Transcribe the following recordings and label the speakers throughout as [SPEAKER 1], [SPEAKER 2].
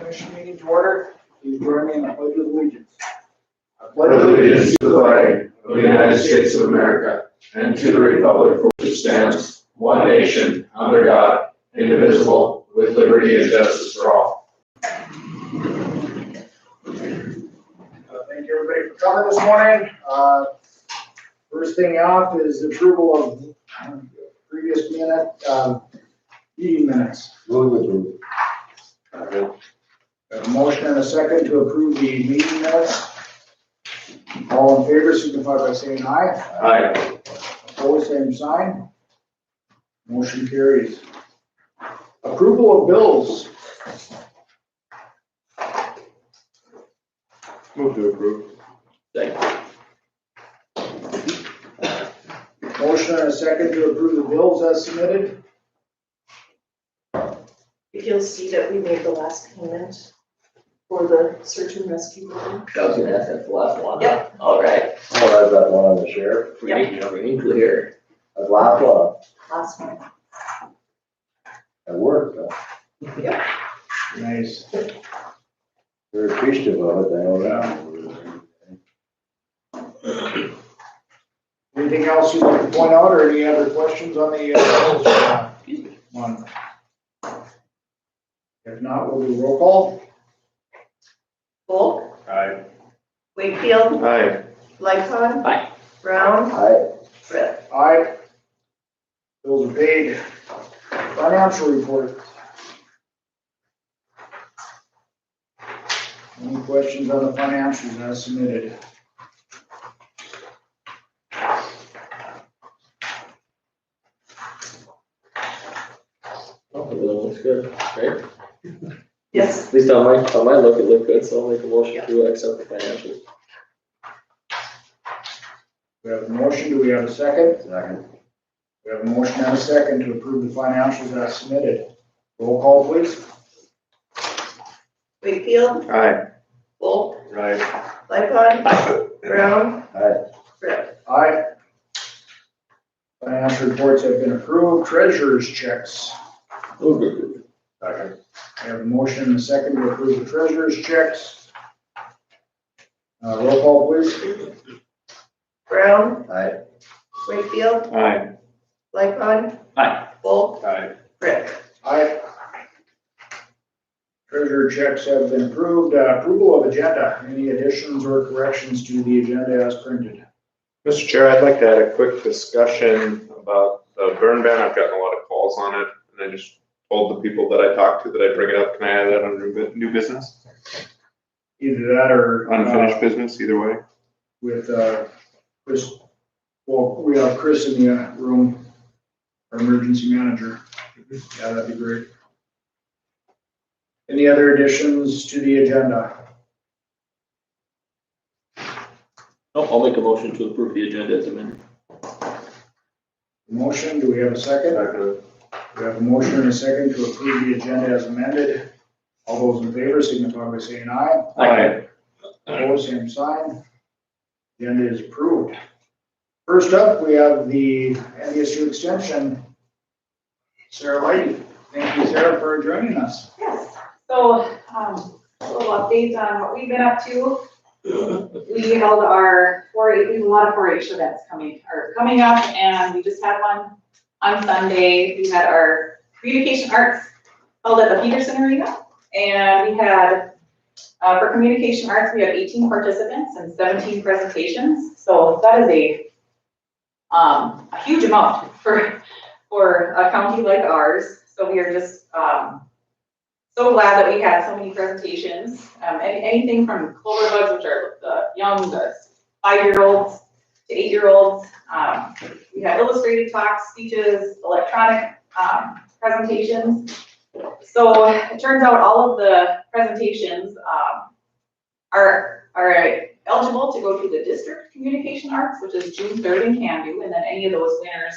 [SPEAKER 1] Commission meeting to order. Please join me in the Pledge of Allegiance.
[SPEAKER 2] I pledge allegiance to the flag of the United States of America and to the republic for which it stands, one nation, under God, indivisible, with liberty and justice for all.
[SPEAKER 1] Thank you everybody for coming this morning. First thing off is approval of previous meeting minutes. A motion and a second to approve the meeting minutes. All in favor signify by saying aye.
[SPEAKER 2] Aye.
[SPEAKER 1] Opposed, same sign. Motion carries. Approval of bills.
[SPEAKER 2] Move to approve.
[SPEAKER 1] Motion and a second to approve the bills as submitted.
[SPEAKER 3] If you'll see that we made the last payment for the search and rescue building.
[SPEAKER 4] I was gonna ask that the last one.
[SPEAKER 3] Yep.
[SPEAKER 4] All right.
[SPEAKER 5] Oh, that's that one on the sheriff.
[SPEAKER 4] Pretty clear.
[SPEAKER 5] That last one.
[SPEAKER 3] Last one.
[SPEAKER 5] That worked. Huh?
[SPEAKER 3] Yep.
[SPEAKER 1] Nice.
[SPEAKER 5] Very appreciative of it. I know that.
[SPEAKER 1] Anything else you'd like to point out or any other questions on the one? If not, we'll do roll call.
[SPEAKER 3] Volk,
[SPEAKER 2] Aye.
[SPEAKER 3] Wakefield,
[SPEAKER 2] Aye.
[SPEAKER 3] Lightcon.
[SPEAKER 4] Aye.
[SPEAKER 3] Brown,
[SPEAKER 5] Aye.
[SPEAKER 3] Brett.
[SPEAKER 1] Aye. Bills are paid. Financial report. Any questions on the financials as submitted?
[SPEAKER 4] Oh, everything looks good, right?
[SPEAKER 3] Yes.
[SPEAKER 4] At least on my look, it looked good, so I'll make a motion to accept the financials.
[SPEAKER 1] We have a motion. Do we have a second?
[SPEAKER 5] Second.
[SPEAKER 1] We have a motion and a second to approve the financials as submitted. Roll call, please.
[SPEAKER 3] Wakefield,
[SPEAKER 2] Aye.
[SPEAKER 3] Volk,
[SPEAKER 2] Aye.
[SPEAKER 3] Lightcon. Brown,
[SPEAKER 5] Aye.
[SPEAKER 3] Brett.
[SPEAKER 1] Aye. Financial reports have been approved. Treasurer's checks.
[SPEAKER 4] Oh, good.
[SPEAKER 2] Second.
[SPEAKER 1] We have a motion and a second to approve the treasurer's checks. Roll call, please.
[SPEAKER 3] Brown,
[SPEAKER 5] Aye.
[SPEAKER 3] Wakefield,
[SPEAKER 2] Aye.
[SPEAKER 3] Lightcon.
[SPEAKER 4] Aye.
[SPEAKER 3] Volk,
[SPEAKER 2] Aye.
[SPEAKER 3] Brett.
[SPEAKER 1] Aye. Treasurer checks have been approved. Approval of agenda. Any additions or corrections to the agenda as printed?
[SPEAKER 6] Mr. Chair, I'd like to add a quick discussion about the burn ban. I've gotten a lot of calls on it, and I just told the people that I talked to that I'd bring it up. Can I add that under new business?
[SPEAKER 1] Either that or
[SPEAKER 6] Unfinished business, either way.
[SPEAKER 1] with Chris. Well, we have Chris in the room, our emergency manager. Yeah, that'd be great. Any other additions to the agenda?
[SPEAKER 4] No, I'll make a motion to approve the agenda as amended.
[SPEAKER 1] Motion, do we have a second?
[SPEAKER 2] Second.
[SPEAKER 1] We have a motion and a second to approve the agenda as amended. All those in favor signify by saying aye.
[SPEAKER 2] Aye.
[SPEAKER 1] Opposed, same sign. Agenda is approved. First up, we have the NDSU extension. Sarah Lighty. Thank you, Sarah, for joining us.
[SPEAKER 7] Yes, so, a little updates on what we've been up to. We held our 4-H, we have a lot of 4-H events coming up, and we just had one on Sunday. We had our communication arts held at the Peterson Arena, and we had, for communication arts, we had 18 participants and 17 presentations. So that is a huge amount for a county like ours. So we are just so glad that we had so many presentations. Anything from clover bugs, which are the young, the 5-year-olds to 8-year-olds. We had illustrated talks, speeches, electronic presentations. So it turns out all of the presentations are eligible to go to the district communication arts, which is June 3rd in Camden, and then any of those winners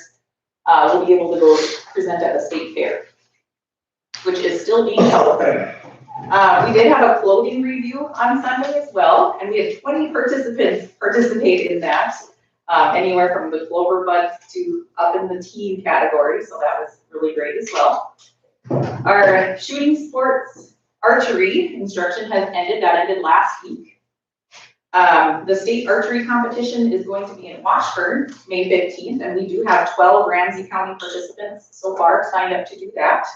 [SPEAKER 7] will be able to go present at the state fair, which is still being held. We did have a clothing review on Sunday as well, and we had 20 participants participate in that, anywhere from the clover buds to up in the teen category, so that was really great as well. Our shooting sports archery instruction has ended. That ended last week. The state archery competition is going to be in Washburn, May 15th, and we do have 12 Ramsey County participants so far signed up to do that.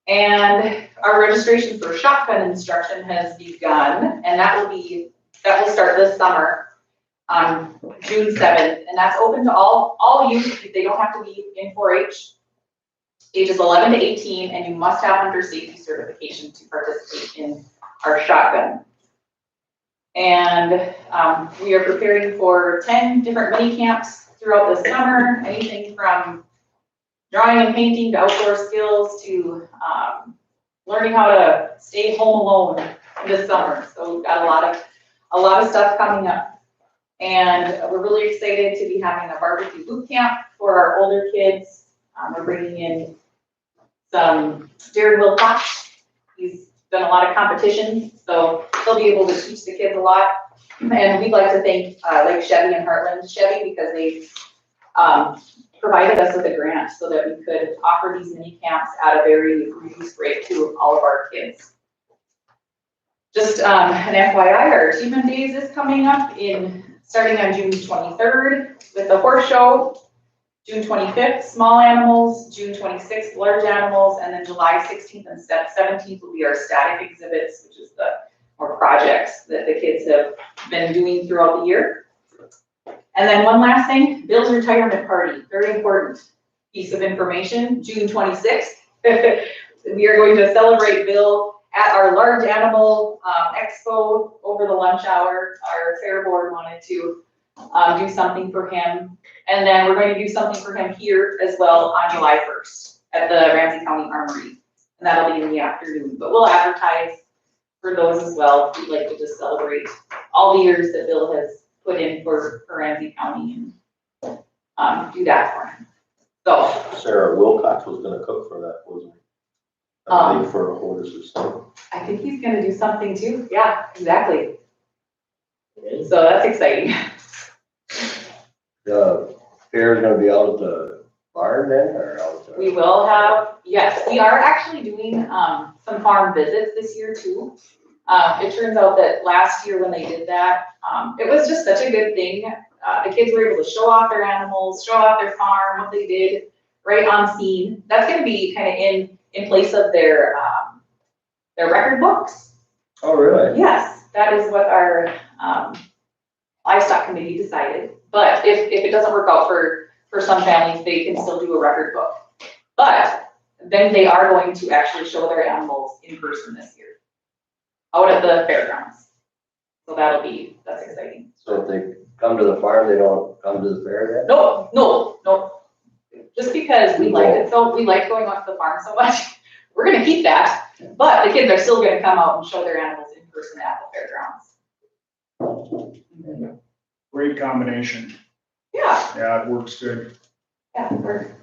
[SPEAKER 7] And our registration for shotgun instruction has begun, and that will start this summer on June 7th, and that's open to all youth. They don't have to be in 4-H, ages 11 to 18, and you must have hunter safety certification to participate in our shotgun. And we are preparing for 10 different mini camps throughout the summer, anything from drawing and painting to outdoor skills to learning how to stay home alone this summer. So we've got a lot of stuff coming up. And we're really excited to be having a barbecue boot camp for our older kids. We're bringing in some Jared Wilcox. He's done a lot of competitions, so he'll be able to teach the kids a lot. And we'd like to thank like Chevy and Heartland Chevy, because they provided us with a grant so that we could offer these mini camps at a very reduced rate to all of our kids. Just an FYI, our Achievement Days is coming up starting on June 23rd with the horse show, June 25th, small animals, June 26th, large animals, and then July 16th and 17th will be our static exhibits, which is the more projects that the kids have been doing throughout the year. And then one last thing, Bill's retirement party, very important piece of information, June 26th. We are going to celebrate Bill at our large animal expo over the lunch hour. Our fair board wanted to do something for him. And then we're going to do something for him here as well on July 1st at the Ramsey County Armory. And that'll be in the afternoon, but we'll advertise for those as well. We'd like to just celebrate all the years that Bill has put in for Ramsey County and do that for him. So
[SPEAKER 5] Sarah Wilcox was gonna cook for that, wasn't he? I think for a horse or something.
[SPEAKER 7] I think he's gonna do something too. Yeah, exactly. So that's exciting.
[SPEAKER 5] The fair's gonna be out at the barn then, or out at the?
[SPEAKER 7] We will have, yes, we are actually doing some farm visits this year too. It turns out that last year when they did that, it was just such a good thing. The kids were able to show off their animals, show off their farm, what they did right on scene. That's gonna be kind of in place of their record books.
[SPEAKER 5] Oh, really?
[SPEAKER 7] Yes, that is what our livestock committee decided. But if it doesn't work out for some families, they can still do a record book. But then they are going to actually show their animals in person this year, out at the fairgrounds. So that's exciting.
[SPEAKER 5] So if they come to the farm, they don't come to the fair then?
[SPEAKER 7] No. Just because we liked it, so we liked going off the farm so much, we're gonna keep that. But the kids are still gonna come out and show their animals in person at the fairgrounds.
[SPEAKER 1] Great combination.
[SPEAKER 7] Yeah,
[SPEAKER 1] Yeah, it works good.
[SPEAKER 7] we're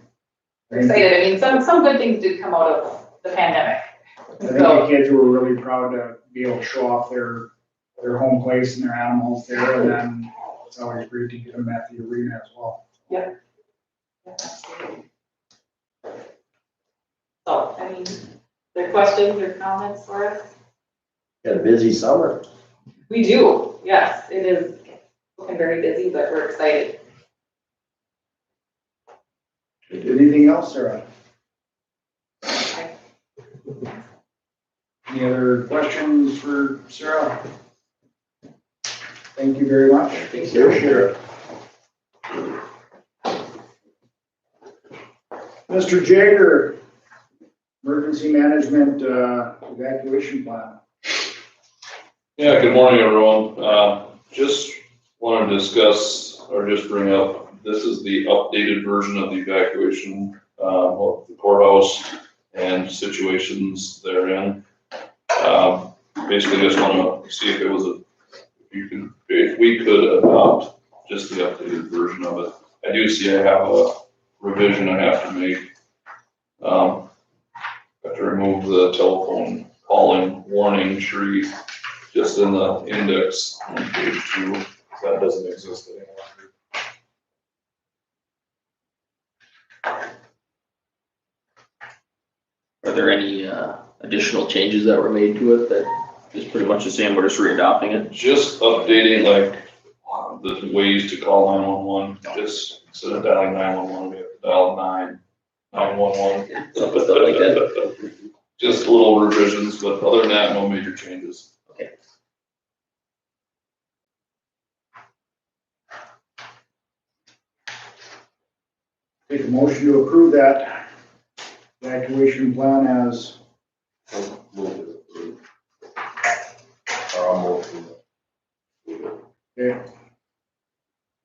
[SPEAKER 7] excited. I mean, some good things did come out of the pandemic.
[SPEAKER 1] I think the kids were really proud to be able to show off their home place and their animals there, and then it's always great to get them at the arena as well.
[SPEAKER 7] Yep. So, I mean, there questions or comments for us?
[SPEAKER 5] Got a busy summer.
[SPEAKER 7] We do, yes, it is looking very busy, but we're excited.
[SPEAKER 1] Anything else, Sarah? Any other questions for Sarah? Thank you very much.
[SPEAKER 5] Thank you. Sure.
[SPEAKER 1] Mr. Jager, emergency management evacuation plan.
[SPEAKER 8] Yeah, good morning, everyone. Just want to discuss or just bring up, this is the updated version of the evacuation of the courthouse and situations therein. Basically, just want to see if we could adopt just the updated version of it. I do see I have a revision I have to make. Have to remove the telephone calling warning tree just in the index on page 2. That doesn't exist anymore.
[SPEAKER 4] Are there any additional changes that were made to it that is pretty much the same, we're just re-adopting it?
[SPEAKER 8] Just updating like the ways to call 911, just instead of dialing 911, we have to dial 911.
[SPEAKER 4] Stuff like that.
[SPEAKER 8] Just little revisions, but other than that, no major changes.
[SPEAKER 1] Take a motion to approve that evacuation plan as,
[SPEAKER 5] I'll move
[SPEAKER 1] okay.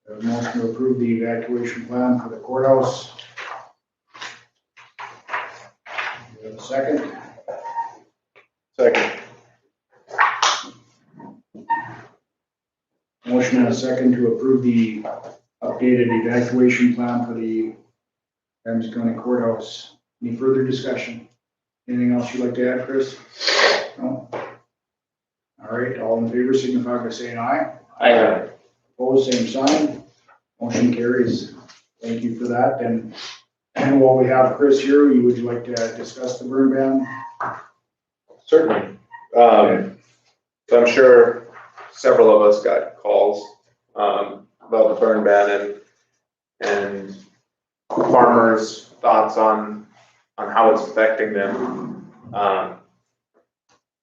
[SPEAKER 1] Have a motion to approve the evacuation plan for the courthouse. We have a second.
[SPEAKER 6] Second.
[SPEAKER 1] Motion and a second to approve the updated evacuation plan for the Ramsey County Courthouse. Any further discussion? Anything else you'd like to add, Chris? No? All right, all in favor signify by saying aye.
[SPEAKER 4] Aye.
[SPEAKER 1] Opposed, same sign. Motion carries. Thank you for that. And while we have Chris here, would you like to discuss the burn ban?
[SPEAKER 6] Certainly. So I'm sure several of us got calls about the burn ban and farmers' thoughts on how it's affecting them.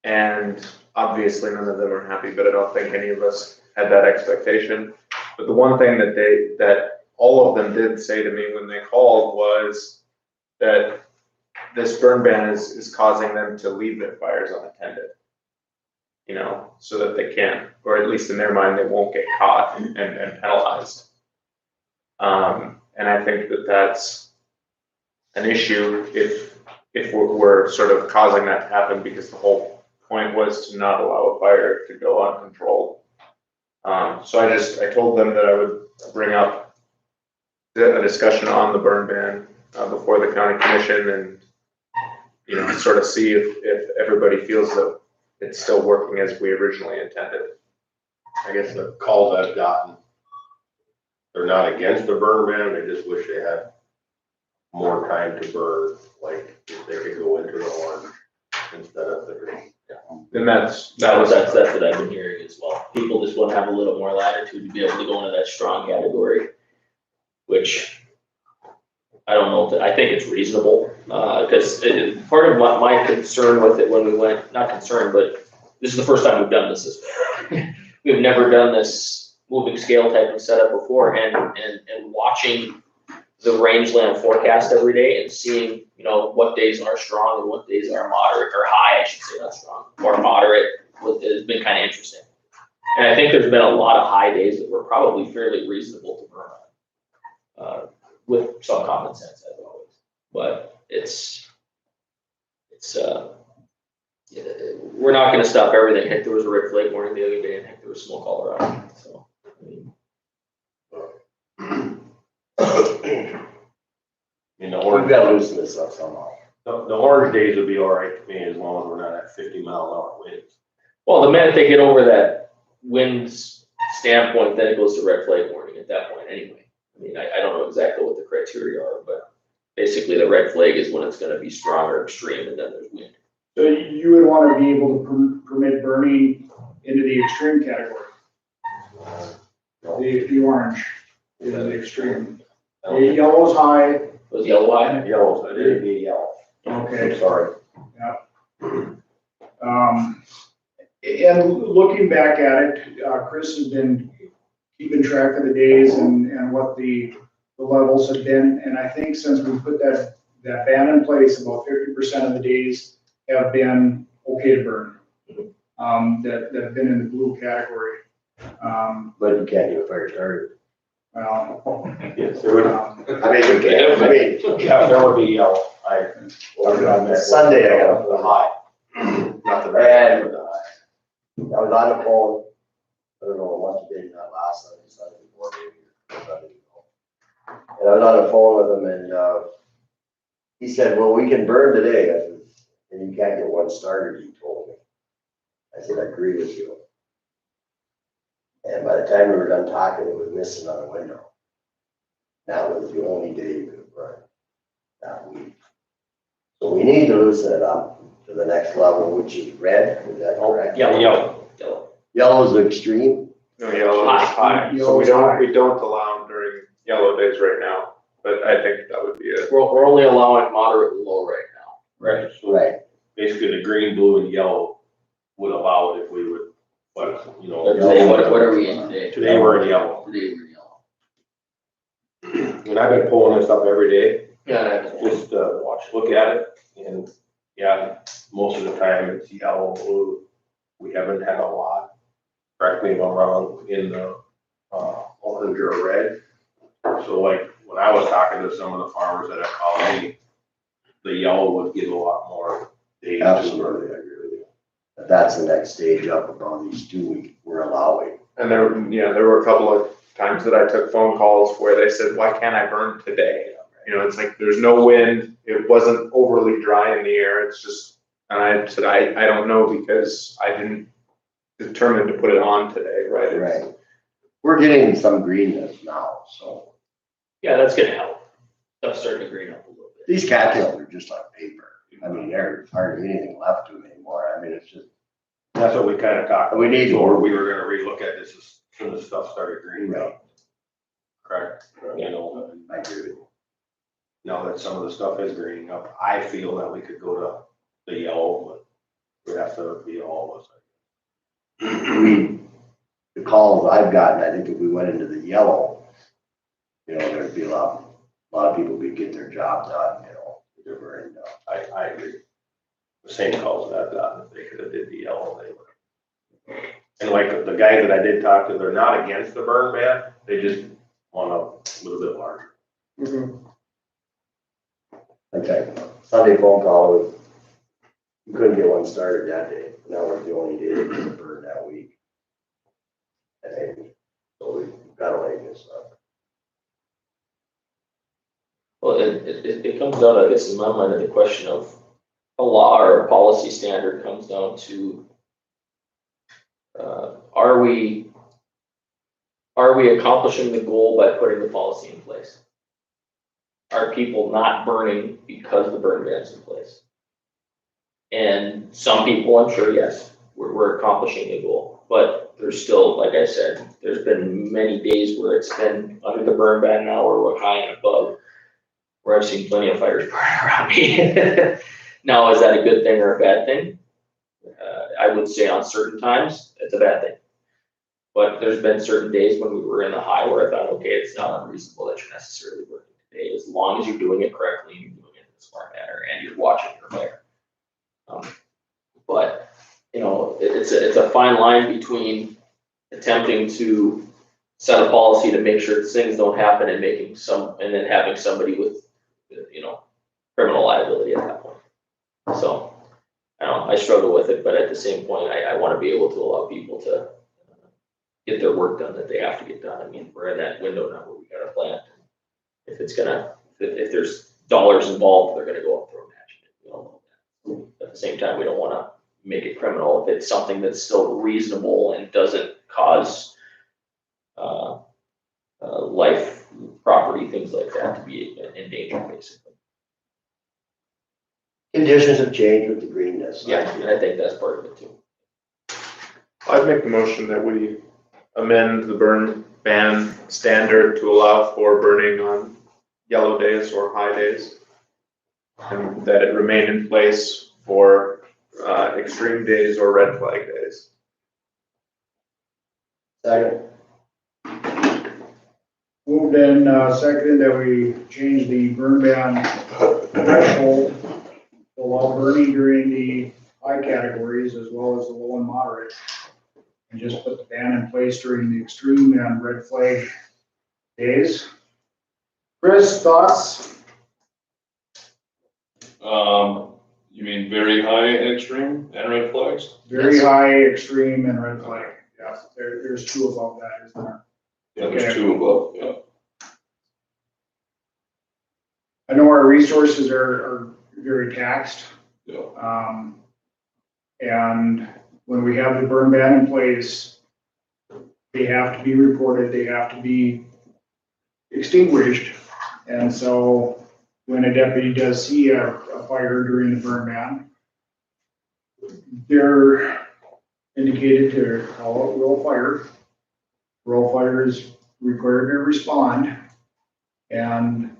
[SPEAKER 6] And obviously none of them are happy, but I don't think any of us had that expectation. But the one thing that all of them did say to me when they called was that this burn ban is causing them to leave their fires unattended, you know, so that they can, or at least in their mind, they won't get caught and penalized. And I think that that's an issue if we're sort of causing that to happen, because the whole point was to not allow a fire to go uncontrolled. So I told them that I would bring up a discussion on the burn ban before the county commission, and you know, sort of see if everybody feels that it's still working as we originally intended.
[SPEAKER 5] I guess the calls I've gotten, they're not against the burn ban, they just wish they had more time to burn, like if they could go into the orange instead of the green.
[SPEAKER 6] And that's
[SPEAKER 4] That's what I've been hearing as well. People just want to have a little more latitude to be able to go into that strong category, which I don't know, I think it's reasonable, because part of my concern with it when we went, not concern, but this is the first time we've done this. We've never done this moving scale type of setup before, and watching the rangeland forecast every day and seeing, you know, what days are strong and what days are moderate or high, I should say, not strong, or moderate, has been kind of interesting. And I think there's been a lot of high days that were probably fairly reasonable to burn on, with some common sense as always. But we're not going to stop everything. Heck, there was a red flag warning the other day, and heck, there was smoke all around. So, I mean,
[SPEAKER 5] You know, we've got to loosen this up somehow. The orange days would be all right to me as long as we're not at 50-mile-an-hour winds.
[SPEAKER 4] well, the minute they get over that wind standpoint, then it goes to red flag warning at that point anyway. I mean, I don't know exactly what the criteria are, but basically the red flag is when it's going to be strong or extreme, and then there's wind.
[SPEAKER 1] So you would want to be able to permit burning into the extreme category. The orange is the extreme. The yellow's high.
[SPEAKER 4] Was yellow eye?
[SPEAKER 5] Yellow, so it didn't be yellow.
[SPEAKER 1] Okay.
[SPEAKER 5] I'm sorry.
[SPEAKER 1] And looking back at it, Chris has been keeping track of the days and what the levels have been. And I think since we put that ban in place, about 50% of the days have been okay to burn, that have been in the blue category.
[SPEAKER 5] But you can't get a fire started.
[SPEAKER 1] Well,
[SPEAKER 5] Yes, there would. Yeah, there would be yellow. On Sunday, I got up to the high. Not the bad, but the high. I was on the phone, I don't know, what the day, not last Sunday, Sunday before, maybe. And I was on the phone with him, and he said, well, we can burn today. I said, and you can't get one started, he told me. I said, I agree with you. And by the time we were done talking, it was missing on a window. That was the only day you could burn that week. So we need to loosen it up. to the next level, which is red, is that correct?
[SPEAKER 4] Yellow.
[SPEAKER 5] Yellow is extreme.
[SPEAKER 6] No, yellow is high, so we don't allow them during yellow days right now, but I think that would be it.
[SPEAKER 2] We're only allowing moderate and low right now.
[SPEAKER 4] Right.
[SPEAKER 9] So
[SPEAKER 5] Right.
[SPEAKER 9] basically the green, blue and yellow would allow it if we would, but, you know.
[SPEAKER 2] Today, what are we in today?
[SPEAKER 9] Today we're in yellow.
[SPEAKER 2] Today we're in yellow.
[SPEAKER 9] And I've been pulling this up every day,
[SPEAKER 2] Yeah,
[SPEAKER 9] just look at it, and yeah, most of the time it's yellow, blue. We haven't had a lot, correct me if I'm wrong, in the, orange or red. So like, when I was talking to some of the farmers that have called me, the yellow would get a lot more days.
[SPEAKER 5] Absolutely, I agree with you. But that's the next stage up above these two we're allowing.
[SPEAKER 6] And there were a couple of times that I took phone calls where they said, why can't I burn today? You know, it's like, there's no wind, it wasn't overly dry in the air, it's just, and I said, I don't know because I didn't determine to put it on today, right?
[SPEAKER 5] Right. We're getting some greenness now, so.
[SPEAKER 4] Yeah, that's gonna help. Stuff's starting to green up a little bit.
[SPEAKER 5] These cattails are just like paper. I mean, there's hardly anything left to them anymore. I mean, it's just,
[SPEAKER 9] That's what we kind of talked about.
[SPEAKER 5] We need
[SPEAKER 9] before.
[SPEAKER 5] more.
[SPEAKER 9] We were gonna relook at this as soon as stuff started greening
[SPEAKER 5] Right.
[SPEAKER 9] up. Correct, you know, and
[SPEAKER 5] I agree with you.
[SPEAKER 9] now that some of the stuff is greening up, I feel that we could go to the yellow, but we have to be all of us.
[SPEAKER 5] The calls I've gotten, I think if we went into the yellow, you know, there'd be a lot of people would get their job done, you know, if they were in,
[SPEAKER 9] I agree. The same calls that I've gotten, if they could have did the yellow, they would. And like the guys that I did talk to, they're not against the burn ban, they just want a little bit larger.
[SPEAKER 5] like that Sunday phone call, we couldn't get one started that day. That was the only day we could burn that week. And so we got to like this stuff.
[SPEAKER 4] Well, it comes down, I guess, in my mind, to the question of a law or a policy standard comes down to, are we accomplishing the goal by putting the policy in place? Are people not burning because the burn ban's in place? And some people, I'm sure, yes, we're accomplishing the goal, but there's still, like I said, there's been many days where it's been under the burn ban now, or we're high and above, where I've seen plenty of fires burning around me. Now, is that a good thing or a bad thing? I would say on certain times, it's a bad thing. But there's been certain days when we were in the high where I thought, okay, it's not unreasonable that you're necessarily working today, as long as you're doing it correctly, and you're doing it in a smart manner, and you're watching your fire. But, you know, it's a fine line between attempting to set a policy to make sure things don't happen and and then having somebody with, you know, criminal liability at that point. So, I don't know, I struggle with it, but at the same point, I want to be able to allow people to get their work done that they have to get done. I mean, we're in that window now where we got a plant. If there's dollars involved, they're gonna go up for a match. We all know that. At the same time, we don't want to make it criminal if it's something that's still reasonable and doesn't cause life, property, things like that to be in danger, basically.
[SPEAKER 5] Conditions have changed with the greenness.
[SPEAKER 4] Yeah, and I think that's part of it too.
[SPEAKER 6] I'd make the motion that we amend the burn ban standard to allow for burning on yellow days or high days. And that it remain in place for extreme days or red flag days.
[SPEAKER 5] Second.
[SPEAKER 1] Moved and seconded that we change the burn ban threshold to allow burning during the high categories as well as the low and moderate. And just put the ban in place during the extreme and red flag days. Chris, thoughts?
[SPEAKER 8] You mean very high extreme and red flags?
[SPEAKER 1] Very high, extreme, and red flag. Yeah, there's two above that, isn't there?
[SPEAKER 8] Yeah, there's two above, yeah.
[SPEAKER 1] I know our resources are very taxed.
[SPEAKER 8] Yeah.
[SPEAKER 1] And when we have the burn ban in place, they have to be reported, they have to be extinguished. And so when a deputy does see a fire during the burn ban, they're indicated to call out rural fire. Rural fire is required to respond and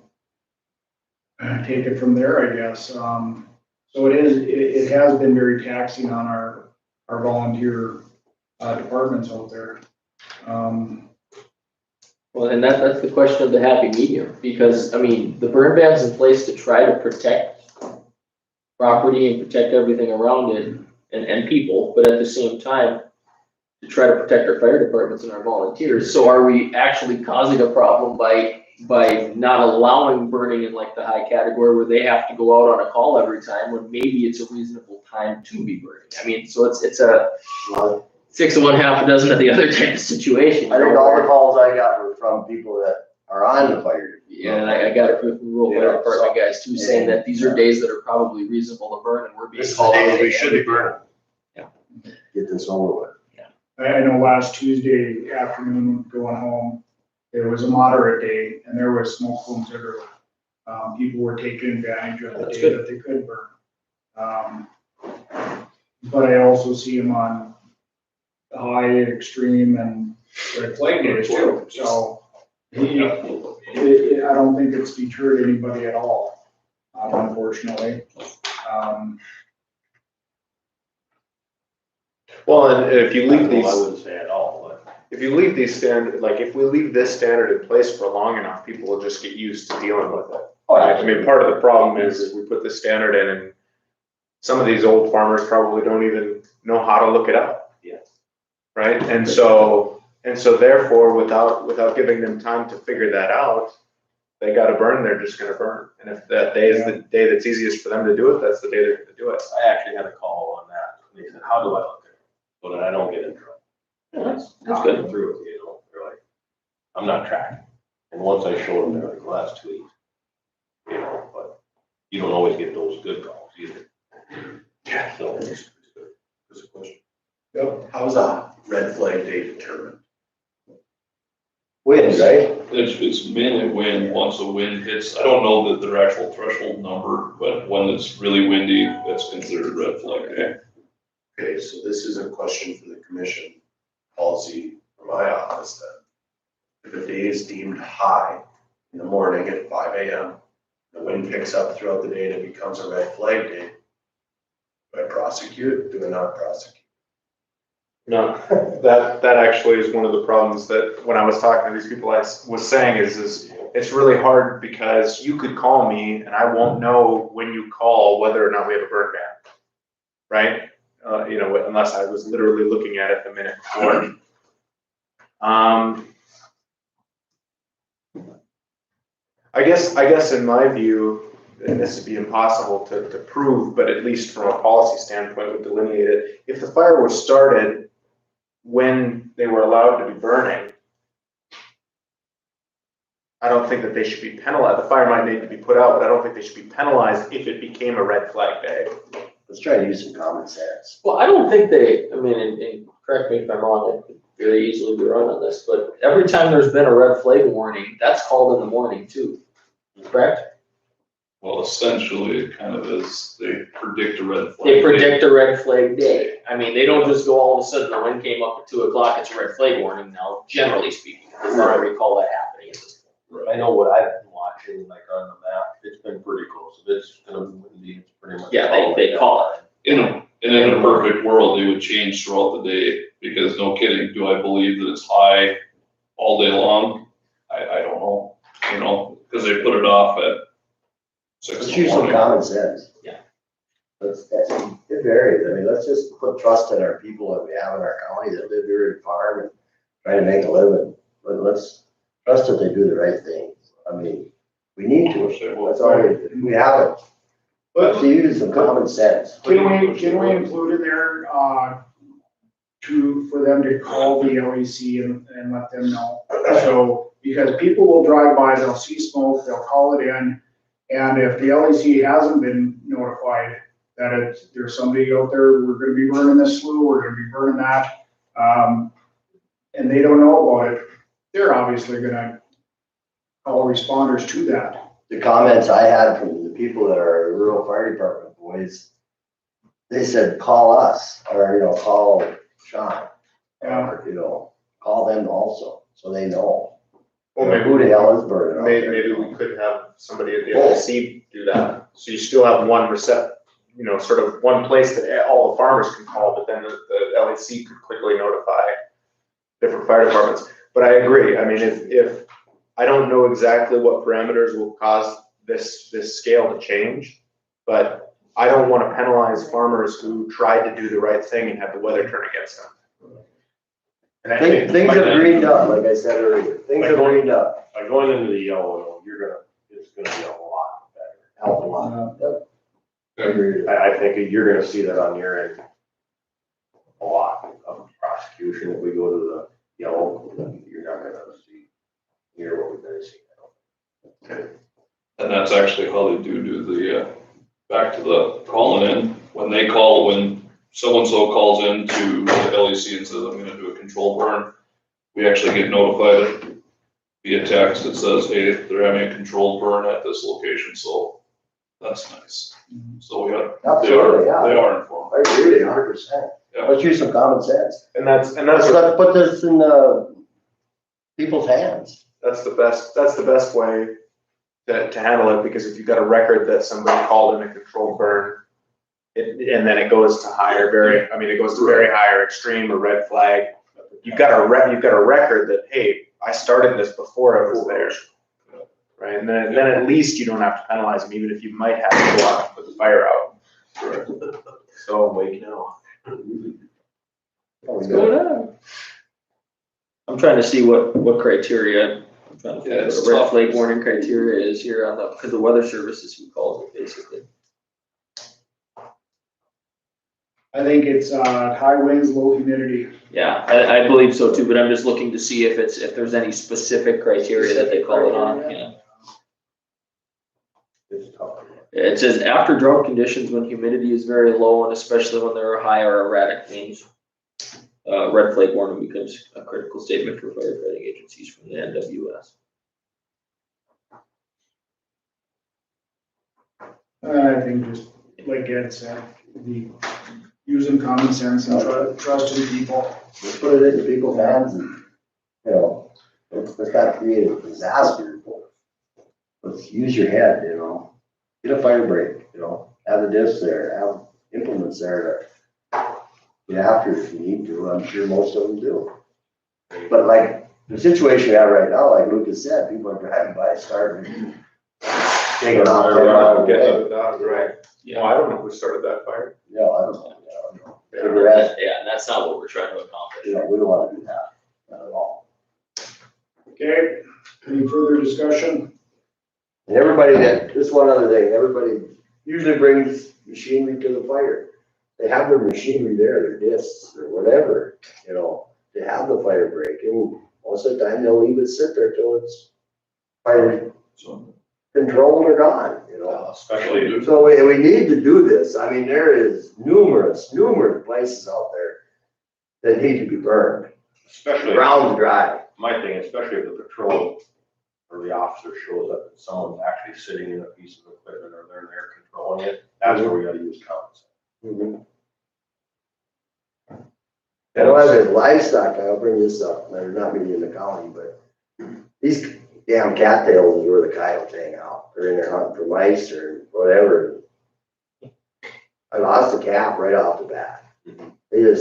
[SPEAKER 1] take it from there, I guess. So it has been very taxing on our volunteer departments out there.
[SPEAKER 4] Well, and that's the question of the happy medium, because, I mean, the burn ban's in place to try to protect property and protect everything around it and people, but at the same time, to try to protect our fire departments and our volunteers. So are we actually causing a problem by not allowing burning in like the high category where they have to go out on a call every time when maybe it's a reasonable time to be burning? I mean, so it's a 6 of one, half a dozen of the other type of situation.
[SPEAKER 5] I think all the calls I got were from people that are on the fire.
[SPEAKER 4] Yeah, and I got it from rural fire department guys too, saying that these are days that are probably reasonable to burn and we're being
[SPEAKER 5] This is the
[SPEAKER 4] called.
[SPEAKER 5] day we should be burning.
[SPEAKER 4] Yeah.
[SPEAKER 5] Get this over with.
[SPEAKER 1] I know last Tuesday afternoon going home, it was a moderate day and there was smoke plumes everywhere. People were taking advantage of the
[SPEAKER 4] That's
[SPEAKER 1] day
[SPEAKER 4] good.
[SPEAKER 1] that they could burn. But I also see them on the high, extreme and red flag days too. So I don't think it's deterred anybody at all, unfortunately.
[SPEAKER 6] Well, and if you leave these,
[SPEAKER 9] I wouldn't say at all, but.
[SPEAKER 6] if you leave these standard, like if we leave this standard in place for long enough, people will just get used to dealing with it. I mean, part of the problem is we put the standard in and some of these old farmers probably don't even know how to look it up.
[SPEAKER 9] Yeah.
[SPEAKER 6] Right? And so therefore, without giving them time to figure that out, they gotta burn, they're just gonna burn. And if that day is the day that's easiest for them to do it, that's the day they're gonna do it.
[SPEAKER 9] I actually had a call on that. They said, how do I look at it? So that I don't get in trouble.
[SPEAKER 4] That's
[SPEAKER 9] Talking
[SPEAKER 4] good.
[SPEAKER 9] through it, you know, they're like, I'm not tracking. And once I showed them, they're like, well, that's 2 weeks. You know, but you don't always get those good calls either.
[SPEAKER 6] Yeah.
[SPEAKER 9] So.
[SPEAKER 10] That's a question.
[SPEAKER 1] Yep.
[SPEAKER 10] How's a red flag day determined?
[SPEAKER 5] Wind, right?
[SPEAKER 8] It's mainly wind, once the wind hits, I don't know their actual threshold number, but when it's really windy, that's considered red flag day.
[SPEAKER 10] Okay, so this is a question for the commission policy for my office then. If a day is deemed high in the morning at 5 a.m., the wind picks up throughout the day and it becomes a red flag day, do I prosecute? Do I not prosecute?
[SPEAKER 6] No, that actually is one of the problems that when I was talking to these people, I was saying is it's really hard because you could call me and I won't know when you call whether or not we have a burn ban, right? You know, unless I was literally looking at it the minute before. I guess in my view, and this would be impossible to prove, but at least from a policy standpoint would delineate it. If the fire was started when they were allowed to be burning, I don't think that they should be penalized. The fire might need to be put out, but I don't think they should be penalized if it became a red flag day.
[SPEAKER 5] Let's try to use some common sense.
[SPEAKER 4] Well, I don't think they, I mean, and correct me if I'm wrong, I could very easily be wrong on this, but every time there's been a red flag warning, that's called in the morning too, correct?
[SPEAKER 8] Well, essentially, it kind of is, they predict a red flag.
[SPEAKER 4] They predict a red flag day. I mean, they don't just go all of a sudden, the wind came up at 2 o'clock, it's a red flag warning now, generally speaking. Does not recall that happening at this point.
[SPEAKER 9] I know what I've been watching, like on the map, it's been pretty close. If it's gonna be windy, it's pretty much.
[SPEAKER 4] Yeah, they call it.
[SPEAKER 8] In a perfect world, they would change throughout the day, because no kidding, do I believe that it's high all day long? I don't know, you know, because they put it off at 6
[SPEAKER 5] Let's
[SPEAKER 8] in the
[SPEAKER 5] use some
[SPEAKER 8] morning.
[SPEAKER 5] common sense.
[SPEAKER 4] Yeah.
[SPEAKER 5] It varies. I mean, let's just put trust in our people that we have in our county that live here and farm and try to make a living. But let's trust that they do the right thing. I mean, we need to. That's all we haven't. Let's use some common sense.
[SPEAKER 1] Can we include in there, for them to call the LEC and let them know? So, because people will drive by, they'll see smoke, they'll call it in, and if the LEC hasn't been notified that there's somebody out there, we're gonna be burning this slough, we're gonna be burning that, and they don't know about it, they're obviously gonna call responders to that.
[SPEAKER 5] The comments I had from the people that are rural fire department boys, they said, call us, or, you know, call Sean,
[SPEAKER 1] Yeah.
[SPEAKER 5] or, you know, call them also, so they know.
[SPEAKER 6] Well,
[SPEAKER 5] You know,
[SPEAKER 6] maybe
[SPEAKER 5] who the hell is burning out there?
[SPEAKER 6] Maybe we could have somebody at the LLC do that, so you still have one you know, sort of one place that all the farmers can call, but then the LEC could quickly notify different fire departments. But I agree, I mean, if, I don't know exactly what parameters will cause this scale to change, but I don't wanna penalize farmers who tried to do the right thing and have the weather turn against them.
[SPEAKER 9] And I think
[SPEAKER 5] Things have greened up, like I said earlier, things have greened up,
[SPEAKER 9] by going into the yellow, it's gonna be a lot better.
[SPEAKER 5] help a lot. Yep. Agreed.
[SPEAKER 9] I think you're gonna see that on your end a lot of prosecution. If we go to the yellow, you're not gonna hear what we've been seeing.
[SPEAKER 8] And that's actually how they do the, back to the calling in, when so-and-so calls in to the LEC and says, I'm gonna do a control burn, we actually get notified via text that says, hey, they're having a controlled burn at this location, so that's nice. So
[SPEAKER 5] Absolutely, yeah.
[SPEAKER 8] they are informed.
[SPEAKER 5] I agree with you 100%.
[SPEAKER 8] Yeah.
[SPEAKER 5] Let's use some common sense.
[SPEAKER 6] And that's
[SPEAKER 5] Let's put this in people's hands.
[SPEAKER 6] that's the best way to handle it, because if you've got a record that somebody called in a controlled burn, and then it goes to it goes to very high or extreme or red flag, you've got a record that, hey, I started this before I was there. Right, and then at least you don't have to penalize them, even if you might have to go out and put the fire out. So wait, no.
[SPEAKER 4] What's going on? I'm trying to see what criteria, I'm trying to figure out what a red flag warning criteria is here on the, because the weather service is who calls it basically.
[SPEAKER 1] I think it's, high winds, low humidity.
[SPEAKER 4] Yeah, I believe so too, but I'm just looking to see if there's any specific criteria that they call it on, yeah.
[SPEAKER 9] It's tough.
[SPEAKER 4] It says after drought conditions, when humidity is very low and especially when there are high or erratic winds, red flag warning becomes a critical statement for firefighting agencies from the NWS.
[SPEAKER 1] I think just, like Ed said, using common sense and trusting people.
[SPEAKER 5] Let's put it into people's hands and, you know, let's not create a disaster. Let's use your head, you know, get a fire break, you know, have the discs there, have implements there to get after if you need to. I'm sure most of them do. But like the situation we have right now, like Lucas said, people are driving by, starting, taking off.
[SPEAKER 6] Right. Yeah, I don't know who started that fire.
[SPEAKER 5] Yeah, I don't know.
[SPEAKER 4] Yeah, and that's not what we're trying to accomplish.
[SPEAKER 5] You know, we don't want to do that, not at all.
[SPEAKER 1] Okay, any further discussion?
[SPEAKER 5] And everybody just one other thing, everybody usually brings machinery to the fire. They have their machinery there, their discs or whatever, you know, to have the fire break. And most of the time they'll leave it sit there till it's fire controlled or gone, you know.
[SPEAKER 9] Especially.
[SPEAKER 5] So we need to do this. I mean, there is numerous places out there that need to be burned.
[SPEAKER 9] Especially.
[SPEAKER 5] Ground dry.
[SPEAKER 9] My thing, especially if the patrol or the officer shows up and someone's actually sitting in a piece of equipment or they're there controlling it, that's where we gotta use common sense.
[SPEAKER 5] I know as a livestock, I'll bring this up, they're not really in the county, but these damn cattails is where the coyotes hang out. They're in there hunting for mice or whatever. I lost a calf right off the bat. They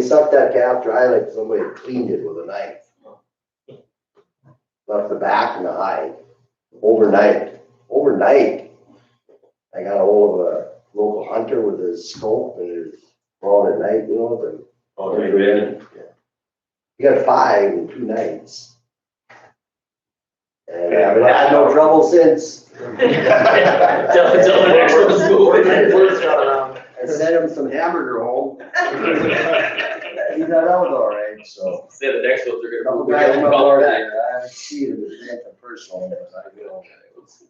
[SPEAKER 5] sucked that calf dry like somebody cleaned it with a knife. Left the back and the hide overnight. I got a hold of a local hunter with his scope and his ball at night, you know, he got 5 in 2 nights. And I haven't had no trouble since.
[SPEAKER 4] Tell the next one's moving.
[SPEAKER 5] I sent him some hamburger home. He thought that was all right, so.
[SPEAKER 4] Say the next ones are
[SPEAKER 5] Couple
[SPEAKER 4] gonna
[SPEAKER 5] guys
[SPEAKER 4] move.
[SPEAKER 5] from Florida, I haven't seen him personally, but I will.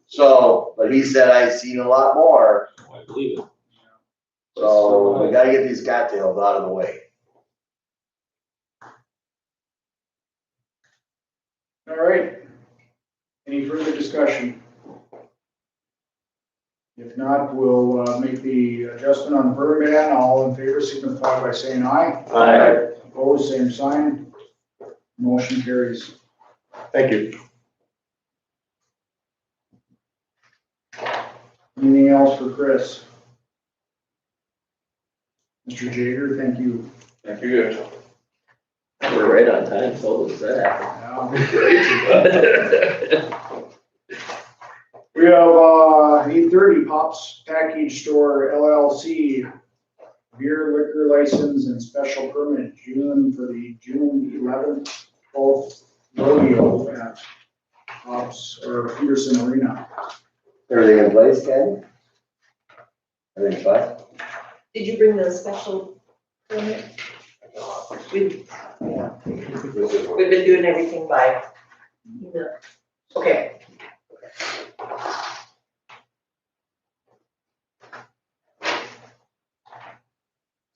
[SPEAKER 5] So, but he said I've seen a lot more,
[SPEAKER 4] I believe it.
[SPEAKER 5] so we gotta get these cattails out of the way.
[SPEAKER 1] All right. Any further discussion? If not, we'll make the adjustment on the burn ban. All in favor signify by saying aye.
[SPEAKER 6] Aye.
[SPEAKER 1] Opposed, same sign. Motion carries.
[SPEAKER 6] Thank you.
[SPEAKER 1] Anything else for Chris? Mr. Jager, thank you.
[SPEAKER 8] Thank you.
[SPEAKER 4] We're right on time, so was that.
[SPEAKER 1] We have 8:30 Pops Package Store LLC beer liquor license and special permit for the June 11th, 12th rodeo at Pops or Peterson Arena.
[SPEAKER 5] Everything in place, Ken? Everything's fine?
[SPEAKER 3] Did you bring the special permit? We've been doing everything by email. Okay.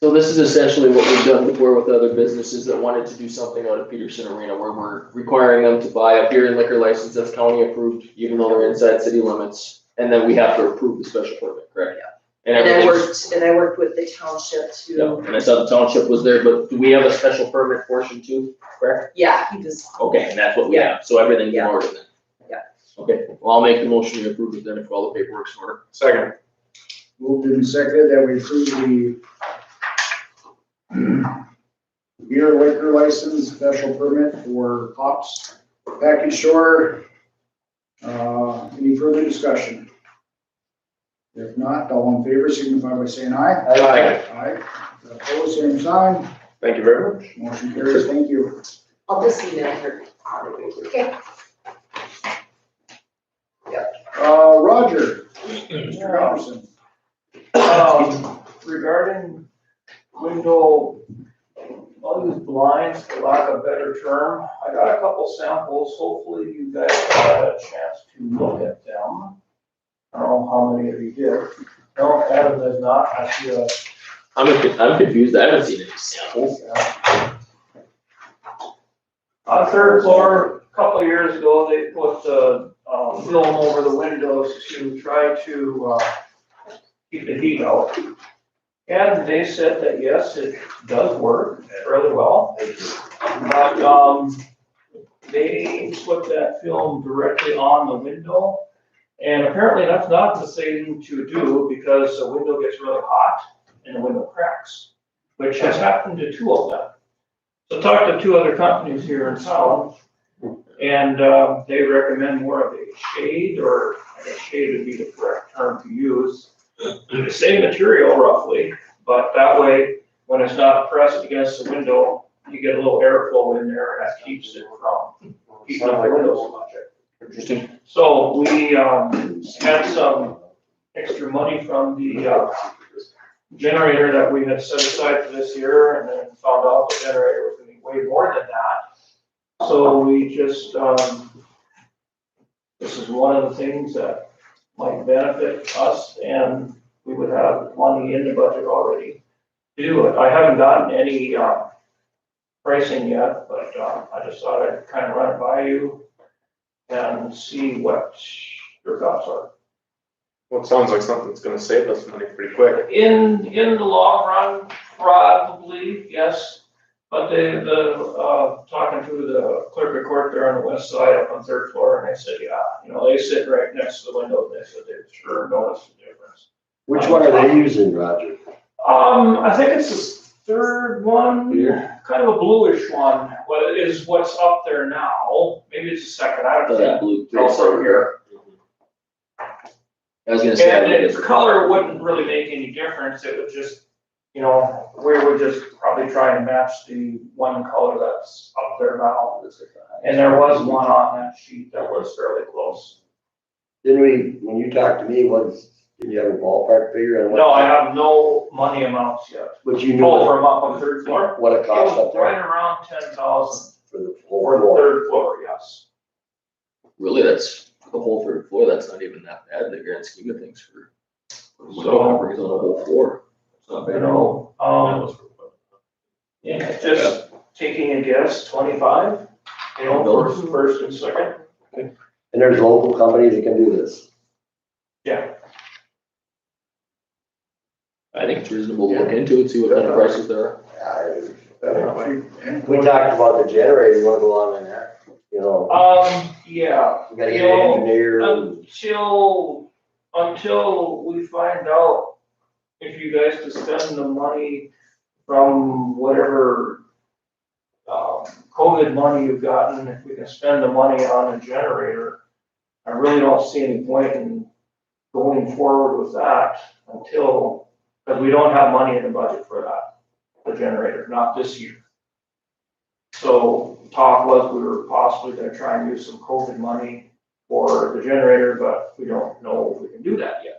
[SPEAKER 4] So this is essentially what we've done before with other businesses that wanted to do something out of Peterson Arena, where we're requiring them to buy a beer and liquor license that's county approved, even though they're inside city limits, and then we have to approve the special permit, correct?
[SPEAKER 3] Yeah.
[SPEAKER 4] And
[SPEAKER 3] And
[SPEAKER 4] everything's,
[SPEAKER 3] I worked with the township
[SPEAKER 4] yeah,
[SPEAKER 3] too.
[SPEAKER 4] and I saw the township was there, but do we have a special permit portion too, correct?
[SPEAKER 3] Yeah, he was,
[SPEAKER 4] Okay, and that's what we have, so everything's in
[SPEAKER 3] Yeah.
[SPEAKER 4] order then?
[SPEAKER 3] Yeah.
[SPEAKER 4] Okay, well, I'll make the motion to approve it then if all the paperwork's in order.
[SPEAKER 6] Second.
[SPEAKER 1] Moved and seconded that we approve the beer liquor license special permit for Pops Package Store. Any further discussion? If not, all in favor signify by saying aye.
[SPEAKER 6] Aye.
[SPEAKER 1] Aye. Opposed, same sign.
[SPEAKER 6] Thank you very much.
[SPEAKER 1] Motion carries. Thank you.
[SPEAKER 3] I'll just email her. Okay.
[SPEAKER 1] Roger. Mr. Anderson.
[SPEAKER 11] Regarding window, I'll use blinds for lack of a better term. I got a couple samples. Hopefully you guys had a chance to look at them. I don't know how many of you did. No, Adam does not. I see a.
[SPEAKER 4] I'm confused, I haven't seen any samples.
[SPEAKER 11] On the third floor, a couple of years ago, they put film over the windows to try to keep the heat out. And they said that yes, it does work fairly well. But they put that film directly on the window. And apparently that's not the thing to do because the window gets really hot and the window cracks, which has happened to two of them. So I talked to two other companies here in town, and they recommend more of a shade, or I guess shade would be the correct term to use. The same material roughly, but that way, when it's not pressed against the window, you get a little airflow in there and that keeps it from keeping the windows much.
[SPEAKER 4] Interesting.
[SPEAKER 11] So we had some extra money from the generator that we had set aside for this year, and then found out the generator was gonna be way more than that. So we just, this is one of the things that might benefit us, and we would have money in the budget already to do it. I haven't gotten any pricing yet, but I just thought I'd kind of run it by you and see what your thoughts are.
[SPEAKER 6] Well, it sounds like something that's gonna save us money pretty quick.
[SPEAKER 11] In the long run, probably, yes. But talking to the clerk of court there on the west side up on third floor, and they said, yeah, they sit right next to the window, and they said they sure noticed the difference.
[SPEAKER 5] Which one are they using, Roger?
[SPEAKER 11] I think it's the third one, kind of a bluish one, what is what's up there now, maybe it's the second, I don't know.
[SPEAKER 4] That blue.
[SPEAKER 11] Also here.
[SPEAKER 4] I was gonna say.
[SPEAKER 11] And the color wouldn't really make any difference, it would just, we would just probably try and match the one color that's up there now. And there was one on that sheet that was fairly close.
[SPEAKER 5] Didn't we, when you talked to me, did you have a ballpark figure on what?
[SPEAKER 11] No, I have no money amounts yet.
[SPEAKER 5] But you knew
[SPEAKER 11] Oh, from up on the third floor?
[SPEAKER 5] what it
[SPEAKER 11] It
[SPEAKER 5] cost up
[SPEAKER 11] was right
[SPEAKER 5] there
[SPEAKER 11] around 10,000
[SPEAKER 5] for the whole
[SPEAKER 11] for the
[SPEAKER 5] floor?
[SPEAKER 11] third floor, yes.
[SPEAKER 4] Really, that's the whole third floor, that's not even that bad in the grand scheme of things for window
[SPEAKER 11] So-
[SPEAKER 4] coverings on the whole floor. It's not bad at all.
[SPEAKER 11] Yeah, just taking a guess, 25, first and second.
[SPEAKER 5] And there's local companies that can do this.
[SPEAKER 11] Yeah.
[SPEAKER 4] I think it's reasonable to look into it, see what kind of prices there are.
[SPEAKER 5] We talked about the generator, you wanna go on in there, you know,
[SPEAKER 11] Yeah,
[SPEAKER 5] we gotta get an engineer.
[SPEAKER 11] until we find out if you guys can spend the money from whatever, COVID money you've gotten, if we can spend the money on a generator, I really don't see any point in going forward with that until, because we don't have money in the budget for that, the generator, not this year. So talk was we were possibly gonna try and use some COVID money for the generator, but we don't know if we can do that yet.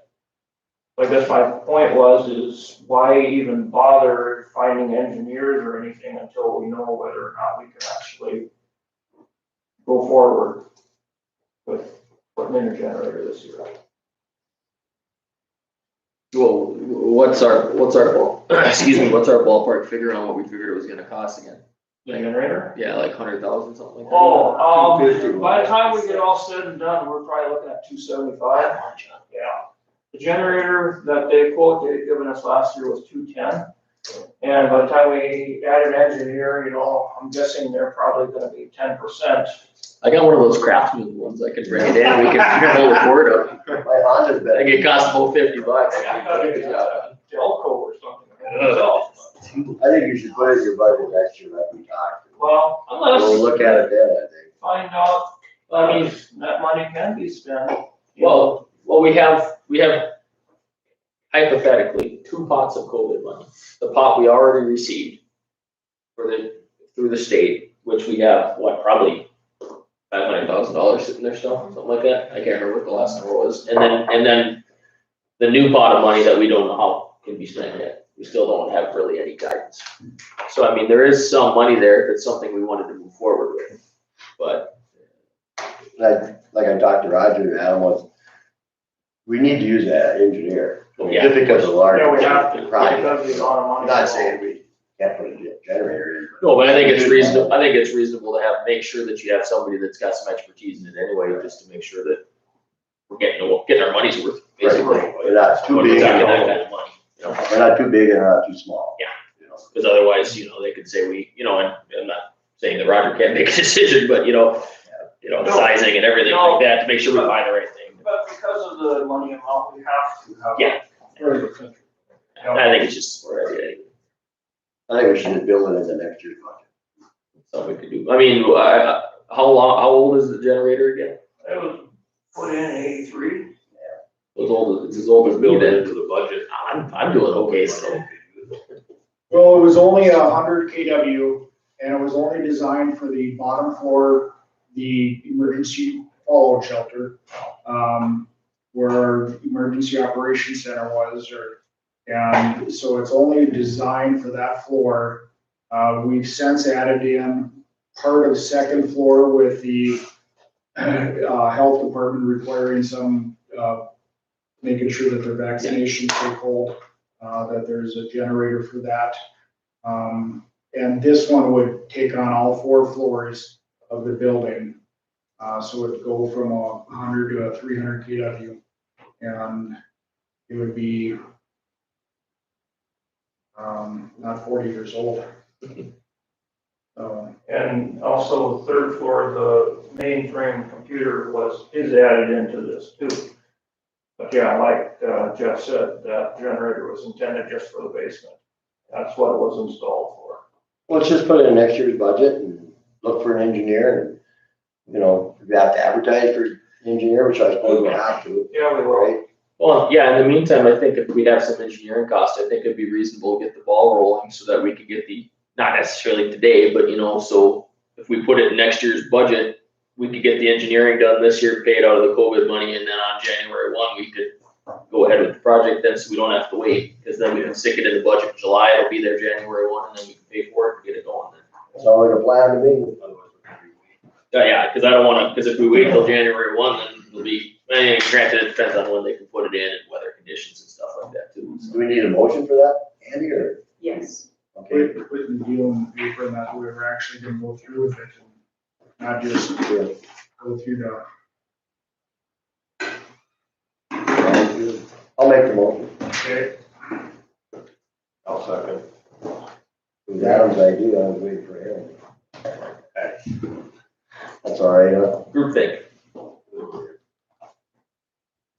[SPEAKER 11] I guess my point is why even bother finding engineers or anything until we know whether or not we can actually go forward with putting in a generator this year.
[SPEAKER 4] Well, what's our excuse me, what's our ballpark figure on what we figured it was gonna cost again?
[SPEAKER 11] The generator?
[SPEAKER 4] Yeah, like 100,000, something like that.
[SPEAKER 11] Oh,
[SPEAKER 5] 250.
[SPEAKER 11] by the time we get all said and done, we're probably looking at 275. Yeah. The generator that they had given us last year was 210. And by the time we add an engineer, I'm guessing they're probably gonna be 10%.
[SPEAKER 4] I got one of those Craftsman ones, I can bring it in, we can hold the cord up.
[SPEAKER 5] My Honda's better.
[SPEAKER 4] I think it costs about $50.
[SPEAKER 11] Delco or something.
[SPEAKER 5] I think you should put it in your budget next year, like we talked.
[SPEAKER 11] Well,
[SPEAKER 5] We'll look at it then, I think.
[SPEAKER 11] find out, I mean, that money can be spent.
[SPEAKER 4] Well, we have hypothetically 2 pots of COVID money. The pot we already received through the state, which we have, probably $500,000 sitting there still, something like that. I can't remember what the last number was. And then the new pot of money that we don't know how can be spent yet. We still don't have really any guidance. So, I mean, there is some money there if it's something we wanted to move forward with, but.
[SPEAKER 5] Like I talked to Roger and Adam we need to use that engineer.
[SPEAKER 4] Yeah.
[SPEAKER 5] Just because of large.
[SPEAKER 11] Yeah, we have to,
[SPEAKER 5] project.
[SPEAKER 11] because of the amount of money.
[SPEAKER 5] I'm not saying we can't put a generator in.
[SPEAKER 4] No, but I think it's reasonable to make sure that you have somebody that's got some expertise in it anyway, just to make sure that we're getting our money's worth, basically.
[SPEAKER 5] Right. We're not too
[SPEAKER 4] When
[SPEAKER 5] big,
[SPEAKER 4] we're talking that kind of money,
[SPEAKER 5] we're not too big and we're not too small.
[SPEAKER 4] Yeah. Because otherwise, they could say and I'm not saying that Roger can't make a decision, but sizing and everything like that to make sure we buy the right thing.
[SPEAKER 11] But because of the money amount, we have to have.
[SPEAKER 4] Yeah.
[SPEAKER 11] For the country.
[SPEAKER 4] I think it's just a smart idea.
[SPEAKER 5] I think we should just build it in the next year's budget.
[SPEAKER 4] Something we could do. I mean, how old is the generator again?
[SPEAKER 11] It was put in 83.
[SPEAKER 4] It's as old as me then.
[SPEAKER 9] into the budget.
[SPEAKER 4] I'm doing okay, so.
[SPEAKER 1] Well, it was only 100 kW and it was only designed for the bottom floor, the emergency fallout shelter, where our emergency operations center was, and so it's only designed for that floor. We've since added in part of second floor with the health department requiring some, making sure that their vaccinations take hold, that there's a generator for that. And this one would take on all 4 floors of the building. So it'd go from 100 to 300 kW, and it would be not 40 years old.
[SPEAKER 11] And also the third floor, the mainframe computer is added into this too. But yeah, like Jeff said, that generator was intended just for the basement. That's what it was installed for.
[SPEAKER 5] Well, let's just put it in next year's budget and look for an engineer and, if we have to advertise for an engineer, which I suppose we have to.
[SPEAKER 11] Yeah, we will.
[SPEAKER 5] Right?
[SPEAKER 4] Well, yeah, in the meantime, I think if we have some engineering costs, I think it'd be reasonable to get the ball rolling so that we could get not necessarily today, but so if we put it in next year's budget, we could get the engineering done this year, pay it out of the COVID money, and then on January 1, we could go ahead with the project then, so we don't have to wait, because then we can stick it in the budget in July, it'll be there January 1, and then we can pay for it and get it going then.
[SPEAKER 5] Sounds like a plan to me.
[SPEAKER 4] Yeah, because I don't want to, because if we wait till January 1, then it'll be, granted, it depends on when they can put it in and weather conditions and stuff like that too.
[SPEAKER 5] Do we need a motion for that, Andy, or?
[SPEAKER 3] Yes.
[SPEAKER 5] Okay.
[SPEAKER 1] Putting the deal in the paper, and that we were actually gonna go through with it, and not just go through the.
[SPEAKER 5] I'll make the motion.
[SPEAKER 1] Okay.
[SPEAKER 9] I'll second.
[SPEAKER 5] It was Adam's idea, I was waiting for him. That's all right, huh?
[SPEAKER 4] Group think.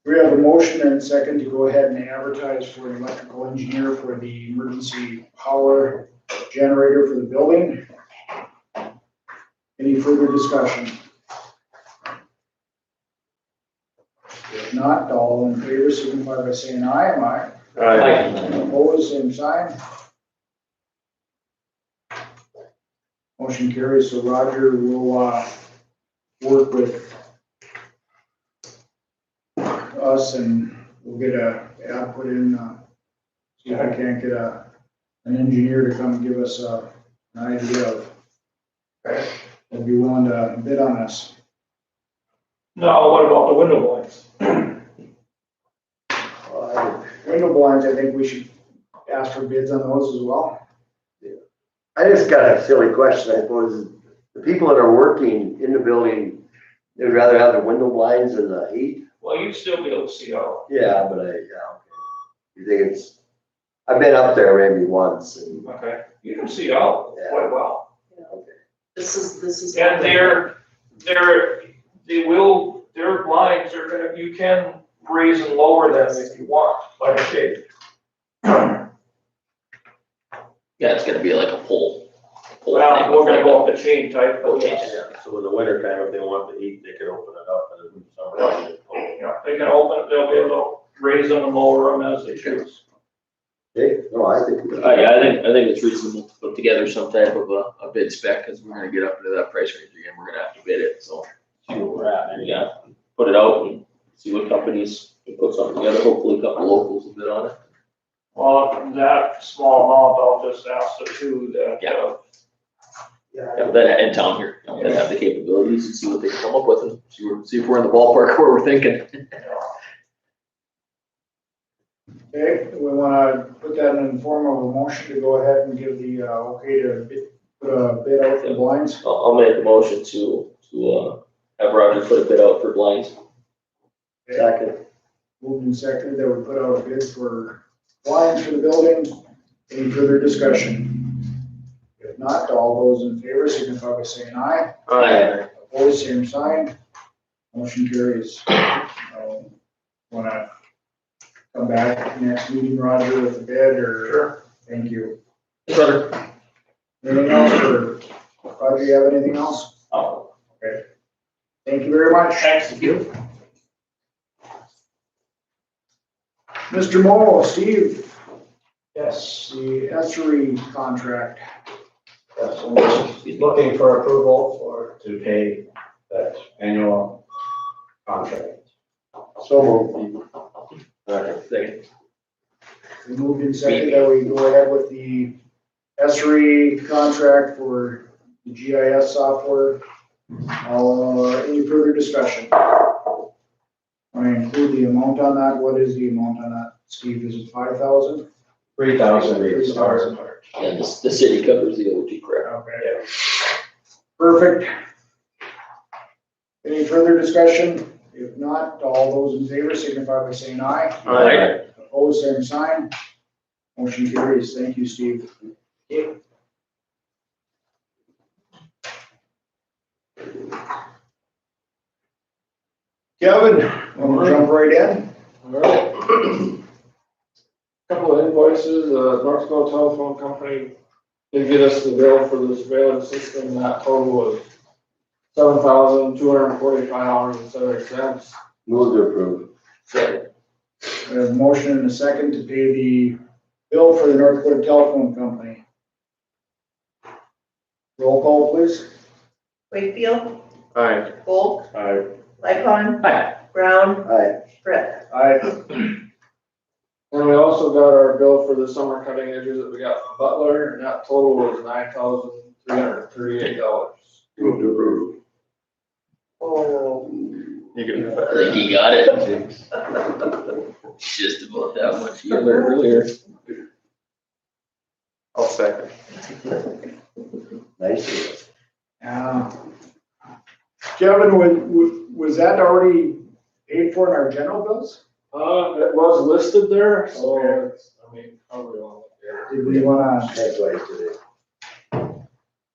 [SPEAKER 1] We have a motion and a second to go ahead and advertise for an electrical engineer for the emergency power generator for the building. Any further discussion? If not, all in favor, signify by saying aye. Am I? Opposed, same sign. Motion carries, so Roger will, work with us and we'll get a ad put in, see if I can't get an engineer to come give us, an idea of. Would be willing to bid on this.
[SPEAKER 11] Now, what about the window blinds?
[SPEAKER 1] Window blinds, I think we should ask for bids on those as well.
[SPEAKER 5] I just got a silly question, I suppose. The people that are working in the building, they'd rather have the window blinds than the heat?
[SPEAKER 11] Well, you'd still be able to see out.
[SPEAKER 5] Yeah, but okay. You think it's, I've been up there maybe once and.
[SPEAKER 11] Okay, you can see out quite well.
[SPEAKER 5] Okay.
[SPEAKER 3] This is.
[SPEAKER 11] And their blinds are gonna, you can raise and lower them if you want, by the shape.
[SPEAKER 4] Yeah, it's gonna be like a pole.
[SPEAKER 11] Well, we're gonna go up the chain type, but
[SPEAKER 4] Okay.
[SPEAKER 11] yes.
[SPEAKER 9] Yeah, so in the winter time, if they want to heat, they can open it up and in summer.
[SPEAKER 11] Yeah, they can open it, they'll be able to raise them and lower them as they choose.
[SPEAKER 5] Okay, no, I think.
[SPEAKER 4] Yeah, I think it's reasonable to put together some type of a bid spec, cause we're gonna get up into that price range again, we're gonna have to bid it, so.
[SPEAKER 9] See where we're at.
[SPEAKER 4] Yeah, put it out and see what companies can put something together, hopefully a couple locals will bid on it.
[SPEAKER 11] Well, that small amount, I'll just ask the two that,
[SPEAKER 4] Yeah, that in town here, that have the capabilities and see what they can come up with and see if we're in the ballpark where we're thinking.
[SPEAKER 1] Okay, we wanna put that in the form of a motion to go ahead and give the, okay to put a bid out for the blinds.
[SPEAKER 4] I'll make a motion to have Roger put a bid out for blinds.
[SPEAKER 5] Second.
[SPEAKER 1] Moved and seconded that we put out a bid for blinds for the building. Any further discussion? If not, all those in favor signify by saying aye.
[SPEAKER 4] Aye.
[SPEAKER 1] Opposed, same sign. Motion carries. Wanna come back next meeting, Roger, with the bid or? Sure. Thank you.
[SPEAKER 4] Brother.
[SPEAKER 1] Anything else or Roger, you have anything else?
[SPEAKER 4] Oh.
[SPEAKER 1] Okay. Thank you very much.
[SPEAKER 11] Thanks.
[SPEAKER 1] Mr. Moe, Steve,
[SPEAKER 11] Yes,
[SPEAKER 1] the estuary contract.
[SPEAKER 12] Yes, I'm just looking for approval to pay that annual contract.
[SPEAKER 5] So moved.
[SPEAKER 4] Second.
[SPEAKER 1] We moved and seconded that we go ahead with the estuary contract for the GIS software. Any further discussion? I include the amount on that. What is the amount on that? Steve, is it 5,000?
[SPEAKER 12] 3,000.
[SPEAKER 1] 3,000.
[SPEAKER 4] And the city covers the OT, correct?
[SPEAKER 1] Okay. Perfect. Any further discussion? If not, all those in favor signify by saying aye.
[SPEAKER 4] Aye.
[SPEAKER 1] Opposed, same sign. Motion carries. Thank you, Steve. Okay. Kevin, wanna jump right in?
[SPEAKER 8] All right. Couple of invoices, North Dakota Telephone Company did get us the bill for the surveillance system, that total was $7,245.70.
[SPEAKER 5] Move to approve.
[SPEAKER 4] Second.
[SPEAKER 1] We have a motion and a second to pay the bill for the North Dakota Telephone Company. Roll call, please.
[SPEAKER 3] Wakefield,
[SPEAKER 6] Aye.
[SPEAKER 3] Volk,
[SPEAKER 6] Aye.
[SPEAKER 3] Lycon,
[SPEAKER 4] Aye.
[SPEAKER 3] Brown,
[SPEAKER 5] Aye.
[SPEAKER 3] Brett.
[SPEAKER 1] Aye.
[SPEAKER 8] And we also got our bill for the summer cutting edges that we got from Butler, and that total was $9,338.
[SPEAKER 5] Move to approve.
[SPEAKER 3] Oh.
[SPEAKER 6] You can.
[SPEAKER 4] I think he got it. Just about that much earlier.
[SPEAKER 6] I'll second.
[SPEAKER 5] Nice.
[SPEAKER 1] Kevin, was that already paid for in our general bills?
[SPEAKER 8] It was listed there, so it's, I mean, however you want to look
[SPEAKER 1] Did we wanna
[SPEAKER 5] That's why today.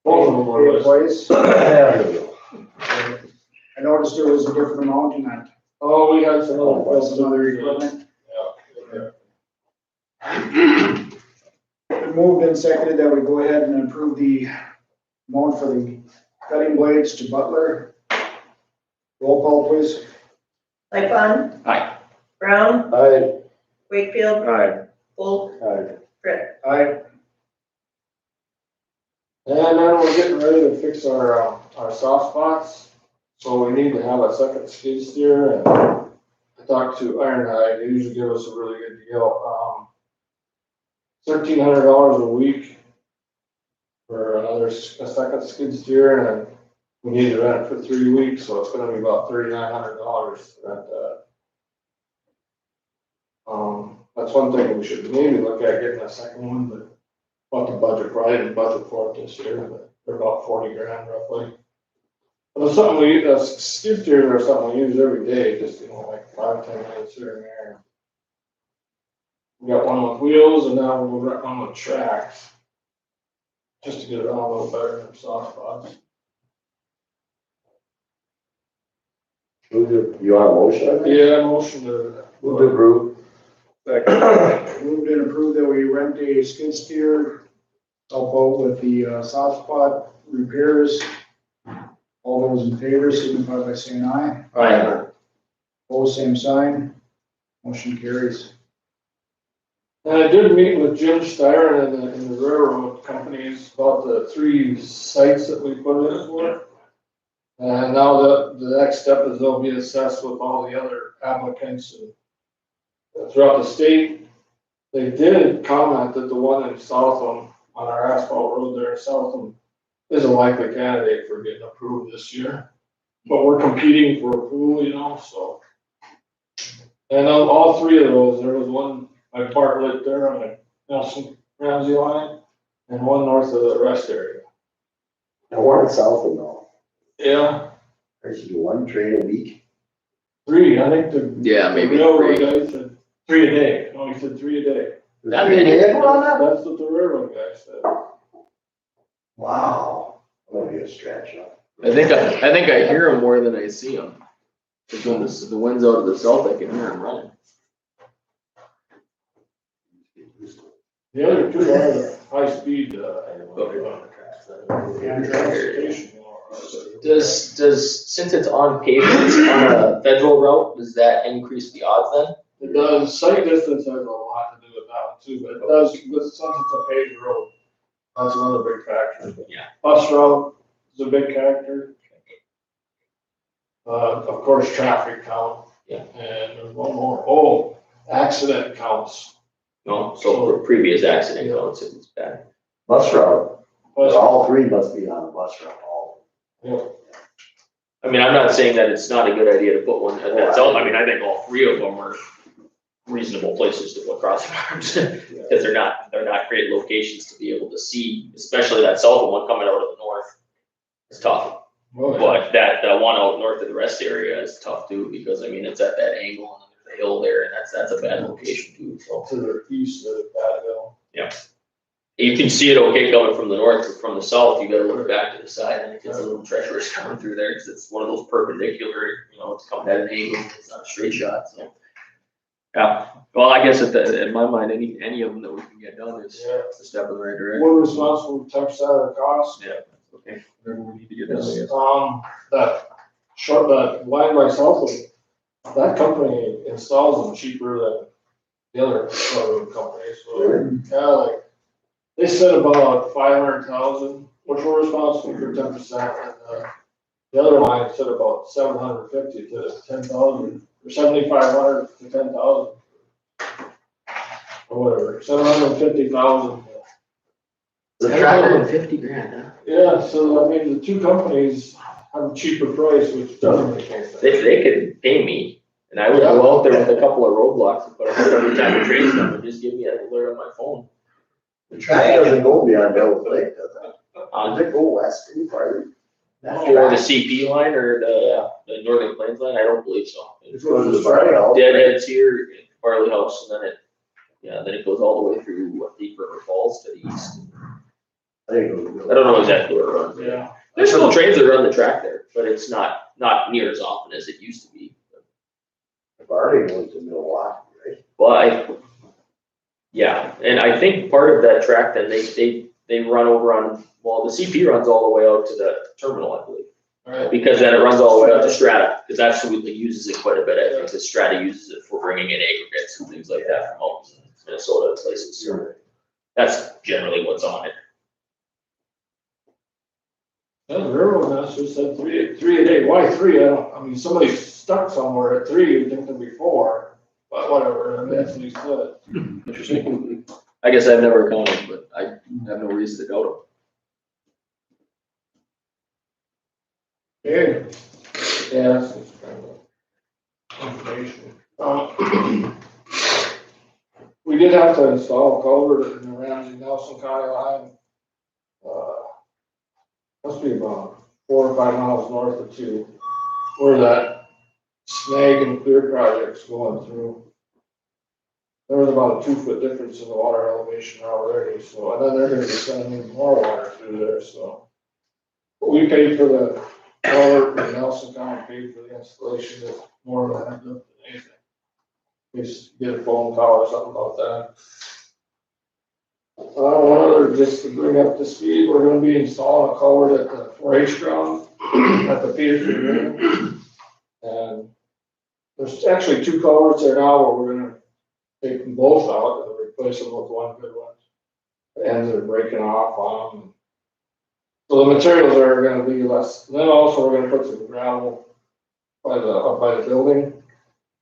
[SPEAKER 12] Both of them were
[SPEAKER 1] pay
[SPEAKER 12] listed.
[SPEAKER 1] twice?
[SPEAKER 5] Yeah.
[SPEAKER 1] I noticed there was a different amount in that.
[SPEAKER 12] Oh, we had some other
[SPEAKER 1] Was some other
[SPEAKER 12] questions.
[SPEAKER 1] equipment.
[SPEAKER 12] Yeah.
[SPEAKER 1] Been moved and seconded that we go ahead and approve the amount for the cutting blades to Butler. Roll call, please.
[SPEAKER 3] Lightfon.
[SPEAKER 4] Aye.
[SPEAKER 3] Brown,
[SPEAKER 5] Aye.
[SPEAKER 3] Wakefield,
[SPEAKER 5] Aye.
[SPEAKER 3] Volk,
[SPEAKER 5] Aye.
[SPEAKER 3] Brett.
[SPEAKER 1] Aye.
[SPEAKER 12] And then we're getting ready to fix our soft spots, so we need to have a second skid steer, and I talked to Ironhide, they usually give us a really good deal, $1,300 a week for a second skid steer, and we need to rent it for 3 weeks, so it's gonna be about $3,900 to rent that. That's one thing we should maybe look at getting a second one, but what the budget, probably didn't budget for it this year, but they're about 40 grand roughly. But it's something we, skid steers are something we use every day, just, like 5-10 minutes here and there. We got one with wheels and now we'll run one with tracks. Just to get it on a little better than soft spots.
[SPEAKER 5] You want a motion on that?
[SPEAKER 12] Yeah, motion to.
[SPEAKER 5] Move to approve.
[SPEAKER 1] Moved and approved that we rent a skid steer, help out with the soft spot repairs. All those in favor signify by saying aye.
[SPEAKER 4] Aye.
[SPEAKER 1] Opposed, same sign. Motion carries.
[SPEAKER 12] And I did meet with Jim Steyer and the railroad companies about the 3 sites that we put in for. And now the next step is they'll be assessed with all the other applicants and throughout the state. They did comment that the one in Southam, on our asphalt road there in Southam, is a likely candidate for getting approved this year. But we're competing for approval, so. And of all 3 of those, there was one by Bartlett there on the Nelson Ramsey line, and one north of the rest area.
[SPEAKER 5] Now, one south of now.
[SPEAKER 12] Yeah,
[SPEAKER 5] I should do 1 train a week.
[SPEAKER 12] 3, I think the.
[SPEAKER 4] Yeah, maybe
[SPEAKER 12] the railroad
[SPEAKER 4] 3.
[SPEAKER 12] guy said 3 a day, no, he said 3 a day.
[SPEAKER 4] That many?
[SPEAKER 12] That's what the railroad guy said.
[SPEAKER 5] Wow. I'm gonna be a stretch, huh?
[SPEAKER 4] I think I hear them more than I see them. Cause when the wind's out of the south, I can hear them running.
[SPEAKER 12] The other 2 are the high speed,
[SPEAKER 4] Does, since it's on pavement, on a federal route, does that increase the odds then?
[SPEAKER 12] It does, sight distance has a lot to do with that one too, but it does, since it's a paved road, that's another big factor.
[SPEAKER 4] Yeah.
[SPEAKER 12] Bus route is a big factor. Of course, traffic count.
[SPEAKER 4] Yeah.
[SPEAKER 12] And there's one more, accident counts.
[SPEAKER 4] No, so for previous accident counts, it was bad.
[SPEAKER 5] Bus route.
[SPEAKER 12] Bus-
[SPEAKER 5] All 3 must be on the bus route, all.
[SPEAKER 12] Yeah.
[SPEAKER 4] I mean, I'm not saying that it's not a good idea to put one, that's all, I mean, I think all 3 of them are reasonable places to put crossing arms. Cause they're not great locations to be able to see, especially that southern one coming out of the north. It's tough, but that one out north of the rest area is tough too, because I mean, it's at that angle and there's a hill there and that's a bad location too, so.
[SPEAKER 12] To the east of that hill.
[SPEAKER 4] Yeah. You can see it okay coming from the north, but from the south, you gotta look back to the side and it gets a little treacherous coming through there, cause it's one of those perpendicular, it's coming at an angle, it's not a straight shot, so. Yeah, well, I guess in my mind, any of them that we can get done is a step in the right direction.
[SPEAKER 12] We're responsible for touch side of the cost.
[SPEAKER 4] Yeah, okay, whatever we need to get done, I
[SPEAKER 12] It's,
[SPEAKER 4] guess.
[SPEAKER 12] that line by Southwood, that company installs them cheaper than the other railroad companies, so, yeah, like, they said about 500,000, which we're responsible for 10%, and, the other line said about 750 to 10,000, or 7,500 to 10,000. Or whatever, 750,000.
[SPEAKER 5] The tractor,
[SPEAKER 4] $150,000, huh?
[SPEAKER 12] Yeah, so I mean, the 2 companies have a cheaper price, which doesn't make any sense.
[SPEAKER 4] They could pay me, and I would go out there with a couple of roadblocks and put up every time the train's coming, just give me an alert on my phone.
[SPEAKER 5] the tractor doesn't go beyond Devil's Lake, does it? Does it go west any farther?
[SPEAKER 4] Or the CP line or the Northern Plains line, I don't believe so.
[SPEAKER 5] It goes to the Barley House.
[SPEAKER 4] Deadhead's here, Barley House, and then it Yeah, then it goes all the way through what, Deep River Falls to the east.
[SPEAKER 5] I think it was.
[SPEAKER 4] I don't know exactly where it runs.
[SPEAKER 12] Yeah.
[SPEAKER 4] There's still trains that run the track there, but it's not near as often as it used to be.
[SPEAKER 5] Barney went to Milwaukee, right?
[SPEAKER 4] Well, yeah, and I think part of that track, then they run over on, well, the CP runs all the way out to the terminal, I believe.
[SPEAKER 12] Right.
[SPEAKER 4] Because then it runs all the way out to Strata, because absolutely uses it quite a bit, I think, because Strata uses it for bringing in aggregates and things like that from out in Minnesota and places, so that's generally what's on it.
[SPEAKER 12] Yeah, the railroad master said three a day. Why three? I mean, somebody's stuck somewhere at three, you'd think there'd be four, but whatever, I mean, that's what he said.
[SPEAKER 4] Interesting. I guess I've never counted, but I have no reason to doubt
[SPEAKER 12] Okay. Yeah, that's just kind of information. We did have to install a culvert in the Ramsey Nelson County line. Must be about 4 or 5 miles north of 2, where that snag and clear project's going through. There was about a 2-foot difference in the water elevation already, so, and then they're gonna be sending in more water through there, so. But we paid for the culvert, and Nelson County paid for the installation, it's more than enough than anything. We just get a phone call or something about that. One other, just to bring up to speed, we're gonna be installing a culvert at the 4-H ground, at the Peterson River. And there's actually 2 culverts there now, where we're gonna take them both out and replace them with one good one. The ends are breaking off on them. So the materials are gonna be less. Then also we're gonna put some gravel up by the building.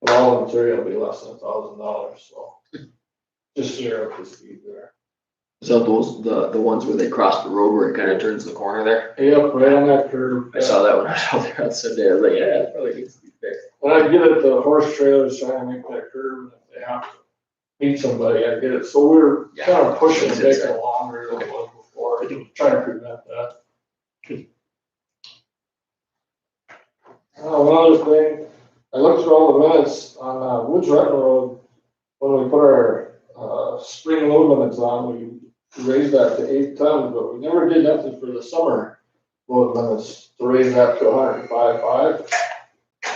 [SPEAKER 12] And all the material will be less than $1,000, so. Just share up the speed there.
[SPEAKER 4] it. So those, the ones where they cross the road where it kind of turns the corner there?
[SPEAKER 12] Yep, right on that curve.
[SPEAKER 4] I saw that when I was out there on Sunday, I was like, yeah, that probably needs to be fixed.
[SPEAKER 12] When I get it, the horse trailers trying to make that curve, and if they have to meet somebody, I get it, so we're kind of pushing to make it longer than it was before, trying to prevent that. One other thing, I looked through all the minutes on Woods Rutland Road, when we put our spring load limits on, we raised that to 8 tons, but we never did nothing for the summer load limits to raise that to 105.5.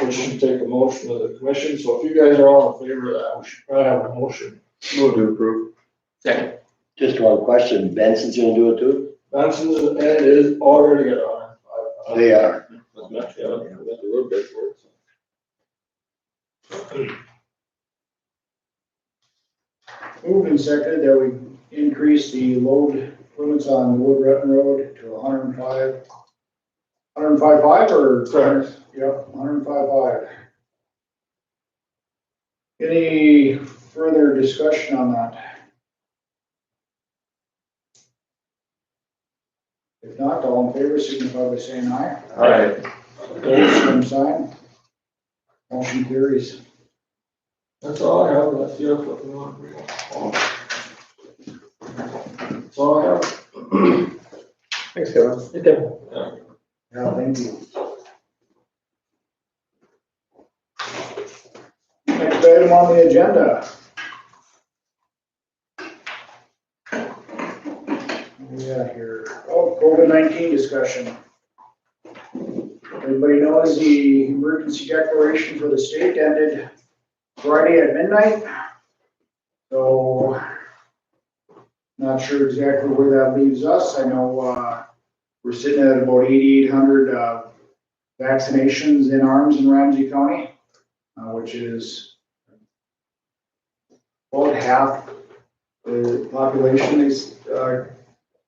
[SPEAKER 12] Which should take a motion of the commission, so if you guys are all in favor of that, we should probably have a motion.
[SPEAKER 5] Move to approve.
[SPEAKER 4] Second.
[SPEAKER 5] Just one question, Benson's gonna do it too?
[SPEAKER 12] Benson's and it is already at 105.
[SPEAKER 5] They are.
[SPEAKER 4] That's much, yeah, we got the road bed for it, so.
[SPEAKER 1] Moved and seconded that we increase the load limits on Wood Rutten Road to 105. 105.5 or?
[SPEAKER 12] Correct.
[SPEAKER 1] Yep, 105.5. Any further discussion on that? If not, all in favor, signify by saying aye.
[SPEAKER 6] Aye.
[SPEAKER 1] Opposed, same sign. Motion carries.
[SPEAKER 12] That's all I have, unless you have something you want to bring up. That's all I have.
[SPEAKER 6] Thanks, Kevin.
[SPEAKER 1] Yeah, thank you. Next item on the agenda. Yeah, here, COVID-19 discussion. Everybody knows the emergency declaration for the state ended Friday at midnight. So, not sure exactly where that leaves us. I know, we're sitting at about 8,800 vaccinations in arms in Ramsey County, which is about half the population, is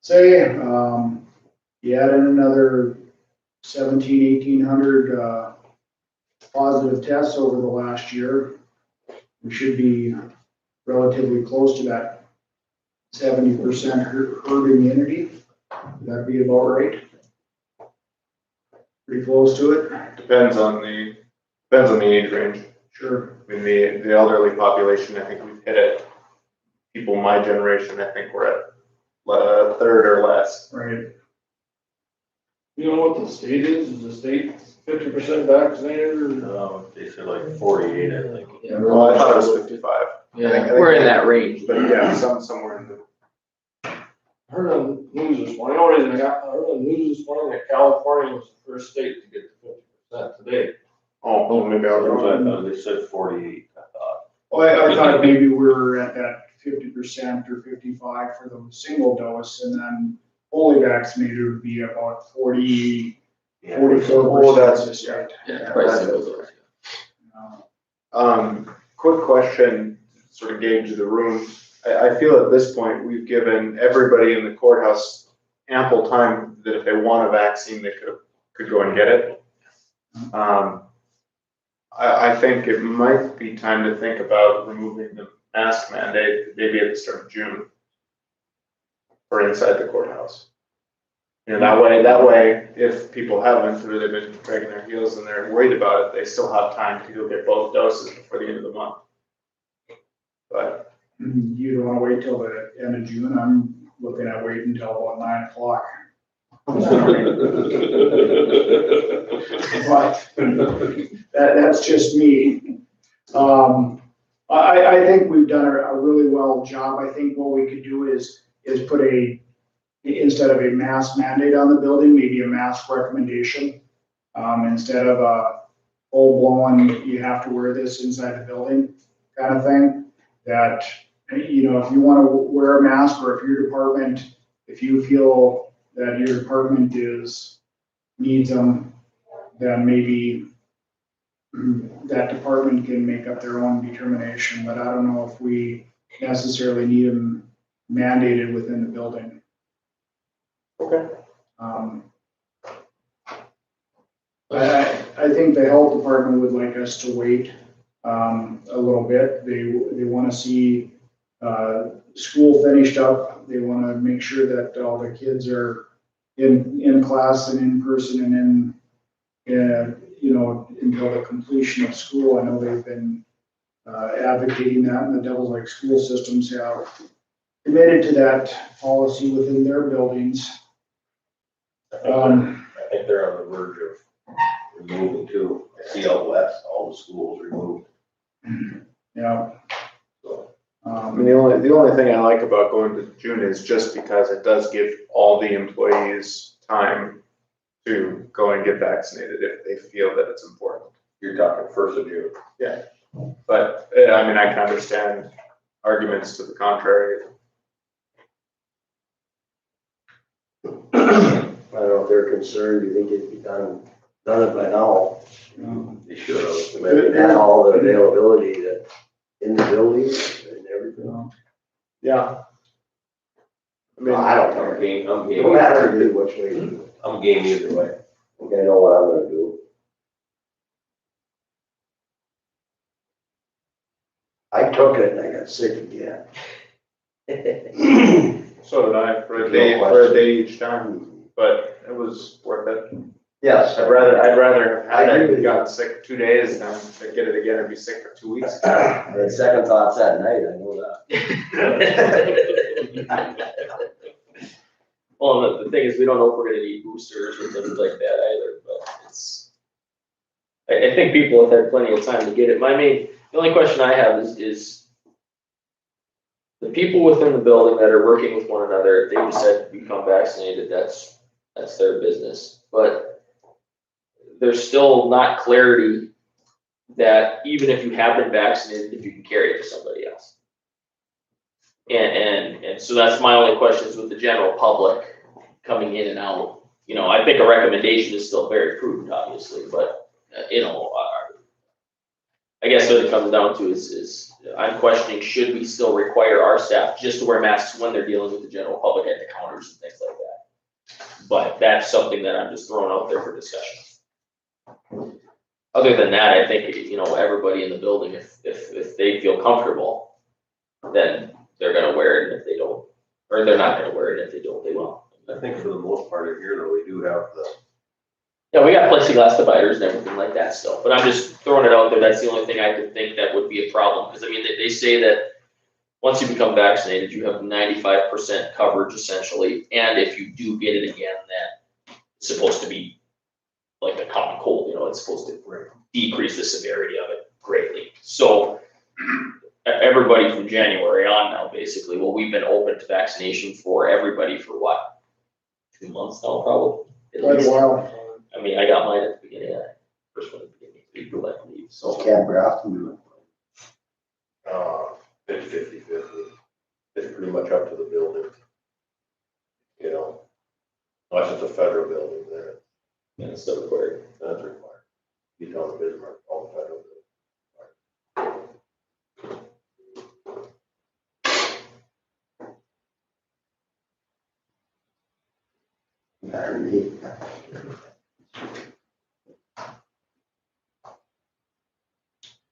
[SPEAKER 1] say. You add in another 1,800 positive tests over the last year, we should be relatively close to that 70% herd immunity. Would that be about right? Pretty close to it?
[SPEAKER 6] Depends on the age range.
[SPEAKER 1] Sure.
[SPEAKER 6] I mean, the elderly population, I think we've hit it. People my generation, I think we're at a third or less.
[SPEAKER 1] Right.
[SPEAKER 12] You know what the state is? Is the state 50% vaccinated or?
[SPEAKER 9] They said like 48, I think.
[SPEAKER 4] Yeah,
[SPEAKER 6] Well, I thought it was 55.
[SPEAKER 12] Yeah,
[SPEAKER 4] We're in that range.
[SPEAKER 6] But yeah, somewhere in the,
[SPEAKER 12] I heard on news this morning, the only reason I heard on news this morning that California was the first state to get to 50% today.
[SPEAKER 6] oh, maybe I was wrong.
[SPEAKER 9] They said 48, I thought.
[SPEAKER 1] Well, I thought maybe we were at that 50% or 55 for the single dose, and then fully vaccinated would be about 40, 44%.
[SPEAKER 6] Oh, that's-
[SPEAKER 1] this state.
[SPEAKER 4] Yeah, probably single dose.
[SPEAKER 6] Quick question, sort of gauge the room. I feel at this point, we've given everybody in the courthouse ample time that if they want a vaccine, they could go and get it. I think it might be time to think about removing the mask mandate, maybe at the start of June. For inside the courthouse. You know, that way, if people haven't, or they've been dragging their heels and they're worried about it, they still have time to go get both doses before the end of the month. But
[SPEAKER 1] You don't wanna wait till the end of June, I'm looking at waiting until about 9 o'clock. But that's just me. I think we've done a really well job. I think what we could do is put instead of a mask mandate on the building, maybe a mask recommendation. Instead of a full-blown, you have to wear this inside the building kind of thing. That, you know, if you want to wear a mask, or if your department, if you feel that your department needs them, then maybe that department can make up their own determination, but I don't know if we necessarily need them mandated within the building.
[SPEAKER 6] okay.
[SPEAKER 1] I think the health department would like us to wait a little bit. They want to see school finished up. They want to make sure that all the kids are in class and in person and you know, until the completion of school. I know they've been advocating that, and the Devils Lake school systems have committed to that policy within their buildings.
[SPEAKER 9] I think they're on the verge of removing too. I see out west, all the schools removed.
[SPEAKER 1] Yeah.
[SPEAKER 6] I mean, the only thing I like about going to June is just because it does give all the employees time to go and get vaccinated if they feel that it's important.
[SPEAKER 9] You're talking 1st of June.
[SPEAKER 6] Yeah, but I mean, I can understand arguments to the contrary.
[SPEAKER 5] I don't know if they're concerned, do you think it'd be done it by now?
[SPEAKER 9] They should have.
[SPEAKER 5] Maybe they had all the availability that in the building and everything.
[SPEAKER 6] Yeah. I mean,
[SPEAKER 5] I don't
[SPEAKER 9] I'm
[SPEAKER 5] care.
[SPEAKER 9] game, I'm
[SPEAKER 5] No
[SPEAKER 9] game,
[SPEAKER 5] matter to do which way you do it.
[SPEAKER 9] I'm game either way.
[SPEAKER 5] I think I know what I'm gonna do. I took it and I got sick again.
[SPEAKER 6] So did I for a day each time, but it was worth it.
[SPEAKER 5] Yes.
[SPEAKER 6] I'd rather have
[SPEAKER 5] I agree
[SPEAKER 6] had
[SPEAKER 5] with
[SPEAKER 6] it
[SPEAKER 5] you.
[SPEAKER 6] gotten sick 2 days than to get it again and be sick for 2 weeks.
[SPEAKER 5] I had second thoughts that night, I know that.
[SPEAKER 4] Well, the thing is, we don't know if we're gonna need boosters or things like that either, but I think people have had plenty of time to get it. The only question I have is the people within the building that are working with one another, if they decide to become vaccinated, that's their business. But there's still not clarity that even if you have been vaccinated, if you can carry it to somebody else. And so that's my only question is with the general public coming in and out. You know, I think a recommendation is still very prudent, obviously, but you know, I guess what it comes down to is I'm questioning, should we still require our staff just to wear masks when they're dealing with the general public at the counters and things like that? But that's something that I'm just throwing out there for discussion. Other than that, I think, you know, everybody in the building, if they feel comfortable, then they're gonna wear it, and if they don't, or they're not gonna wear it, if they don't, they won't.
[SPEAKER 9] I think for the most part of here, though, we do have the.
[SPEAKER 4] Yeah, we got plexiglass dividers and everything like that still, but I'm just throwing it out there, that's the only thing I could think that would be a problem, because I mean, they say that once you become vaccinated, you have 95% coverage essentially, and if you do get it again, that it's supposed to be like a common cold, you know, it's supposed to decrease the severity of it greatly. So everybody from January on now, basically. Well, we've been open to vaccination for everybody for what? 2 months now, probably. At
[SPEAKER 1] Quite a
[SPEAKER 4] least.
[SPEAKER 1] while.
[SPEAKER 4] I mean, I got mine at the beginning, first one at the beginning of April, I believe, so.
[SPEAKER 5] Camp Grafton do it.
[SPEAKER 9] It's 50/50. It's pretty much up to the building. You know, unless it's a federal building, then
[SPEAKER 4] Yeah, it's still required.
[SPEAKER 9] that's required. You tell the Bismarck, all the federal buildings.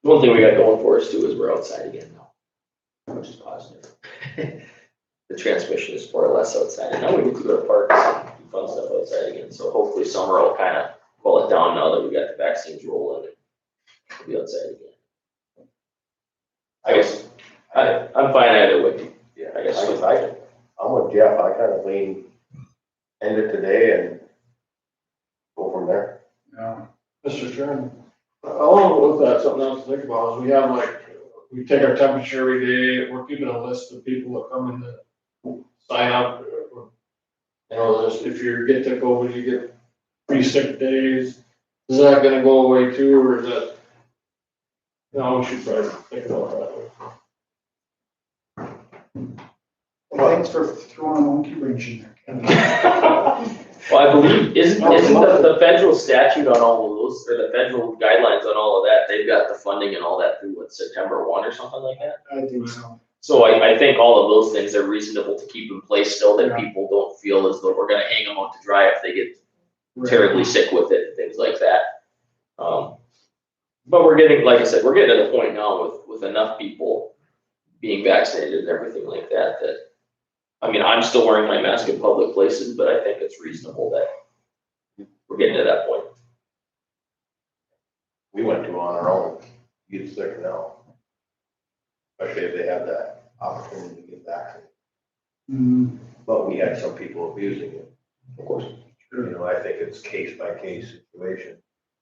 [SPEAKER 4] One thing we got going for us too is we're outside again now, which is positive. The transmission is more or less outside, and now we get to go to parks and do fun stuff outside again, so hopefully summer will kind of pull it down now that we got the vaccines rolling and we'll be outside again. I guess, I'm fine either way.
[SPEAKER 9] Yeah,
[SPEAKER 4] I guess.
[SPEAKER 9] I'm with Jeff. I kind of lean, end it today and go from there.
[SPEAKER 1] Yeah.
[SPEAKER 12] Mr. Chairman, along with that, something else to think about is we have we take our temperature every day, we're keeping a list of people that come in to sign up. You know, if you get to COVID, you get free sick days. Is that gonna go away too, or is that? No, we should probably think about that.
[SPEAKER 1] Well, thanks for throwing a monkey wrench in there, Kevin.
[SPEAKER 4] Well, I believe, isn't the federal statute on all of those, or the federal guidelines on all of that, they've got the funding and all that through what, September 1 or something like that?
[SPEAKER 1] I think so.
[SPEAKER 4] So I think all of those things are reasonable to keep in place still, that
[SPEAKER 1] Yeah.
[SPEAKER 4] people don't feel as though we're gonna hang them out to dry if they get terribly sick with it and things like that. But we're getting, like I said, we're getting to the point now with enough people being vaccinated and everything like that, I mean, I'm still wearing my mask in public places, but I think it's reasonable that we're getting to that point.
[SPEAKER 9] We went to on our own, get sick now. Especially if they have that opportunity to get vaccinated.
[SPEAKER 1] Mm,
[SPEAKER 9] But we had some people abusing it.
[SPEAKER 4] Of course.
[SPEAKER 9] You know, I think it's case by case situation.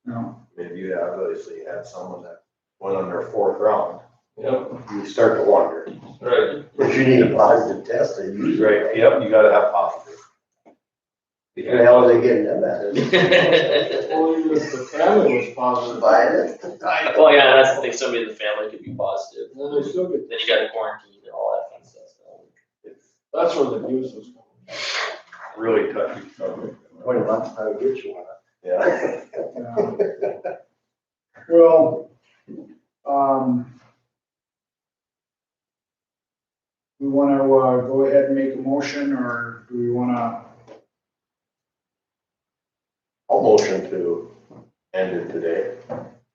[SPEAKER 1] no.
[SPEAKER 9] Maybe you obviously had someone that went on their 4th round.
[SPEAKER 12] Yep,
[SPEAKER 9] You start to wonder.
[SPEAKER 12] right.
[SPEAKER 5] But you need a positive test, they use it.
[SPEAKER 9] Right, yep, you gotta have positive.
[SPEAKER 5] Where the hell are they getting them at?
[SPEAKER 12] Well, even if the family was positive,
[SPEAKER 5] Buying it?
[SPEAKER 4] Well, yeah, that's the thing, somebody in the family could be positive,
[SPEAKER 12] then they still get,
[SPEAKER 4] then you gotta quarantine and all that fun stuff.
[SPEAKER 12] that's where the abuse is coming.
[SPEAKER 9] Really touchy subject.
[SPEAKER 5] 20 months, how to get you one.
[SPEAKER 9] Yeah.
[SPEAKER 1] Yeah. Well, we wanna, go ahead and make a motion, or do we wanna?
[SPEAKER 9] I'll motion to end it today.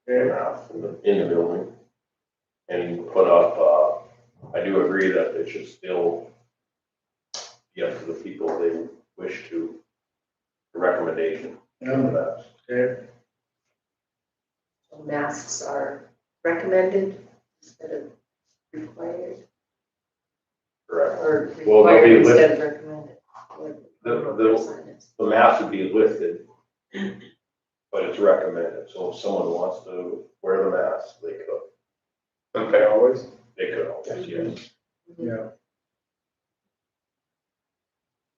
[SPEAKER 1] Okay.
[SPEAKER 9] In the building. And put up, I do agree that it should still be up to the people they wish to, the recommendation.
[SPEAKER 1] Yeah. Okay,
[SPEAKER 3] So masks are recommended instead of required,
[SPEAKER 9] Correct.
[SPEAKER 3] or
[SPEAKER 9] Well, they'll be
[SPEAKER 3] required instead of recommended.
[SPEAKER 9] The mask would be lifted, but it's recommended, so if someone wants to wear the mask, they could.
[SPEAKER 6] Okay, always.
[SPEAKER 9] They could always, yes.
[SPEAKER 1] yeah.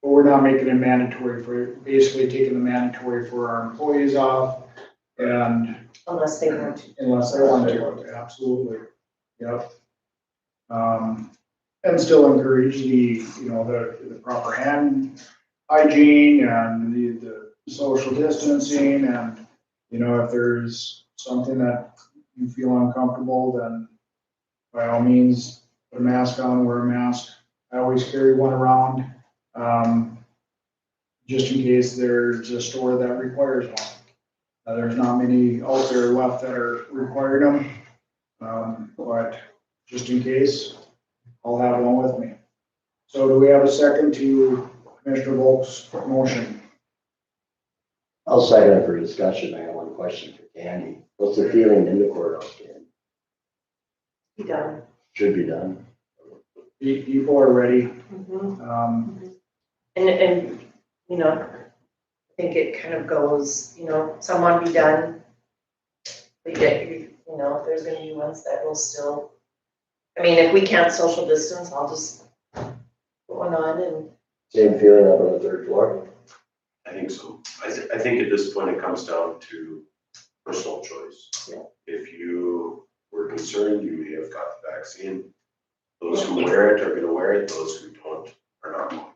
[SPEAKER 1] But we're not making it mandatory basically taking the mandatory for our employees off, and
[SPEAKER 3] Unless they want to.
[SPEAKER 1] unless they want to, absolutely, yep. And still encourage the proper hand hygiene and the social distancing, and, if there's something that you feel uncomfortable, then by all means, put a mask on, wear a mask. I always carry one around, just in case there's a store that requires one. There's not many out there left that are requiring them, but just in case, I'll have one with me. So do we have a second to Commissioner Volk's motion?
[SPEAKER 5] I'll second it for discussion. I got one question for Candy. What's the feeling in the courthouse, Candy?
[SPEAKER 3] Be done.
[SPEAKER 5] Should be done.
[SPEAKER 1] People are ready.
[SPEAKER 3] And, I think it kind of goes, some want to be done. But yet, if there's gonna be ones that will still I mean, if we can't social distance, I'll just go on and,
[SPEAKER 5] Same feeling up on the third floor?
[SPEAKER 10] I think so. I think at this point it comes down to personal choice.
[SPEAKER 3] Yeah.
[SPEAKER 10] If you were concerned, you may have got the vaccine. Those who wear it are gonna wear it, those who don't are not going.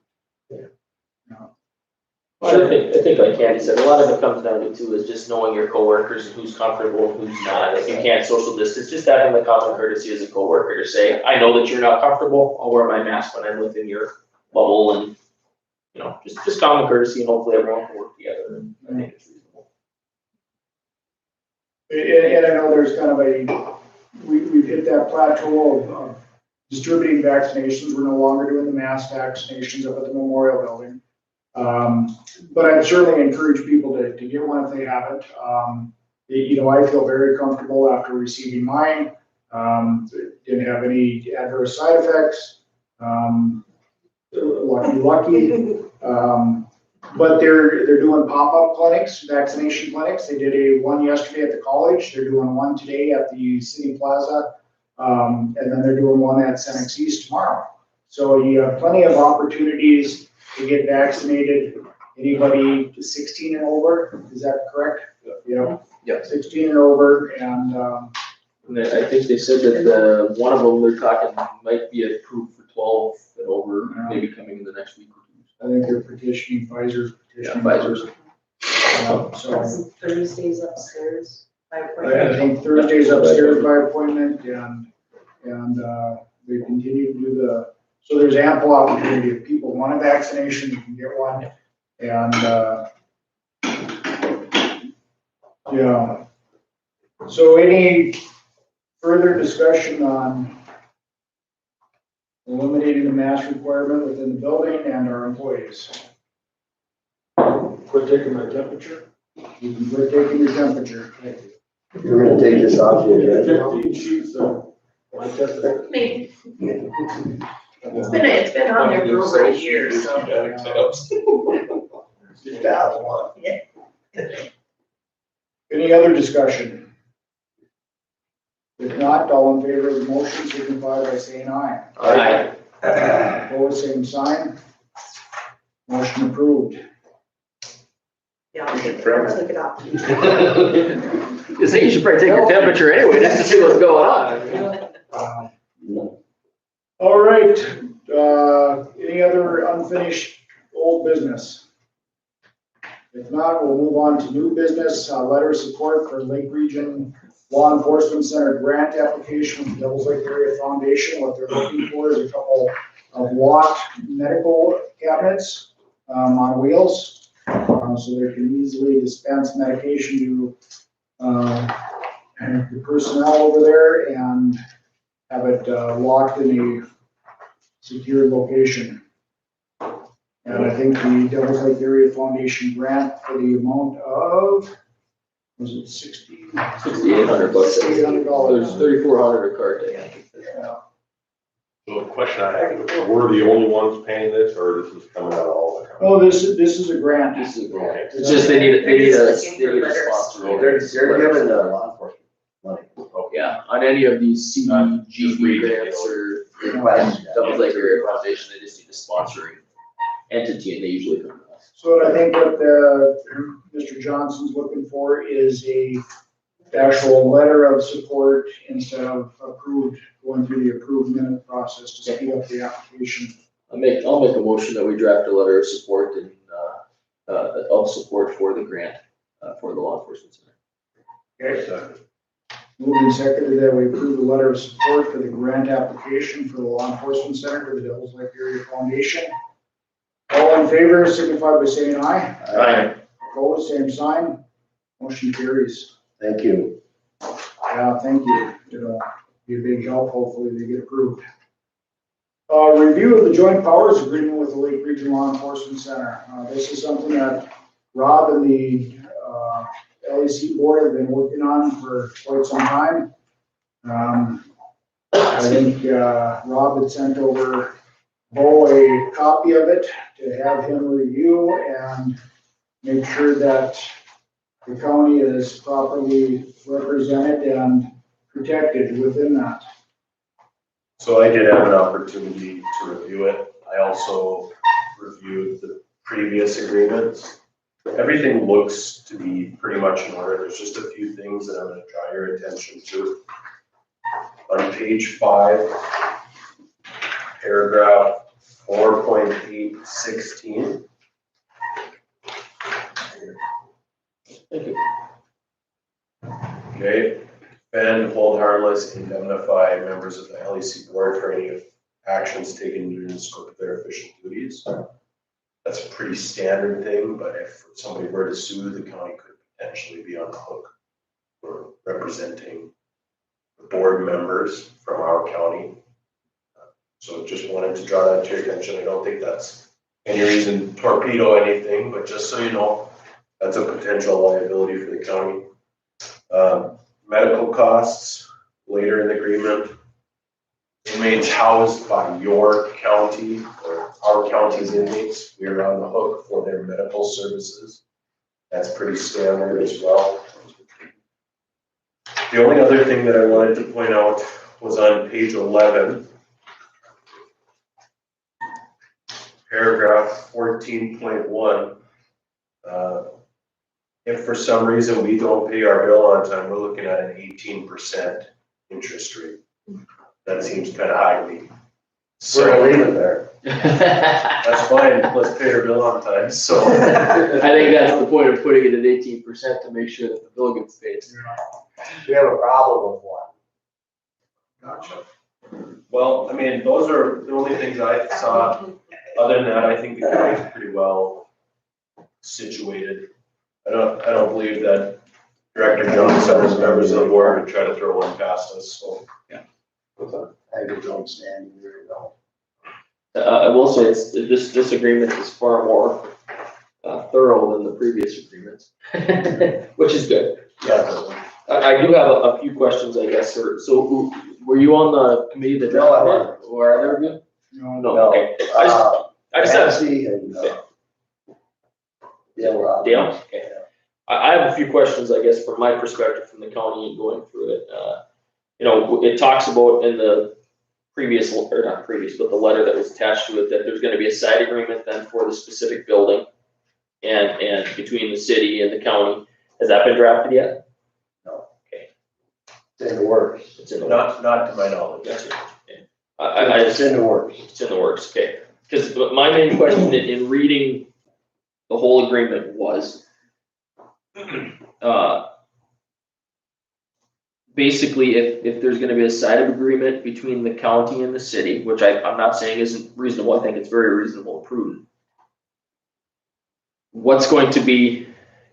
[SPEAKER 4] Well, I think like Candy said, a lot of it comes down to too is just knowing your coworkers and who's comfortable and who's not. If you can't social distance, just having the common courtesy as a coworker to say, I know that you're not comfortable, I'll wear my mask when I'm within your bubble and, you know, just common courtesy and hopefully everyone can work together and I think it's reasonable.
[SPEAKER 1] And I know there's kind of we've hit that plateau of distributing vaccinations. We're no longer doing the mass vaccinations up at the Memorial Building. But I'd certainly encourage people to get one if they haven't. You know, I feel very comfortable after receiving mine. Didn't have any adverse side effects. Lucky. But they're doing pop-up clinics, vaccination clinics. They did one yesterday at the college. They're doing one today at the City Plaza. And then they're doing one at Senex East tomorrow. So you have plenty of opportunities to get vaccinated. Anybody 16 and over, is that correct? Yeah.
[SPEAKER 4] Yep.
[SPEAKER 1] 16 and over, and
[SPEAKER 4] I think they said that one of them they're talking might be approved for 12 and over, maybe coming in the next week or two.
[SPEAKER 1] I think they're petitioning Pfizer's.
[SPEAKER 4] Pfizer's.
[SPEAKER 1] So
[SPEAKER 3] Thursdays upstairs by
[SPEAKER 1] I
[SPEAKER 3] appointment.
[SPEAKER 1] think Thursday's upstairs by appointment, and they continue to do so there's ample opportunity. If people want a vaccination, you can get one. And, yeah. So any further discussion on eliminating the mask requirement within the building and our employees?
[SPEAKER 12] Quit taking my temperature.
[SPEAKER 1] You can quit taking your temperature. Thank you.
[SPEAKER 5] You're gonna take this off the agenda?
[SPEAKER 12] 15 sheets of my temperature.
[SPEAKER 3] Maybe. It's been on there for over a year, so.
[SPEAKER 1] Any other discussion? If not, all in favor of the motion, signify by saying aye.
[SPEAKER 4] Aye.
[SPEAKER 1] Opposed, same sign. Motion approved.
[SPEAKER 3] Yeah, I'll take it off.
[SPEAKER 4] You think you should probably take your temperature anyway, just to see what's going on.
[SPEAKER 1] All right, any other unfinished old business? If not, we'll move on to new business, letter of support for Lake Region Law Enforcement Center grant application from Devils Lake Area Foundation. What they're looking for is a couple of Watt medical cabinets on wheels, so they can easily dispense medication to the personnel over there and have it locked in a secured location. And I think the Devils Lake Area Foundation grant for the amount of, was it
[SPEAKER 4] $6,800 bucks.
[SPEAKER 1] $6,800.
[SPEAKER 4] There's 3,400 a cart, I think.
[SPEAKER 1] Yeah.
[SPEAKER 9] So the question I have, we're the only ones paying this, or this is coming out of all the companies?
[SPEAKER 1] Oh, this is a grant.
[SPEAKER 4] This is a grant. It's just they need a sponsor.
[SPEAKER 5] They're giving the law enforcement money.
[SPEAKER 4] Yeah, on any of these CDG grants or Devils Lake Area Foundation, they just need a sponsoring entity and they usually come to us.
[SPEAKER 1] So I think what Mr. Johnson's looking for is a actual letter of support instead of going through the approved minute process to speed up the application.
[SPEAKER 4] I'll make a motion that we draft a letter of support and of support for the grant for the law enforcement center.
[SPEAKER 1] Okay. Moved and seconded that we approve the letter of support for the grant application for the law enforcement center to the Devils Lake Area Foundation. All in favor, signify by saying aye.
[SPEAKER 4] Aye.
[SPEAKER 1] Opposed, same sign. Motion carries.
[SPEAKER 5] Thank you.
[SPEAKER 1] Yeah, thank you. It'll be a big help. Hopefully they get approved. Review of the joint powers agreement with the Lake Region Law Enforcement Center. This is something that Rob and the LEC board have been working on for quite some time. I think Rob had sent over Bo a copy of it to have him review and make sure that the county is properly represented and protected within that.
[SPEAKER 10] So I did have an opportunity to review it. I also reviewed the previous agreements. Everything looks to be pretty much in order. There's just a few things that I'm gonna draw your attention to. On page 5, paragraph 4.816.
[SPEAKER 4] Thank you.
[SPEAKER 10] Okay, and hold harmless, indemnify members of the LEC board for any actions taken during the scope of their official duties. That's a pretty standard thing, but if somebody were to sue, the county could potentially be on the hook for representing the board members from our county. So just wanted to draw that to your attention. I don't think that's any reason to torpedo anything, but just so you know, that's a potential liability for the county. Medical costs, later in the agreement, inmates housed by your county or our county's inmates, we are on the hook for their medical services. That's pretty standard as well. The only other thing that I wanted to point out was on page 11, paragraph 14.1. If for some reason we don't pay our bill on time, we're looking at an 18% interest rate. That seems kind of high to me.
[SPEAKER 5] We're gonna leave it there.
[SPEAKER 10] That's fine, let's pay our bill on time, so.
[SPEAKER 4] I think that's the point of putting it at 18% to make sure that the bill gets paid.
[SPEAKER 5] We have a problem with one.
[SPEAKER 10] Gotcha. Well, I mean, those are the only things I saw. Other than that, I think the county's pretty well situated. I don't believe that Director Johnson or members of the board would try to throw one past us, so.
[SPEAKER 5] I just don't stand very well.
[SPEAKER 4] I will say this agreement is far more thorough than the previous agreements, which is good.
[SPEAKER 5] Yeah.
[SPEAKER 4] I do have a few questions, I guess, sir. So were you on the committee that?
[SPEAKER 5] No, I wasn't.
[SPEAKER 4] Or either of you? No, okay. I just have.
[SPEAKER 5] Ramsey and, Dale.
[SPEAKER 4] Dale? Okay. I have a few questions, I guess, from my perspective from the county and going through it. You know, it talks about in the previous, or not previous, but the letter that was attached to it, that there's gonna be a side agreement then for the specific building and between the city and the county. Has that been drafted yet?
[SPEAKER 5] No.
[SPEAKER 4] Okay.
[SPEAKER 5] It's in the works.
[SPEAKER 4] It's in the works.
[SPEAKER 10] Not to my knowledge.
[SPEAKER 4] That's right. Okay.
[SPEAKER 5] It's in the works.
[SPEAKER 4] It's in the works, okay. Because my main question in reading the whole agreement was, basically, if there's gonna be a side of agreement between the county and the city, which I'm not saying isn't reasonable, I think it's very reasonable and prudent. What's going to be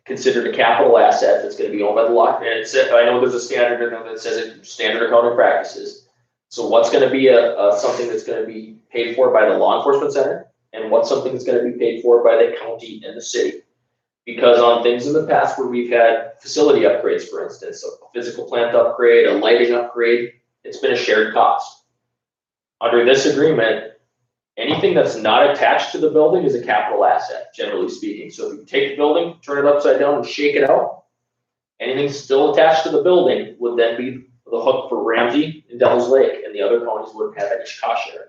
[SPEAKER 4] considered a capital asset that's gonna be owned by the law? And it said, I know there's a standard in there that says it, standard accounting practices. So what's gonna be something that's gonna be paid for by the law enforcement center? And what's something that's gonna be paid for by the county and the city? Because on things in the past where we've had facility upgrades, for instance, a physical plant upgrade, a lighting upgrade, it's been a shared cost. Under this agreement, anything that's not attached to the building is a capital asset, generally speaking. So if you take the building, turn it upside down and shake it out, anything still attached to the building would then be the hook for Ramsey and Devils Lake, and the other counties wouldn't have any cost share in it.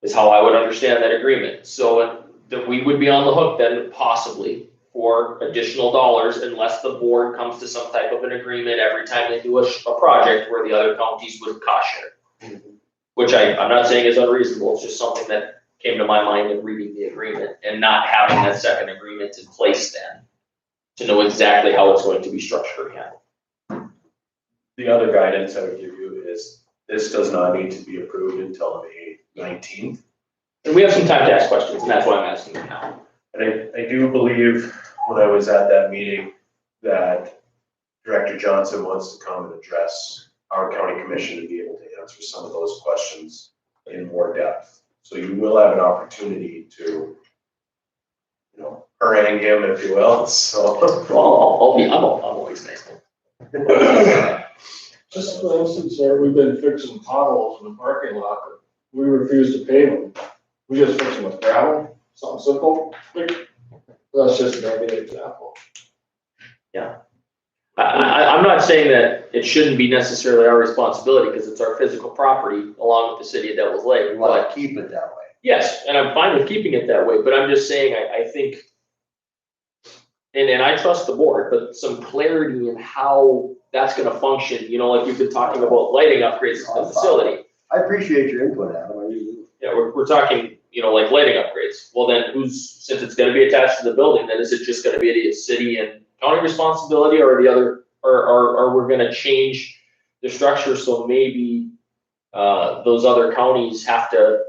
[SPEAKER 4] Is how I would understand that agreement. So that we would be on the hook then possibly for additional dollars unless the board comes to some type of an agreement every time they do a project where the other counties would cost share. Which I'm not saying is unreasonable, it's just something that came to my mind in reading the agreement and not having that second agreement in place then to know exactly how it's going to be structured again.
[SPEAKER 10] The other guidance I would give you is this does not need to be approved until May 19th.
[SPEAKER 4] And we have some time to ask questions, and that's why I'm asking them now.
[SPEAKER 10] And I do believe when I was at that meeting that Director Johnson wants to come and address our county commission to be able to answer some of those questions in more depth. So you will have an opportunity to, you know, harangue him, if you will, so.
[SPEAKER 4] Well, I'm always nice.
[SPEAKER 12] Just for instance, we've been fixing potholes in the parking lot, but we refuse to pave them. We just fix them with gravel, something simple. That's just maybe an example.
[SPEAKER 4] Yeah. I'm not saying that it shouldn't be necessarily our responsibility, because it's our physical property along with the city of Devils Lake.
[SPEAKER 5] We wanna keep it that way.
[SPEAKER 4] Yes, and I'm fine with keeping it that way, but I'm just saying, I think, and I trust the board, but some clarity in how that's gonna function, you know, like you've been talking about lighting upgrades to the facility.
[SPEAKER 5] I appreciate your input, Adam, I really do.
[SPEAKER 4] Yeah, we're talking, you know, like lighting upgrades. Well, then since it's gonna be attached to the building, then is it just gonna be a city and county responsibility, or the other, or we're gonna change the structure so maybe those other counties have to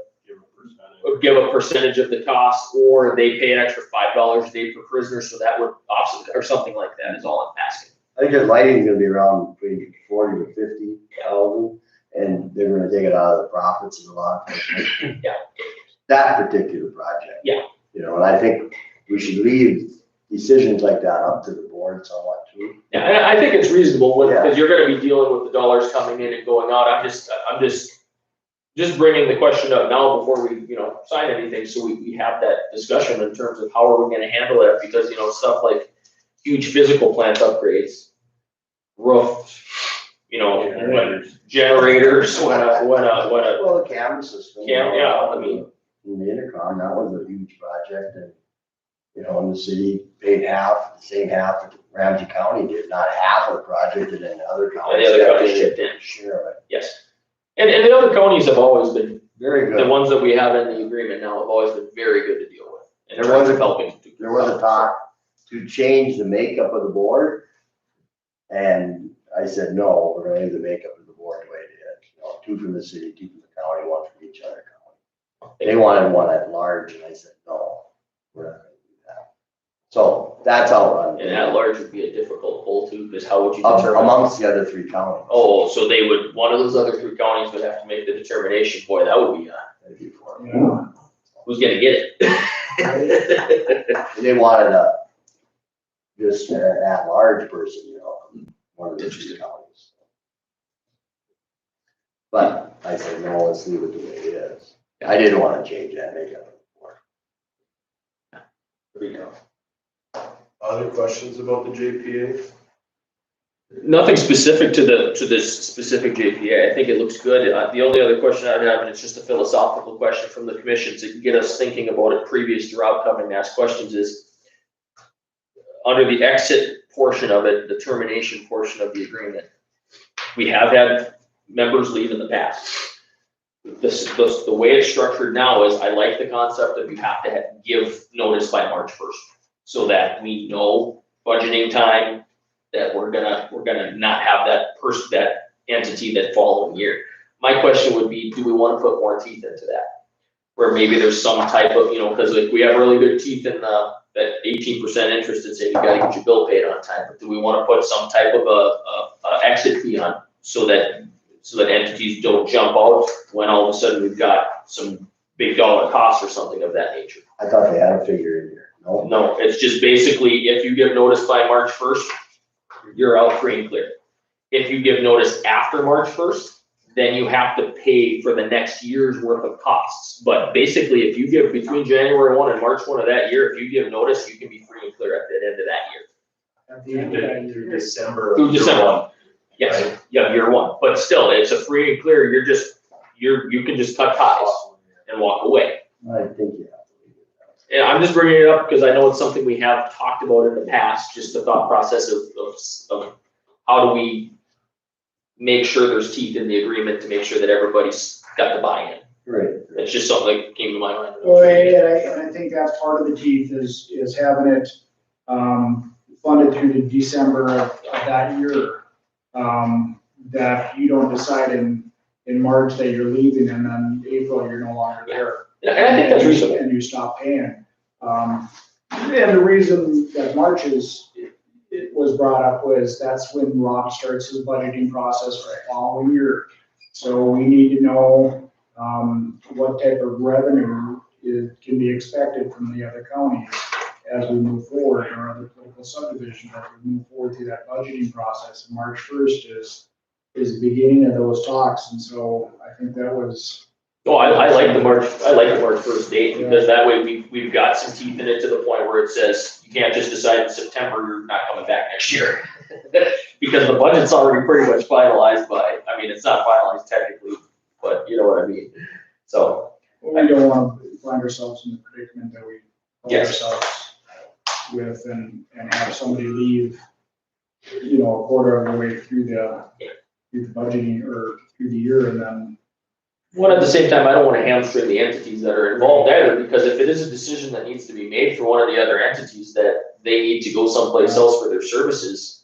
[SPEAKER 4] give a percentage of the cost, or they pay an extra $5 a day per prisoner, so that would offset, or something like that is all I'm asking.
[SPEAKER 5] I think the lighting's gonna be around between 40 to 50,000, and they're gonna take it out of the profits of the law enforcement.
[SPEAKER 4] Yeah.
[SPEAKER 5] That particular project.
[SPEAKER 4] Yeah.
[SPEAKER 5] You know, and I think we should leave decisions like that up to the board somewhat too.
[SPEAKER 4] Yeah, and I think it's reasonable,
[SPEAKER 5] Yeah.
[SPEAKER 4] because you're gonna be dealing with the dollars coming in and going out. I'm just bringing the question up now before we, you know, sign anything, so we have that discussion in terms of how are we gonna handle it, because, you know, stuff like huge physical plant upgrades, roof, you know, generators, when a,
[SPEAKER 5] Well, the camera system.
[SPEAKER 4] yeah, I mean.
[SPEAKER 5] In the intercom, that was a huge project, and, you know, and the city paid half, the same half that Ramsey County did, not half of the project, and then the other counties.
[SPEAKER 4] the other counties chipped in.
[SPEAKER 5] Share of it.
[SPEAKER 4] Yes. And the other counties have always been,
[SPEAKER 5] Very
[SPEAKER 4] the
[SPEAKER 5] good.
[SPEAKER 4] ones that we have in the agreement now have always been very good to deal with. In
[SPEAKER 5] There
[SPEAKER 4] terms
[SPEAKER 5] was
[SPEAKER 4] of
[SPEAKER 5] a-
[SPEAKER 4] helping.
[SPEAKER 5] There was a talk to change the makeup of the board, and I said, no, we're gonna leave the makeup of the board the way it is. You know, 2 from the city, 2 from the county, 1 from each other county. They wanted one at large, and I said, no, we're not gonna do that. So that's how it runs.
[SPEAKER 4] And at large would be a difficult poll too, because how would you determine?
[SPEAKER 5] Amongst the other 3 counties.
[SPEAKER 4] Oh, so they would, one of those other 3 counties would have to make the determination. Boy, that would be,
[SPEAKER 5] That'd be for it.
[SPEAKER 1] Yeah.
[SPEAKER 4] who's gonna get it?
[SPEAKER 5] They wanted just an at-large person, you know, from one of the 3 counties. But I said, no, let's leave it the way it is. I didn't want to change that makeup before.
[SPEAKER 4] There we go.
[SPEAKER 10] Other questions about the JPA?
[SPEAKER 4] Nothing specific to this specific JPA. I think it looks good. The only other question I'd have, and it's just a philosophical question from the commission to get us thinking about it previous to Rob coming to ask questions, is under the exit portion of it, the termination portion of the agreement, we have had members leave in the past. The way it's structured now is, I like the concept that we have to give notice by March 1st, so that we know budgeting time, that we're gonna not have that entity that following year. My question would be, do we want to put more teeth into that? Where maybe there's some type of, you know, because like we have really good teeth in that 18% interest and say you gotta get your bill paid on time, but do we want to put some type of a exit fee on, so that entities don't jump out when all of a sudden we've got some big dollar costs or something of that nature?
[SPEAKER 5] I thought they had a figure in here. No?
[SPEAKER 4] No, it's just basically, if you give notice by March 1st, you're out free and clear. If you give notice after March 1st, then you have to pay for the next year's worth of costs. But basically, if you give between January 1 and March 1 of that year, if you give notice, you can be free and clear at the end of that year.
[SPEAKER 1] At the end of that year.
[SPEAKER 10] Through December.
[SPEAKER 4] Through December.
[SPEAKER 10] One.
[SPEAKER 4] Yes, yeah, year 1, but still, it's a free and clear, you can just cut ties and walk away.
[SPEAKER 5] I think you have to leave it.
[SPEAKER 4] And I'm just bringing it up because I know it's something we have talked about in the past, just the thought process of how do we make sure there's teeth in the agreement to make sure that everybody's got the buy-in.
[SPEAKER 5] Right.
[SPEAKER 4] It's just something that came to my mind.
[SPEAKER 1] Well, and I think that's part of the teeth is having it, funded through to December of that year. That you don't decide in March that you're leaving, and then April you're no longer there.
[SPEAKER 4] And I think that's reasonable.
[SPEAKER 1] And you stop paying. And the reason that March it was brought up was that's when Rob starts his budgeting process for the following year. So we need to know, what type of revenue can be expected from the other counties as we move forward, or other political subdivisions as we move forward through that budgeting process. And March 1st is the beginning of those talks, and so I think that was.
[SPEAKER 4] Oh, I like the March 1st date, because that way we've got some teeth in it to the point where it says, you can't just decide in September you're not coming back next year. Because the budget's already pretty much finalized by, I mean, it's not finalized technically, but you know what I mean. So,
[SPEAKER 1] We don't want to find ourselves in the predicament that we find
[SPEAKER 4] Yes.
[SPEAKER 1] ourselves with and have somebody leave, you know, a quarter of the way through the budgeting or through the year and then.
[SPEAKER 4] Well, at the same time, I don't wanna hamstring the entities that are involved either, because if it is a decision that needs to be made for one of the other entities that they need to go someplace else for their services,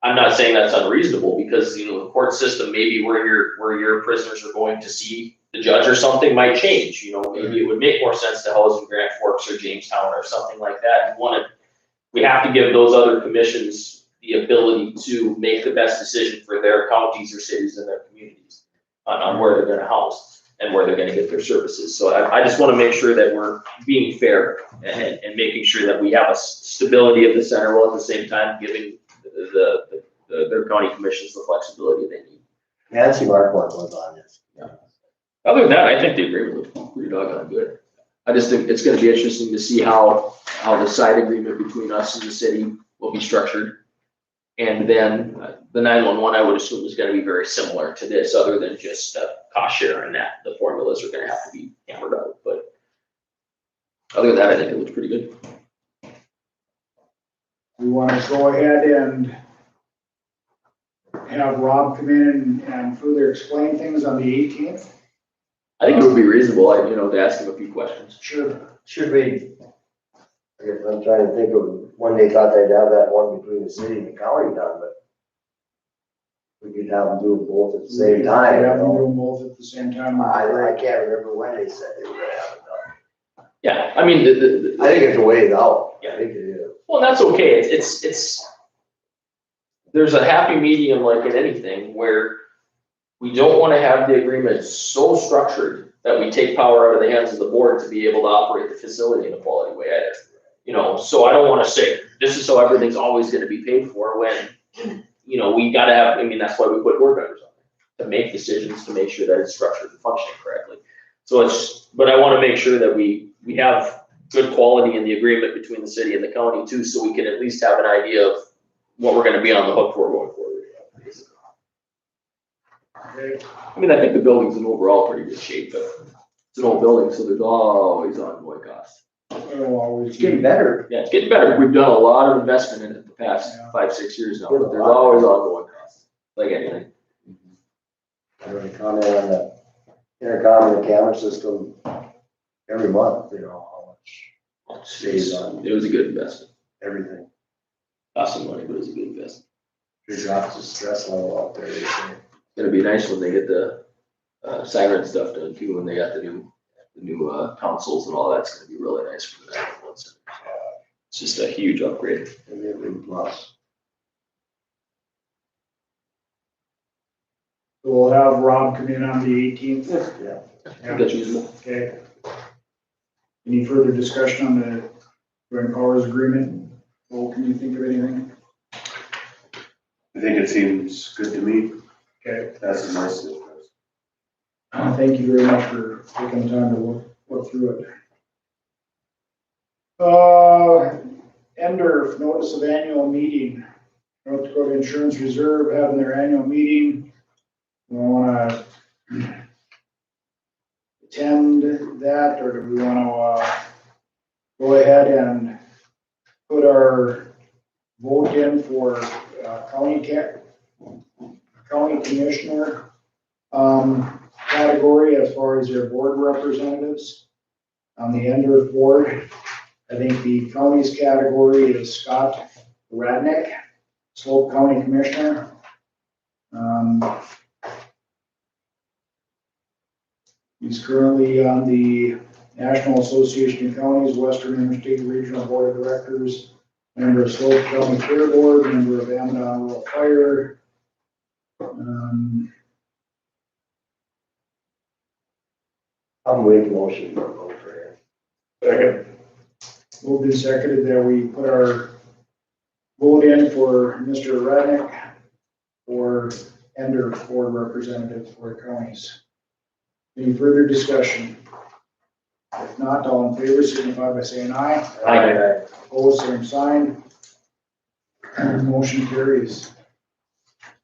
[SPEAKER 4] I'm not saying that's unreasonable, because, you know, the court system, maybe where your prisoners are going to see the judge or something might change, you know, maybe it would make more sense to house in Grand Forks or Jamestown or something like that. We have to give those other commissions the ability to make the best decision for their counties or cities and their communities on where they're gonna house and where they're gonna get their services. So I just wanna make sure that we're being fair and making sure that we have a stability of the center while at the same time giving their county commissions the flexibility they need.
[SPEAKER 5] Nancy Markworth was on this.
[SPEAKER 4] Other than that, I think the agreement looks pretty doggone good. I just think it's gonna be interesting to see how the side agreement between us and the city will be structured. And then the 911, I would assume, is gonna be very similar to this, other than just cost share and that the formulas are gonna have to be hammered out, but other than that, I think it looks pretty good.
[SPEAKER 1] We want to go ahead and have Rob come in and further explain things on the 18th.
[SPEAKER 4] I think it would be reasonable, to ask him a few questions.
[SPEAKER 1] Sure.
[SPEAKER 5] Should we, I guess I'm trying to think of when they thought they'd have that one between the city and the county done, but we could have them do them both at the same time, you
[SPEAKER 1] Have them do
[SPEAKER 5] know?
[SPEAKER 1] them both at the same time.
[SPEAKER 5] I can't remember when they said they were gonna have it done.
[SPEAKER 4] Yeah, I mean,
[SPEAKER 5] I think it's a ways out.
[SPEAKER 4] Yeah.
[SPEAKER 5] I think it is.
[SPEAKER 4] well, that's okay. It's there's a happy medium like in anything where we don't want to have the agreement so structured that we take power out of the hands of the board to be able to operate the facility in a quality way either. So I don't want to say this is how everything's always going to be paid for when, we got to have, that's why we put board members on there, to make decisions, to make sure that it's structured and functioning correctly. But I want to make sure that we have good quality in the agreement between the city and the county too, so we can at least have an idea of what we're going to be on the hook for going forward.
[SPEAKER 1] Okay.
[SPEAKER 4] I think the building's in overall pretty good shape, but it's an old building, so there's always ongoing costs.
[SPEAKER 1] It'll always
[SPEAKER 5] It's getting better.
[SPEAKER 4] Yeah, it's getting better. We've done a lot of investment in it the past 5-6 years now, but there's always ongoing costs, like anything.
[SPEAKER 5] I want to comment on the intercom and the camera system every month, how much stays on
[SPEAKER 4] It was a good investment.
[SPEAKER 5] everything.
[SPEAKER 4] Cost some money, but it was a good investment.
[SPEAKER 5] It drops the stress level out there, they say.
[SPEAKER 4] It's gonna be nice when they get the siren stuff done too, when they got the new consoles and all that's gonna be really nice for the 911 center. It's just a huge upgrade.
[SPEAKER 5] It'd be a big plus.
[SPEAKER 1] We'll have Rob come in on the 18th.
[SPEAKER 5] Yeah.
[SPEAKER 4] I think that's reasonable.
[SPEAKER 1] Okay. Any further discussion on the joint powers agreement? Well, can you think of anything?
[SPEAKER 10] I think it seems good to me.
[SPEAKER 1] Okay.
[SPEAKER 10] That's a nice difference.
[SPEAKER 1] Thank you very much for taking the time to look through it. Ender, notice of annual meeting. North Dakota Insurance Reserve having their annual meeting. We want to attend that, or do we want to go ahead and put our vote in for county commissioner category as far as their board representatives on the Ender board? I think the county's category is Scott Radnick, Slope County Commissioner. He's currently on the National Association of Counties, Western Interstate Regional Board of Directors, member of Slope County Fair Board, member of Amidon Rural Fire.
[SPEAKER 5] I'm waiting motion for a vote for him.
[SPEAKER 10] Second.
[SPEAKER 1] Moved and seconded that we put our vote in for Mr. Radnick for Ender board representative for the counties. Any further discussion? If not, all in favor signify by saying aye.
[SPEAKER 4] Aye.
[SPEAKER 1] Opposed, same sign. Motion carries.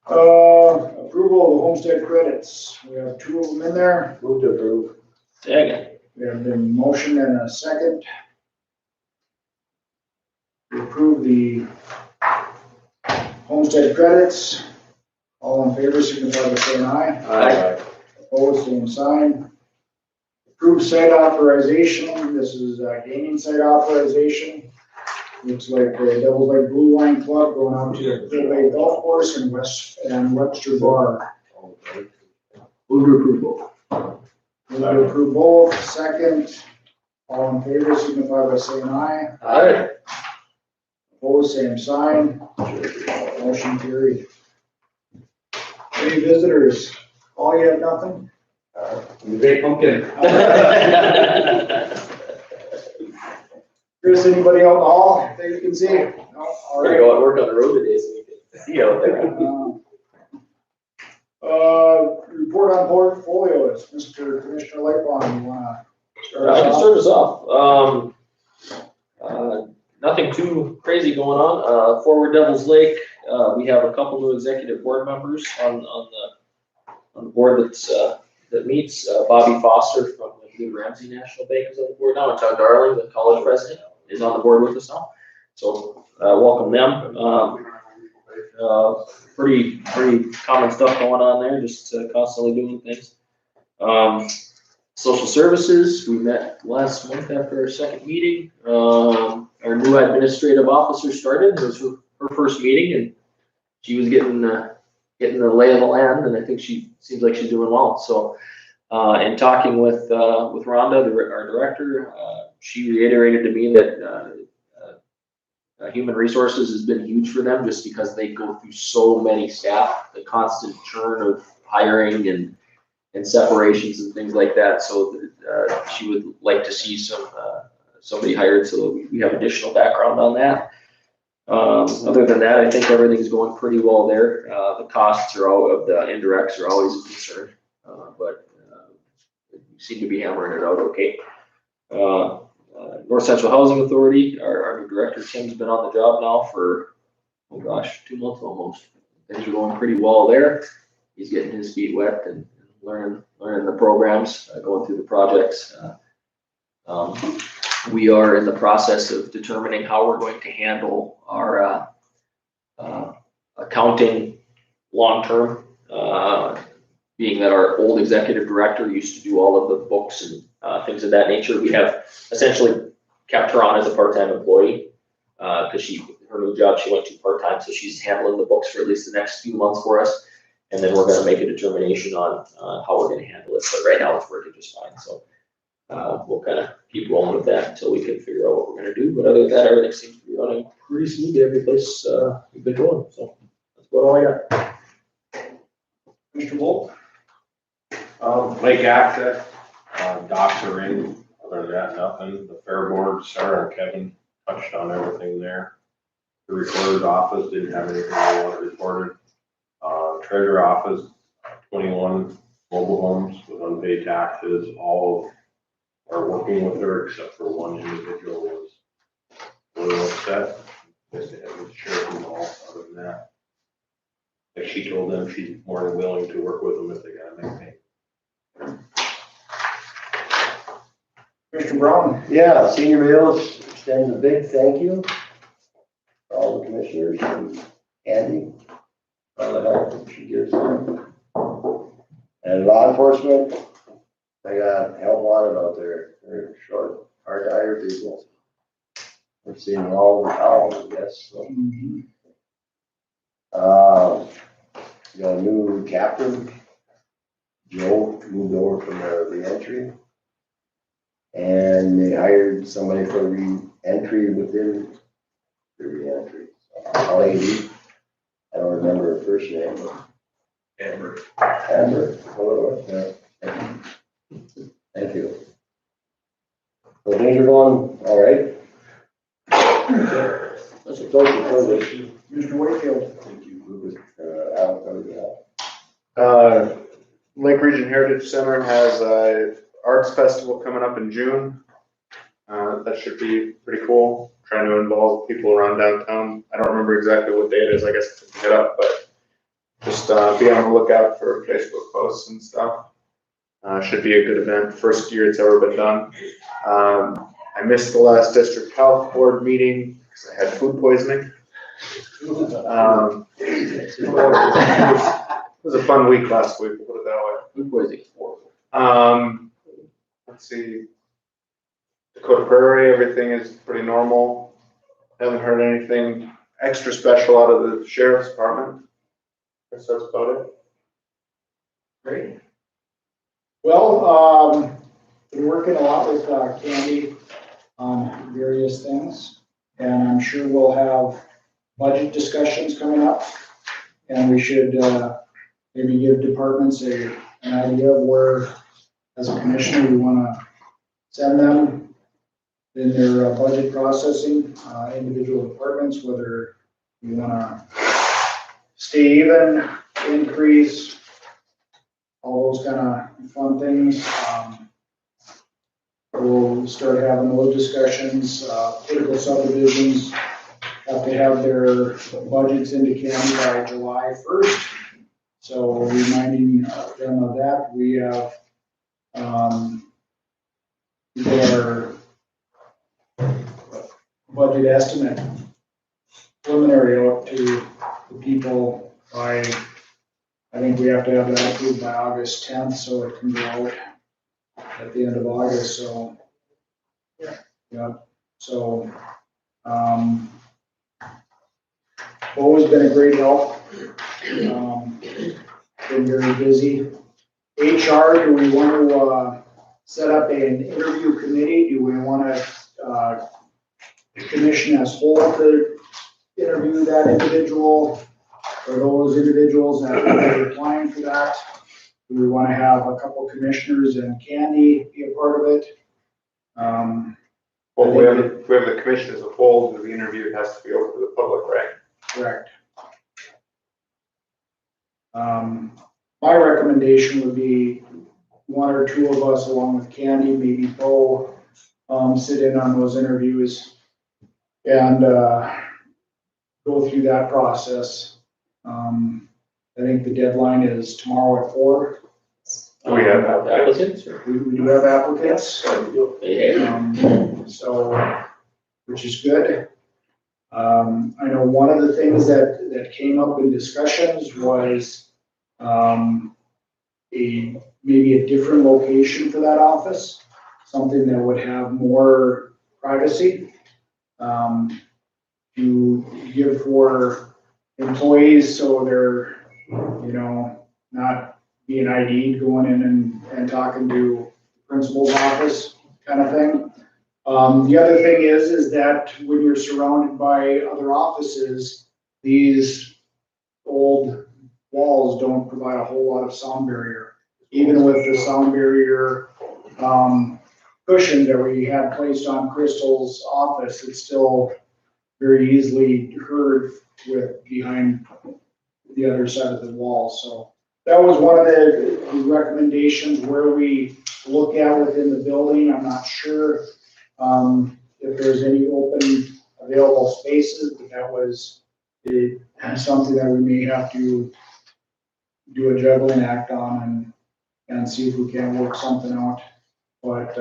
[SPEAKER 1] Approval of homestead credits. We have 2 of them in there.
[SPEAKER 5] Move to approve.
[SPEAKER 4] Second.
[SPEAKER 1] We have been motion and a second. To approve the homestead credits. All in favor, signify by saying aye.
[SPEAKER 5] Aye.
[SPEAKER 1] Opposed, same sign. Approved site authorization. This is gaming site authorization. Looks like the Devils Lake Blue Line Club going out to the Big Bay Golf Course and Webster Bar.
[SPEAKER 5] Move to approval.
[SPEAKER 1] Move to approve both. Second. All in favor, signify by saying aye.
[SPEAKER 5] Aye.
[SPEAKER 1] Opposed, same sign. Motion carried. Any visitors? All you have nothing?
[SPEAKER 5] The great pumpkin.
[SPEAKER 1] Chris, anybody out in the hall that you can see? No? All
[SPEAKER 4] Gonna
[SPEAKER 1] right.
[SPEAKER 4] go and work on the road today so we can see out there.
[SPEAKER 1] Report on portfolios, Mr. Commissioner Lightbon, you wanna start
[SPEAKER 4] I can
[SPEAKER 1] us off?
[SPEAKER 4] start us off. Nothing too crazy going on. Forward Devils Lake, we have a couple new executive board members on the board that meets. Bobby Foster from the Ramsey National Bank is on the board now, and Todd Darling, the college president, is on the board with us now. So welcome them. Pretty common stuff going on there, just constantly doing things. Social services, we met last month after our second meeting. Our new administrative officer started. It was her first meeting, and she was getting the lay of the land, and I think she seems like she's doing well. So, in talking with Rhonda, our director, she reiterated to me that human resources has been huge for them, just because they go through so many staff, the constant churn of hiring and separations and things like that. So she would like to see somebody hired, so we have additional background on that. Other than that, I think everything's going pretty well there. The costs of the indirects are always a concern, but we seem to be hammering it out okay. North Central Housing Authority, our new director Tim's been on the job now for, oh gosh, 2 months almost. Things are going pretty well there. He's getting his feet wet and learning the programs, going through the projects. We are in the process of determining how we're going to handle our accounting long-term, being that our old executive director used to do all of the books and things of that nature. We have essentially kept her on as a part-time employee because her new job, she went to part-time, so she's handling the books for at least the next few months for us. And then we're going to make a determination on how we're going to handle it. But right now it's working just fine. So we'll kind of keep rolling with that until we can figure out what we're going to do. But other than that, everything seems to be running pretty smoothly every place we've been going. So that's about all I got.
[SPEAKER 1] Mr. Wolf?
[SPEAKER 9] Lake access, docks are in, other than that, nothing. The fair board, Sarah and Kevin touched on everything there. The recorder's office didn't have anything they wanted reported. Treasurer office, 21 mobile homes with unpaid taxes, all are working with her except for one individual was a little upset. Guess they had to share them all. Other than that, like she told them, she's more than willing to work with them if they gotta make pay.
[SPEAKER 1] Mr. Brown?
[SPEAKER 5] Yeah, Senior Meals extends a big thank you to all the commissioners and Andy, all the help that she gives them. And law enforcement, they got help wanted out there. They're short, hard to hire people. We're seeing them all over town, I guess. So. We got a new captain. Joe moved over from the re-entry. And they hired somebody for re-entry within the re-entry. A lady, I don't remember her first name, but Amber, yeah. Thank you. So things are going all right. That's a social privilege.
[SPEAKER 1] Mr. Wakefield?
[SPEAKER 5] Thank you. Alan,
[SPEAKER 6] Lake Region Heritage Center has a arts festival coming up in June. That should be pretty cool. trying to involve people around downtown. I don't remember exactly what day it is, I guess I can pick it up, but just, be on the lookout for Facebook posts and stuff. Should be a good event, first year it's ever been done. I missed the last district health board meeting because I had food poisoning. It was a fun week last week, we'll put it that way.
[SPEAKER 4] Food poisoning.
[SPEAKER 6] Let's see. Dakota Prairie, everything is pretty normal. Haven't heard anything extra special out of the sheriff's department. I guess that's about it.
[SPEAKER 1] Great. Well, been working a lot with Candy on various things, and I'm sure we'll have budget discussions coming up, and we should maybe give departments an idea of where, as a commissioner, we want to send them in their budget processing, individual departments, whether we want to stay even, increase, all those kind of fun things. We'll start having those discussions. Political subdivisions have to have their budgets into Candy by July 1st. So reminding them of that, we have their budget estimate preliminary out to the people by, I think we have to have that approved by August 10th, so it can go out at the end of August, so. Yeah, so, always been a great help. Been very busy. HR, do we want to, set up an interview committee? Do we want to, commission as whole to interview that individual? Or those individuals that are applying for that? Do we want to have a couple commissioners and Candy be a part of it?
[SPEAKER 6] Well, we have the commission as a whole, the interview has to be open to the public, right?
[SPEAKER 1] Correct. My recommendation would be one or two of us along with Candy, maybe Bo, sit in on those interviews and, go through that process. I think the deadline is tomorrow at 4.
[SPEAKER 6] Do we have
[SPEAKER 4] applicants? Or?
[SPEAKER 1] We do have applicants,
[SPEAKER 4] Yeah.
[SPEAKER 1] so, which is good. I know one of the things that came up in discussions was, maybe a different location for that office, something that would have more privacy, to give for employees so they're, not being ID'd going in and talking to the principal's office kind of thing. The other thing is that when you're surrounded by other offices, these old walls don't provide a whole lot of sound barrier. Even with the sound barrier, cushion that we had placed on Crystal's office, it's still very easily heard with behind the other side of the wall. So that was one of the recommendations where we look at within the building. I'm not sure if there's any open available spaces, but that was something that we may have to do a juggling act on and see if we can work something out. But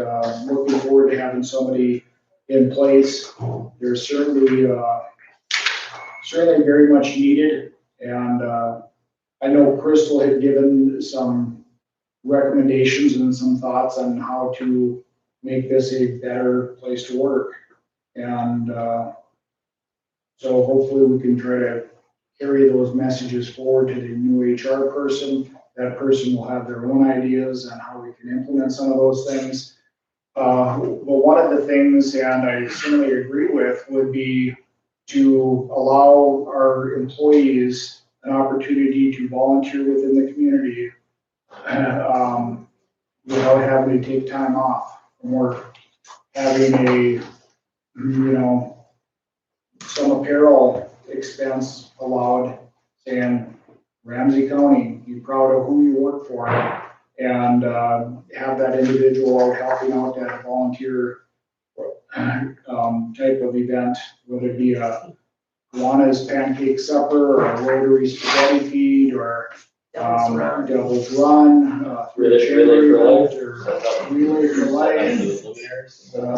[SPEAKER 1] looking forward to having somebody in place. They're certainly very much needed. And I know Crystal had given some recommendations and some thoughts on how to make this a better place to work. And so hopefully we can try to carry those messages forward to the new HR person. That person will have their own ideas on how we can implement some of those things. But one of the things, and I certainly agree with, would be to allow our employees an opportunity to volunteer within the community without having to take time off from work. Having some apparel expense allowed, saying, Ramsey County, be proud of who you work for, and have that individual out helping out at a volunteer type of event, whether it be a Kiwanis pancake supper, or a Rotary spaghetti feed, or Devil's Run,
[SPEAKER 4] Relay for life.
[SPEAKER 1] or Relay for Life,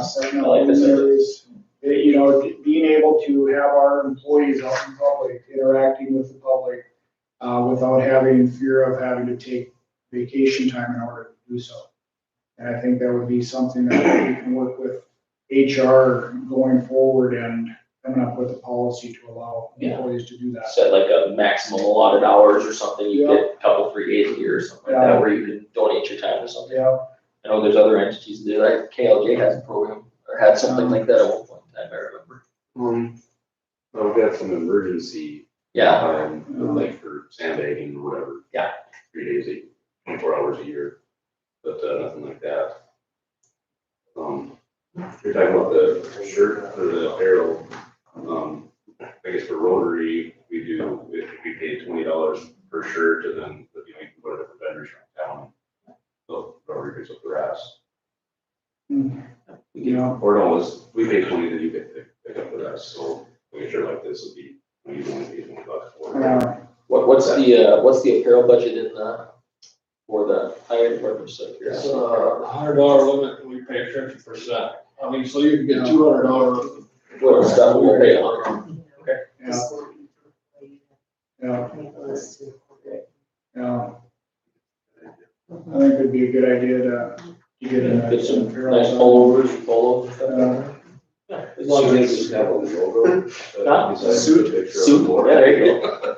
[SPEAKER 1] setting up
[SPEAKER 4] I like this.
[SPEAKER 1] luminaries. You know, being able to have our employees out in public, interacting with the public, without having fear of having to take vacation time in order to do so. And I think that would be something that we can work with HR going forward and coming up with a policy to allow employees to do that.
[SPEAKER 4] Set like a maximum allotted hours or something, you
[SPEAKER 1] Yeah.
[SPEAKER 4] get a couple, 3 days a year or something like that, where you can donate your time to something.
[SPEAKER 1] Yeah,
[SPEAKER 4] I know there's other entities that do that, KLJ has a program, or had something like that at one point in time, I remember.
[SPEAKER 2] Well, we've got some emergency,
[SPEAKER 4] Yeah,
[SPEAKER 2] like for sandbagging or whatever.
[SPEAKER 4] Yeah.
[SPEAKER 2] 3 days, 24 hours a year, but nothing like that. You're talking about the shirt or the apparel. I guess for Rotary, we pay $20 per shirt, and then you can go to different vendors from town. So Rotary picks up the rest.
[SPEAKER 1] you know,
[SPEAKER 2] Or no, we pay 20, then you pick up the rest. So a shirt like this would be, you only pay $20 for it.
[SPEAKER 4] what's the apparel budget in the, for the fire department stuff?
[SPEAKER 12] It's a $100 limit, and we pay 50%. I mean, so you can get $200.
[SPEAKER 4] What stuff will pay on?
[SPEAKER 1] yeah, yeah, yeah. I think it'd be a good idea to get in
[SPEAKER 4] Get some
[SPEAKER 1] apparel.
[SPEAKER 4] nice polos and stuff.
[SPEAKER 2] As long as they just have a logo.
[SPEAKER 4] Huh?
[SPEAKER 2] Suit.
[SPEAKER 4] Yeah, there you go.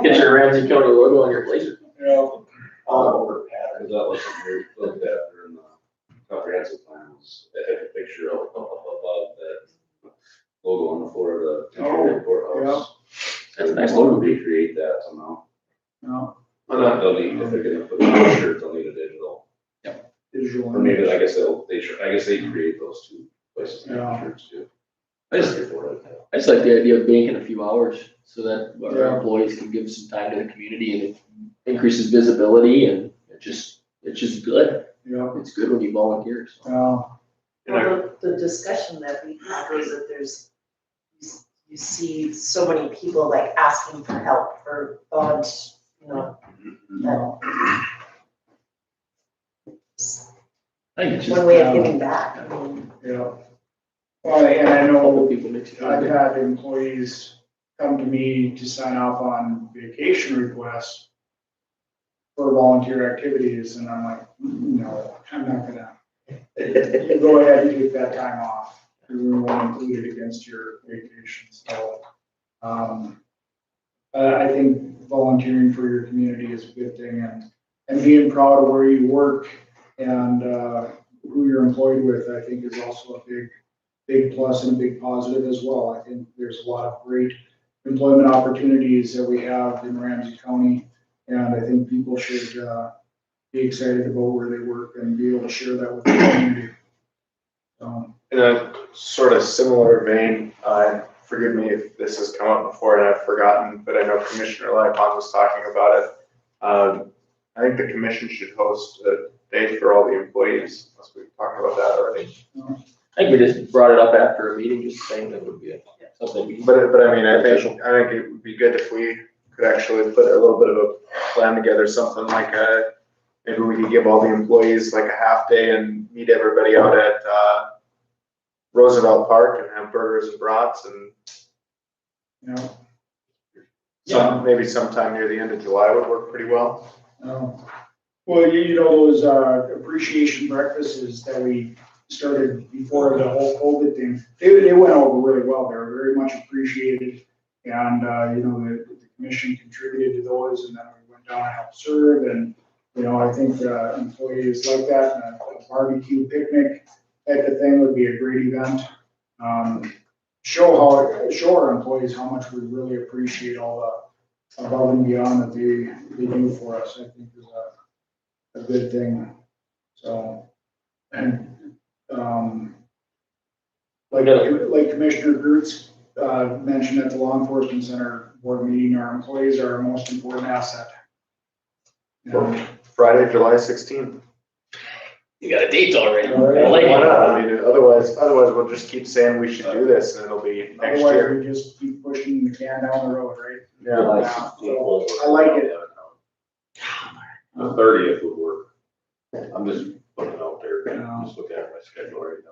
[SPEAKER 4] Get your Ramsey County logo on your blazer.
[SPEAKER 1] Yeah,
[SPEAKER 2] Over patterns, that was something we looked at during the comprehensive plan, was they took a picture of above that logo on the floor of the temporary courthouse.
[SPEAKER 4] That's a nice logo.
[SPEAKER 2] Recreate that somehow.
[SPEAKER 1] no,
[SPEAKER 2] They'll need, if they're gonna put it on a shirt, they'll need a digital.
[SPEAKER 1] visual.
[SPEAKER 2] Or maybe, I guess they create those two places, to make
[SPEAKER 1] Yeah.
[SPEAKER 2] shirts too.
[SPEAKER 4] I just like the idea of banking a few hours so that our employees can give some time to the community, and it increases visibility, and it's just good.
[SPEAKER 1] Yeah,
[SPEAKER 4] It's good when you volunteer, so.
[SPEAKER 3] Well, the discussion that we had was that you see so many people like asking for help for volunteers, you know,
[SPEAKER 1] no,
[SPEAKER 4] I think it's just
[SPEAKER 3] one way of giving back, I mean.
[SPEAKER 1] yeah. Well, and I
[SPEAKER 4] a couple
[SPEAKER 1] know
[SPEAKER 4] people mix it
[SPEAKER 1] I've
[SPEAKER 4] together.
[SPEAKER 1] had employees come to me to sign off on vacation requests for volunteer activities, and I'm like, no, I'm not gonna. You go ahead and take that time off, because we won't include it against your vacation, so. I think volunteering for your community is a good thing, and being proud of where you work and, who you're employed with, I think is also a big plus and a big positive as well. I think there's a lot of great employment opportunities that we have in Ramsey County, and I think people should, be excited about where they work and be able to share that with the community. So,
[SPEAKER 6] In a sort of similar vein, forgive me if this has come up before and I've forgotten, but I know Commissioner Lightfon was talking about it. I think the commission should host a day for all the employees, unless we've talked about that already.
[SPEAKER 4] I think we just brought it up after a meeting, just saying that would be something we.
[SPEAKER 6] But I mean, I think it would be good if we could actually put a little bit of a plan together, something like maybe we could give all the employees like a half day and meet everybody out at, Roosevelt Park and have burgers and brats, and
[SPEAKER 1] you know,
[SPEAKER 6] maybe sometime near the end of July would work pretty well.
[SPEAKER 1] well, you know, those, appreciation breakfasts that we started before the whole COVID thing, they went over really well. They were very much appreciated. And, you know, the commission contributed to those, and then we went down and helped serve, and, you know, I think, employees like that, and a barbecue picnic type of thing would be a great event. Show our employees how much we really appreciate all the above and beyond that they do for us, I think is a good thing. So, and, like Commissioner Gertz, mentioned at the Law Enforcement Center board meeting, our employees are our most important asset. And,
[SPEAKER 6] Friday, July 16th.
[SPEAKER 4] You got a date already. I
[SPEAKER 1] Alright.
[SPEAKER 4] like
[SPEAKER 6] Why
[SPEAKER 4] it.
[SPEAKER 6] not? I mean, otherwise we'll just keep saying we should do this and it'll be next
[SPEAKER 1] Otherwise,
[SPEAKER 6] year.
[SPEAKER 1] we just keep pushing the can down the road, right?
[SPEAKER 6] Yeah.
[SPEAKER 1] Yeah, so I like it.
[SPEAKER 9] The 30th would work. I'm just putting it out there, just looking at my schedule right now.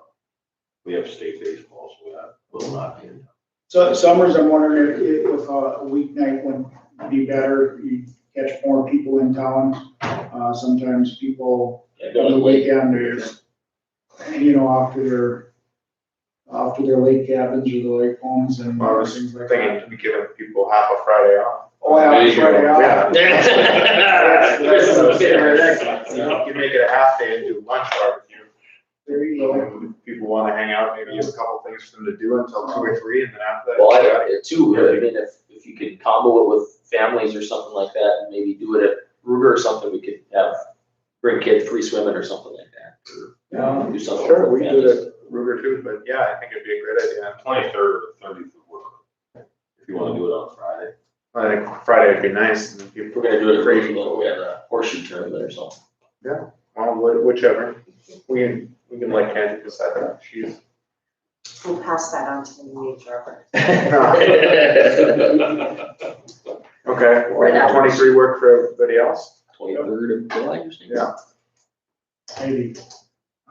[SPEAKER 9] We have state baseball, so that will not be in.
[SPEAKER 1] So summers, I'm wondering if a weeknight would be better, you catch more people in town. Sometimes people
[SPEAKER 4] Yeah,
[SPEAKER 1] on the
[SPEAKER 4] going late.
[SPEAKER 1] weekend is, you know, after their lake cabins or the lake homes and
[SPEAKER 6] I was
[SPEAKER 1] things like
[SPEAKER 6] thinking
[SPEAKER 1] that.
[SPEAKER 6] to be giving people half a Friday off.
[SPEAKER 1] Oh, yeah, Friday off.
[SPEAKER 6] Yeah.
[SPEAKER 4] There's some favorite
[SPEAKER 6] You make it a half day and do lunch barbecue.
[SPEAKER 1] There you go.
[SPEAKER 6] And people wanna hang out, maybe you have a couple things for them to do until 2 or 3 and then after that.
[SPEAKER 4] Well, I like it too, I mean, if you could combo it with families or something like that, and maybe do it at Ruger or something, we could bring kids free swimming or something like that. Or do something.
[SPEAKER 6] Sure,
[SPEAKER 4] with
[SPEAKER 6] we can do
[SPEAKER 4] families.
[SPEAKER 6] it at Ruger too, but yeah, I think it'd be a great idea.
[SPEAKER 9] 23rd or 30th would work. If you wanna do it on Friday.
[SPEAKER 6] I think Friday would be nice and then
[SPEAKER 4] If
[SPEAKER 6] people.
[SPEAKER 4] we're gonna do it at
[SPEAKER 6] Free.
[SPEAKER 4] Ruger, we have a horseshoe tournament or something.
[SPEAKER 6] Well, whichever. We can let Candy decide that. She's.
[SPEAKER 3] We'll pass that on to the new HR.
[SPEAKER 6] Okay,
[SPEAKER 3] Right now.
[SPEAKER 6] 23 work for everybody else?
[SPEAKER 4] 23rd of July, you're saying?
[SPEAKER 6] Yeah.
[SPEAKER 1] Maybe.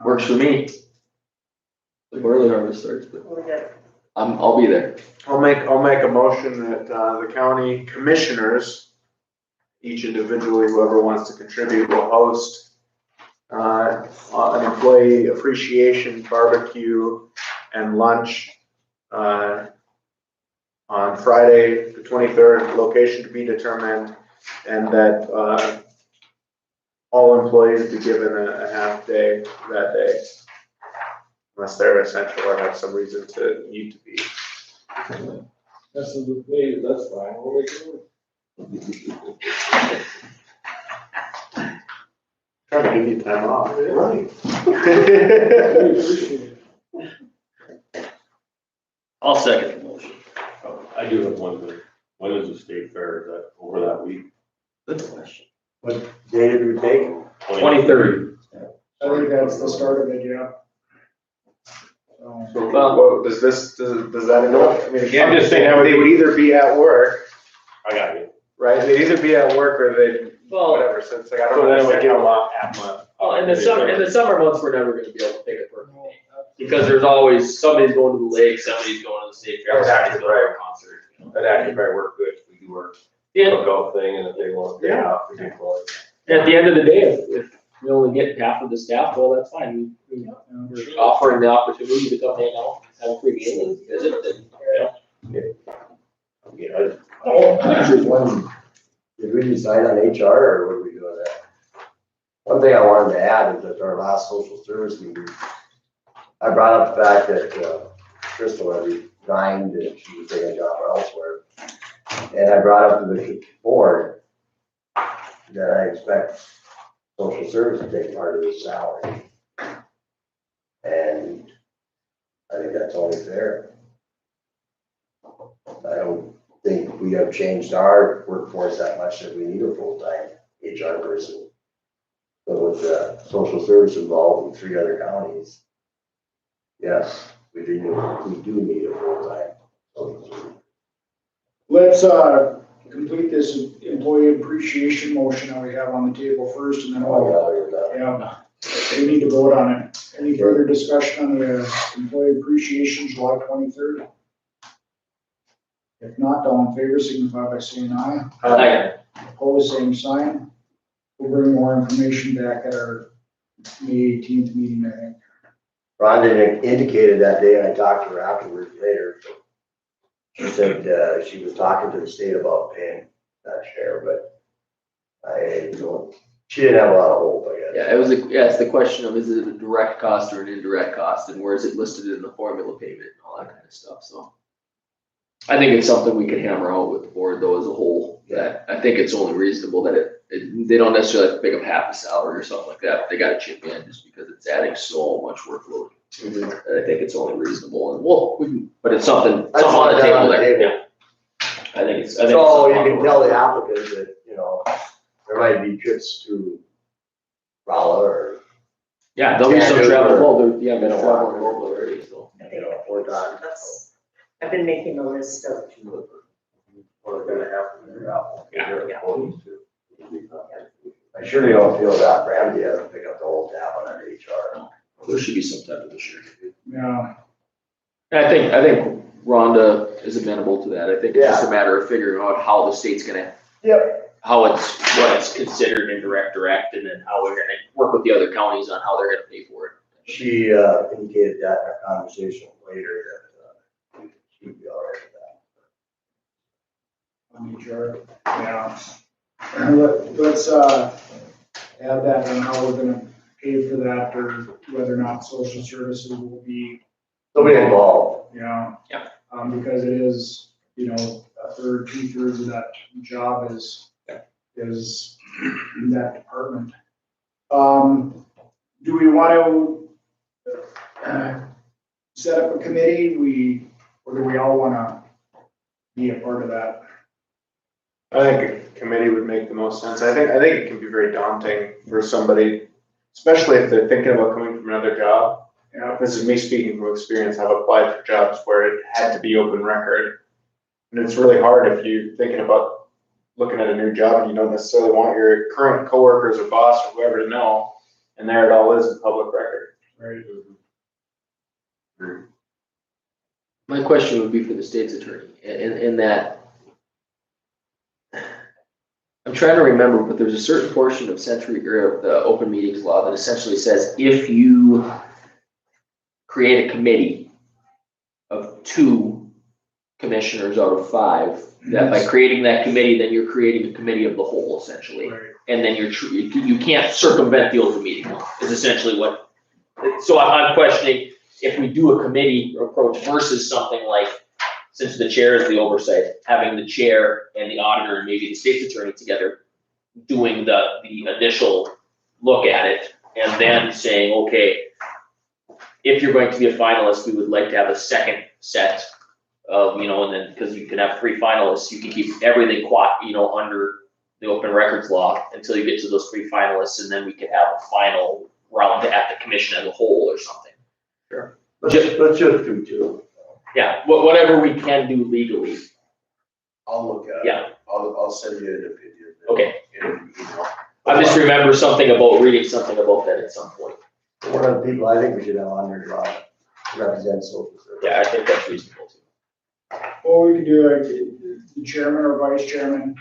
[SPEAKER 4] Works for me. The early harvest starts, but
[SPEAKER 3] We're good.
[SPEAKER 4] I'll be there.
[SPEAKER 6] I'll make a motion that, the county commissioners, each individually, whoever wants to contribute, will host, an employee appreciation barbecue and lunch, on Friday, the 23rd, location to be determined, and that, all employees be given a half day that day. Unless they're essential or have some reason to need to be.
[SPEAKER 12] This is with me, that's fine, we'll make it.
[SPEAKER 6] Trying to give you time off.
[SPEAKER 12] Right. We appreciate it.
[SPEAKER 4] I'll second the motion.
[SPEAKER 9] I do have one thing. When is the state fair? Is that over that week?
[SPEAKER 4] Good question.
[SPEAKER 5] What day did we take?
[SPEAKER 4] 23rd.
[SPEAKER 1] I think that's the start of it, yeah. So,
[SPEAKER 6] So, well, does that enough? I mean, again,
[SPEAKER 9] I'm just saying that would
[SPEAKER 6] they would either be at work,
[SPEAKER 9] I got you.
[SPEAKER 6] right? They'd either be at work or they,
[SPEAKER 4] Well,
[SPEAKER 6] whatever, so it's like, I
[SPEAKER 9] So
[SPEAKER 6] don't
[SPEAKER 9] then we
[SPEAKER 6] understand
[SPEAKER 9] give them
[SPEAKER 6] how.
[SPEAKER 9] half month.
[SPEAKER 4] well, in the summer months, we're never gonna be able to pick a perfect day. Because there's always, somebody's going to the lake, somebody's going to the state fair, somebody's going to a concert.
[SPEAKER 9] That actually might work good if we do our
[SPEAKER 4] Yeah,
[SPEAKER 9] cookout thing and if they want to day off, we do for it.
[SPEAKER 4] at the end of the day, if we only get half of the staff, well, that's fine. We're offering the opportunity to come hang out, have a free meal and visit, and,
[SPEAKER 5] Yeah, one, did we decide on HR or what are we doing there? One thing I wanted to add is at our last social service meeting, I brought up the fact that, Crystal had resigned and she was taking a job elsewhere. And I brought up to the board that I expect social service to take part of the salary. And I think that's only fair. I don't think we have changed our workforce that much that we need a full-time HR person. But with social service involved in 3 other counties, yes, we do need a full-time social service.
[SPEAKER 1] let's, complete this employee appreciation motion that we have on the table first, and then yeah, we need to vote on it. Any further discussion on the employee appreciation July 23rd? If not, all in favor, signify by saying aye. Opposed, same sign. We'll bring more information back at our May 18th meeting, I think.
[SPEAKER 5] Rhonda indicated that day, and I talked to her afterwards later. She said, she was talking to the state about paying that share, but I don't, she didn't have a lot of hope, I guess.
[SPEAKER 4] yeah, it's the question of, is it a direct cost or an indirect cost, and where is it listed in the formula payment and all that kind of stuff, so. I think it's something we can hammer out with the board though as a whole, that I think it's only reasonable that they don't necessarily have to pick up half a salary or something like that, but they gotta chip in just because it's adding so much workload. I think it's only reasonable, and but it's something on the table there, yeah. I think it's.
[SPEAKER 5] So you can tell the applicant that, there might be trips to Rolla or
[SPEAKER 4] Yeah, there'll be some
[SPEAKER 5] Can't do it.
[SPEAKER 4] travel, well, yeah,
[SPEAKER 5] You
[SPEAKER 4] there's
[SPEAKER 5] don't
[SPEAKER 4] travel
[SPEAKER 5] want to.
[SPEAKER 4] involved already, so.
[SPEAKER 5] You know, we're done.
[SPEAKER 3] I've been making a list of,
[SPEAKER 9] We're gonna have to figure out.
[SPEAKER 4] Yeah.
[SPEAKER 5] I surely don't feel that Ramsey has to pick up the whole tab on our HR.
[SPEAKER 4] There should be some type of issue.
[SPEAKER 1] Yeah,
[SPEAKER 4] I think Rhonda is amenable to that. I think it's just a matter of figuring out how the state's gonna,
[SPEAKER 5] Yep.
[SPEAKER 4] what it's considered indirect, direct, and then how we're gonna work with the other counties on how they're gonna pay for it.
[SPEAKER 5] She indicated that in our conversation later that she'd be all right with that.
[SPEAKER 1] on HR, yeah. And let's add that on how we're gonna pay for that, or whether or not social services will be,
[SPEAKER 5] So we involved.
[SPEAKER 1] yeah.
[SPEAKER 4] Yeah.
[SPEAKER 1] Because it is, a third, 2/3 of that job is in that department. Do we want to set up a committee, or do we all wanna be a part of that?
[SPEAKER 6] I think a committee would make the most sense. I think it can be very daunting for somebody, especially if they're thinking about coming from another job.
[SPEAKER 1] Yeah.
[SPEAKER 6] This is me speaking from experience. I've applied for jobs where it had to be open record. And it's really hard if you're thinking about looking at a new job and you don't necessarily want your current coworkers or boss or whoever to know. And there it all is in public record.
[SPEAKER 1] Right.
[SPEAKER 4] My question would be for the state's attorney, in that, I'm trying to remember, but there's a certain portion of the open meetings law that essentially says if you create a committee of 2 commissioners out of 5, that by creating that committee, then you're creating a committee of the whole essentially.
[SPEAKER 1] Right.
[SPEAKER 4] And then you can't circumvent the open meeting law, is essentially what, so I'm questioning if we do a committee approach versus something like, since the chair is the oversight, having the chair and the auditor and maybe the state's attorney together doing the initial look at it, and then saying, okay, if you're going to be a finalist, we would like to have a second set of, and then, because you can have 3 finalists, you can keep everything under the open records law until you get to those 3 finalists, and then we could have a final round at the commission as a whole or something. Sure.
[SPEAKER 5] Let's just do 2.
[SPEAKER 4] Yeah, whatever we can do legally.
[SPEAKER 10] I'll look at it.
[SPEAKER 4] Yeah.
[SPEAKER 10] I'll send you an opinion.
[SPEAKER 4] Okay.
[SPEAKER 10] In an email.
[SPEAKER 4] I just remember reading something about that at some point.
[SPEAKER 5] One of the people I think we should have on there to represent social services.
[SPEAKER 4] Yeah, I think that's reasonable too.
[SPEAKER 1] Well, we could do the chairman or vice chairman,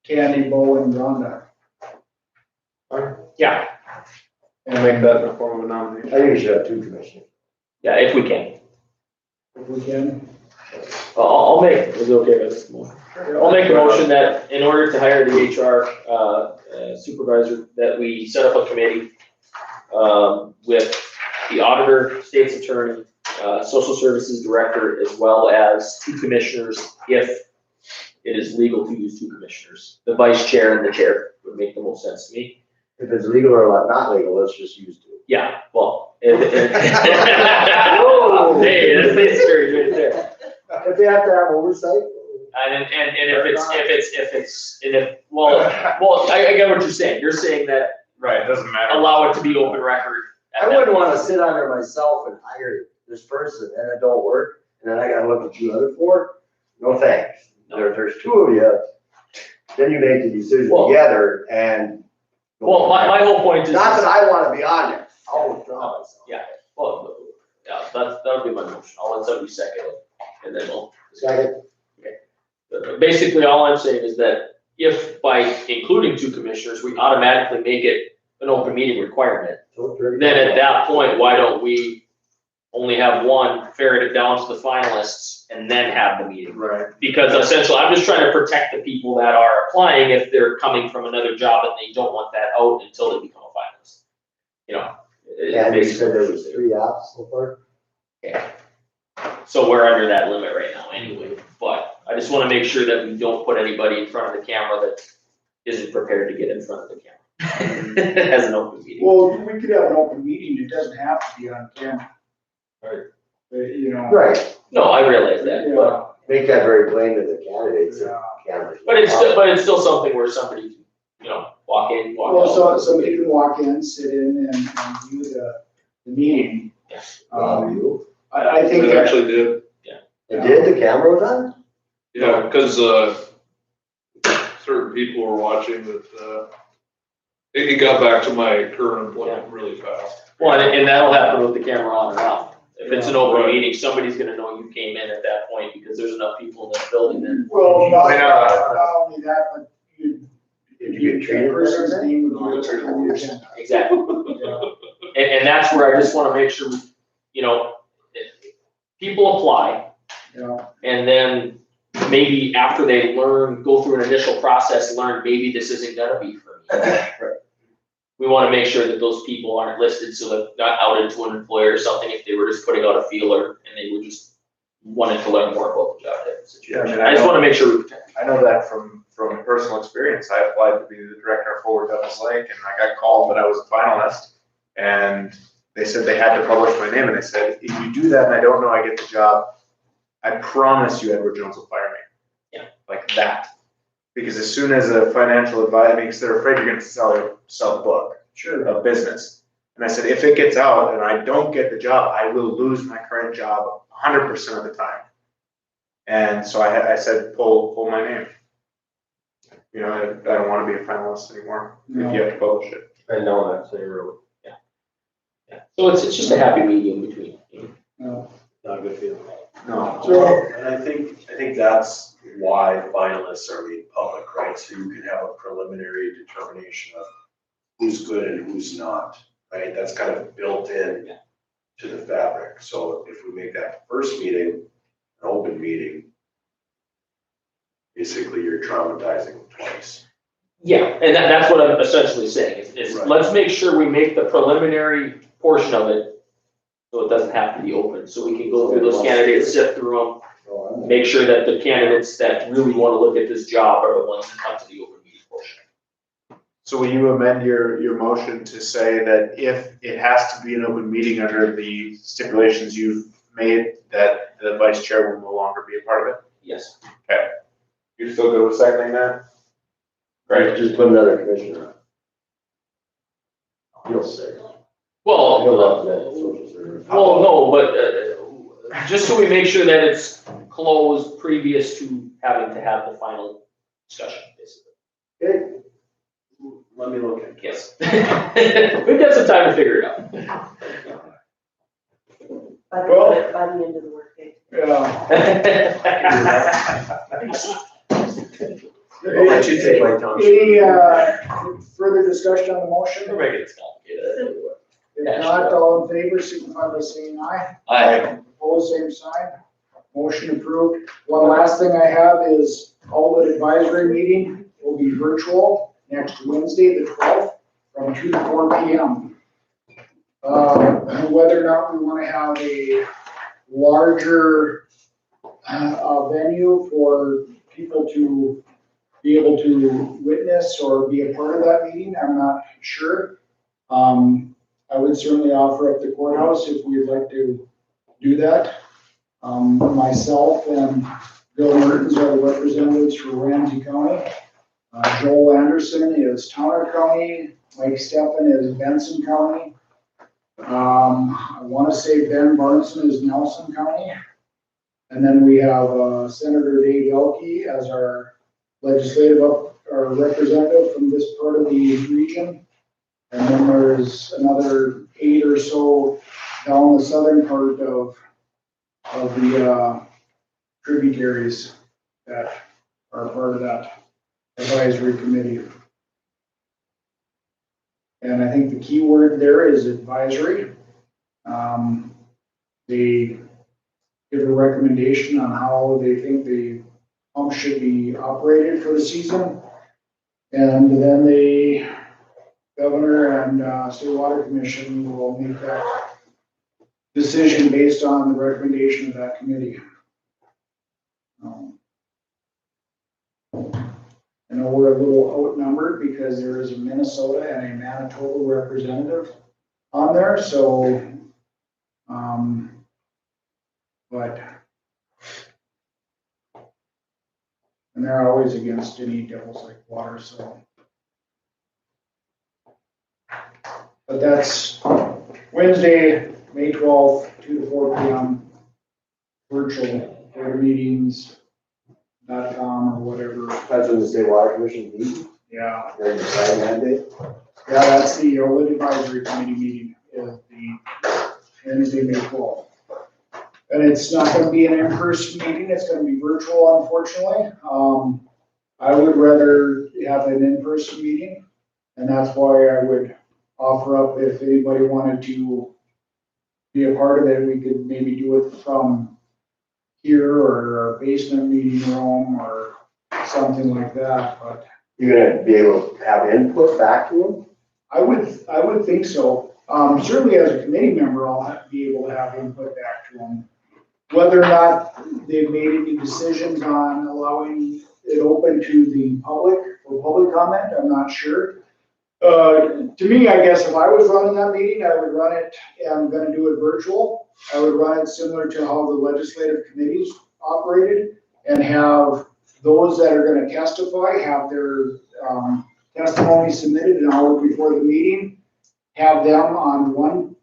[SPEAKER 1] Candy, Bo, and Rhonda.
[SPEAKER 4] Yeah,
[SPEAKER 6] And make that in the form of a nomination.
[SPEAKER 5] I think we should have 2 commissioners.
[SPEAKER 4] yeah, if we can.
[SPEAKER 1] If we can.
[SPEAKER 4] I'll make, is it okay with this? I'll make a motion that in order to hire the HR supervisor, that we set up a committee with the auditor, state's attorney, social services director, as well as 2 commissioners, if it is legal to use 2 commissioners. The vice chair and the chair would make the most sense to me.
[SPEAKER 5] If it's legal or not legal, let's just use 2.
[SPEAKER 4] Yeah, well. Hey, that's very good there.
[SPEAKER 5] If they have to have oversight.
[SPEAKER 4] And I get what you're saying. You're saying that
[SPEAKER 6] Right, it doesn't matter.
[SPEAKER 4] allow it to be open record.
[SPEAKER 5] I wouldn't want to sit on there myself and hire this person and it don't work, and then I gotta look at 2 other 4. No thanks. There's 2 of you, then you make the decision
[SPEAKER 4] Well-
[SPEAKER 5] together and.
[SPEAKER 4] Well, my whole point is.
[SPEAKER 5] Not that I want to be on there. I'll withdraw myself.
[SPEAKER 4] Yeah. Well, yeah, that'll be my motion. I'll let somebody second it, and then we'll.
[SPEAKER 5] Second.
[SPEAKER 4] Basically, all I'm saying is that if by including 2 commissioners, we automatically make it an open meeting requirement, then at that point, why don't we only have 1, ferret it down to the finalists, and then have the meeting?
[SPEAKER 6] Right.
[SPEAKER 4] Because essentially, I'm just trying to protect the people that are applying if they're coming from another job and they don't want that out until they become a finalist.
[SPEAKER 5] Yeah, you said there was 3 apps so far.
[SPEAKER 4] Yeah. So we're under that limit right now anyway, but I just wanna make sure that we don't put anybody in front of the camera that isn't prepared to get in front of the camera. As an open meeting.
[SPEAKER 1] Well, we could have an open meeting, it doesn't have to be on camera. Right.
[SPEAKER 5] Right,
[SPEAKER 4] No, I realize that, but,
[SPEAKER 5] make that very plain to the candidates.
[SPEAKER 1] Yeah.
[SPEAKER 5] Candidates.
[SPEAKER 4] but it's still something where somebody walk in, walk
[SPEAKER 1] Well,
[SPEAKER 4] out.
[SPEAKER 1] so somebody can walk in, sit in and view the meeting. I think
[SPEAKER 8] It
[SPEAKER 1] that,
[SPEAKER 8] actually did,
[SPEAKER 5] It did, the camera was on?
[SPEAKER 8] yeah, because, certain people were watching that, it got back to my current employment really fast.
[SPEAKER 4] Well, and that'll happen with the camera on and off. If it's an open
[SPEAKER 8] Right.
[SPEAKER 4] meeting, somebody's gonna know you came in at that point because there's enough people in the building then.
[SPEAKER 1] well,
[SPEAKER 6] I know.
[SPEAKER 1] not only that, but
[SPEAKER 5] Did you get treated
[SPEAKER 1] person's
[SPEAKER 5] better?
[SPEAKER 1] name would be on the agenda.
[SPEAKER 4] Exactly. And that's where I just wanna make sure, people apply,
[SPEAKER 1] Yeah,
[SPEAKER 4] and then maybe after they learn, go through an initial process, learn maybe this isn't gonna be for me. We wanna make sure that those people aren't listed so that not outed to an employer or something if they were just putting out a feeler and they were just wanting to learn more about the job type situation. I just wanna make sure we protect.
[SPEAKER 6] I know that from personal experience. I applied to be the director of Forward Devils Lake, and I got called that I was a finalist. And they said they had to publish my name, and they said, if you do that and I don't know I get the job, I promise you Edward Jones will fire me.
[SPEAKER 4] Yeah.
[SPEAKER 6] Like that. Because as soon as a financial advisor, because they're afraid you're gonna sell the book of business. And I said, if it gets out and I don't get the job, I will lose my current job 100% of the time. And so I said, pull my name. I don't wanna be a finalist anymore if you have to publish it.
[SPEAKER 5] I know that, so you're really,
[SPEAKER 4] Yeah. So it's just a happy medium between.
[SPEAKER 1] no.
[SPEAKER 10] Not a good feeling.
[SPEAKER 6] No.
[SPEAKER 1] So,
[SPEAKER 10] And I think that's why finalists are made public, right? So you can have a preliminary determination of who's good and who's not, right? That's kind of built in to the fabric. So if we make that first meeting an open meeting, basically you're traumatizing twice.
[SPEAKER 4] Yeah, and that's what I'm essentially saying, is
[SPEAKER 10] Right.
[SPEAKER 4] let's make sure we make the preliminary portion of it so it doesn't have to be open, so we can go through those candidates, sift through them, make sure that the candidates that really wanna look at this job are the ones that come to the open meeting portion.
[SPEAKER 6] So will you amend your motion to say that if it has to be an open meeting under the stipulations you've made, that the vice chair will no longer be a part of it?
[SPEAKER 4] Yes.
[SPEAKER 6] Okay. You still good with seconding that? Great.
[SPEAKER 5] just put another commissioner on. You'll say.
[SPEAKER 4] Well,
[SPEAKER 5] You'll love that social service.
[SPEAKER 4] well, no, but, just so we make sure that it's closed previous to having to have the final discussion, basically.
[SPEAKER 10] Okay. Let me look at it.
[SPEAKER 4] Yes. We've got some time to figure it out.
[SPEAKER 3] By the end of the workday.
[SPEAKER 10] I'll let you take my time.
[SPEAKER 1] Any, further discussion on the motion?
[SPEAKER 4] We're making it complicated.
[SPEAKER 1] If not, all in favor, signify by saying aye.
[SPEAKER 4] Aye.
[SPEAKER 1] Opposed, same sign. Motion approved. One last thing I have is Outlet Advisory Meeting will be virtual next Wednesday, the 12th, from 2 to 4 p.m. Whether or not we want to have a larger venue for people to be able to witness or be a part of that meeting, I'm not sure. I would certainly offer up the courthouse if we'd like to do that. Myself and Bill Mertens are the representatives for Ramsey County. Joel Anderson is Towner County, Mike Steffen is Benson County. I want to say Ben Barneson is Nelson County. And then we have Senator Dave Elke as our legislative or representative from this part of the region. And then there's another 8 or so down the southern part of the tributaries that are part of that advisory committee. And I think the key word there is advisory. They give a recommendation on how they think the pump should be operated for the season. And then the governor and state water commission will make that decision based on the recommendation of that committee. I know we're a little outnumbered because there is a Minnesota and a Manitoba representative on there, so, and they're always against any devils like water, so But that's Wednesday, May 12th, 2 to 4 p.m. Virtual boardmeetings.com or whatever.
[SPEAKER 5] That's when the state water commission meets,
[SPEAKER 1] Yeah,
[SPEAKER 5] they're deciding that day.
[SPEAKER 1] yeah, that's the Lid Advisory Committee meeting, is the Wednesday, May 12th. And it's not gonna be an in-person meeting, it's gonna be virtual, unfortunately. I would rather have an in-person meeting, and that's why I would offer up if anybody wanted to be a part of it, we could maybe do it from here or our basement meeting room or something like that, but
[SPEAKER 5] You're gonna be able to have input back to them?
[SPEAKER 1] I would think so. Certainly as a committee member, I'll be able to have input back to them. Whether or not they've made any decisions on allowing it open to the public for public comment, I'm not sure. To me, I guess if I was running that meeting, I would run it, and I'm gonna do it virtual. I would run it similar to how the legislative committees operated and have those that are gonna testify, have their, testimony submitted an hour before the meeting, have them on one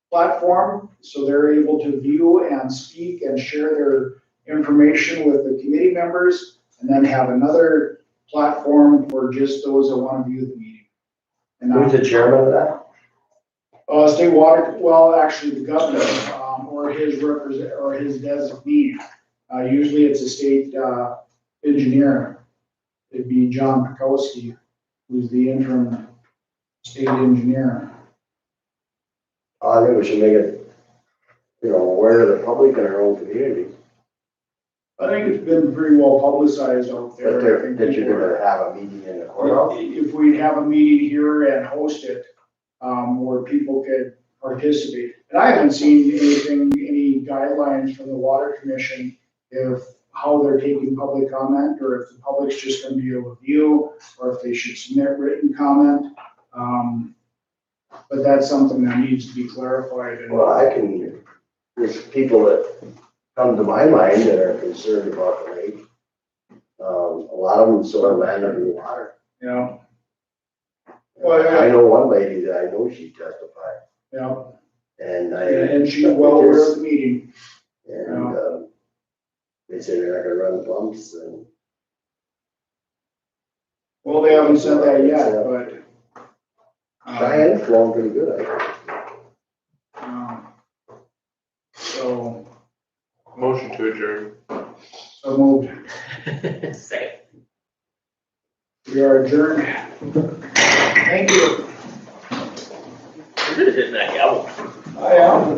[SPEAKER 1] platform, so they're able to view and speak and share their information with the committee members, and then have another platform for just those that want to view the meeting. And
[SPEAKER 5] Who's the chairman of that?
[SPEAKER 1] state water, well, actually the governor, or his designee. Usually it's a state, engineer. It'd be John Pikowski, who's the interim state engineer.
[SPEAKER 5] I think we should make it, aware of the public in our own community.
[SPEAKER 1] I think it's been pretty well publicized out there. I think
[SPEAKER 5] That
[SPEAKER 1] people
[SPEAKER 5] you're
[SPEAKER 1] are-
[SPEAKER 5] gonna have a meeting in the courthouse?
[SPEAKER 1] If we have a meeting here and host it, where people could participate. And I haven't seen any guidelines from the Water Commission how they're taking public comment, or if the public's just gonna be able to view, or if they should submit written comment. But that's something that needs to be clarified. And
[SPEAKER 5] Well, there's people that come to my mind that are concerned about the lake. A lot of them still have land under the water.
[SPEAKER 1] you know. Well,
[SPEAKER 5] I know one lady that I know she testified,
[SPEAKER 1] yeah,
[SPEAKER 5] and
[SPEAKER 1] she's well aware of the meeting.
[SPEAKER 5] they say they're not gonna run pumps and.
[SPEAKER 1] Well, they haven't said that yet, but.
[SPEAKER 5] Cheyenne's flowing pretty good, I think.
[SPEAKER 1] So,
[SPEAKER 6] Motion to adjourn.
[SPEAKER 1] so moved.
[SPEAKER 4] Second.
[SPEAKER 1] We are adjourned. Thank you.
[SPEAKER 4] You're good at hitting that gavel.
[SPEAKER 1] I am.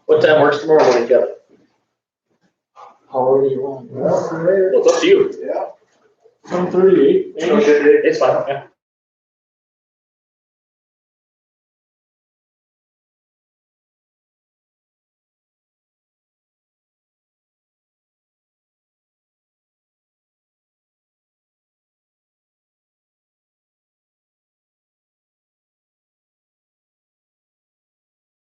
[SPEAKER 4] What time works tomorrow morning, Kevin?
[SPEAKER 12] However you want.
[SPEAKER 4] Well, it's up to you.
[SPEAKER 1] Yeah.
[SPEAKER 12] 1:38.
[SPEAKER 4] It's fine, yeah.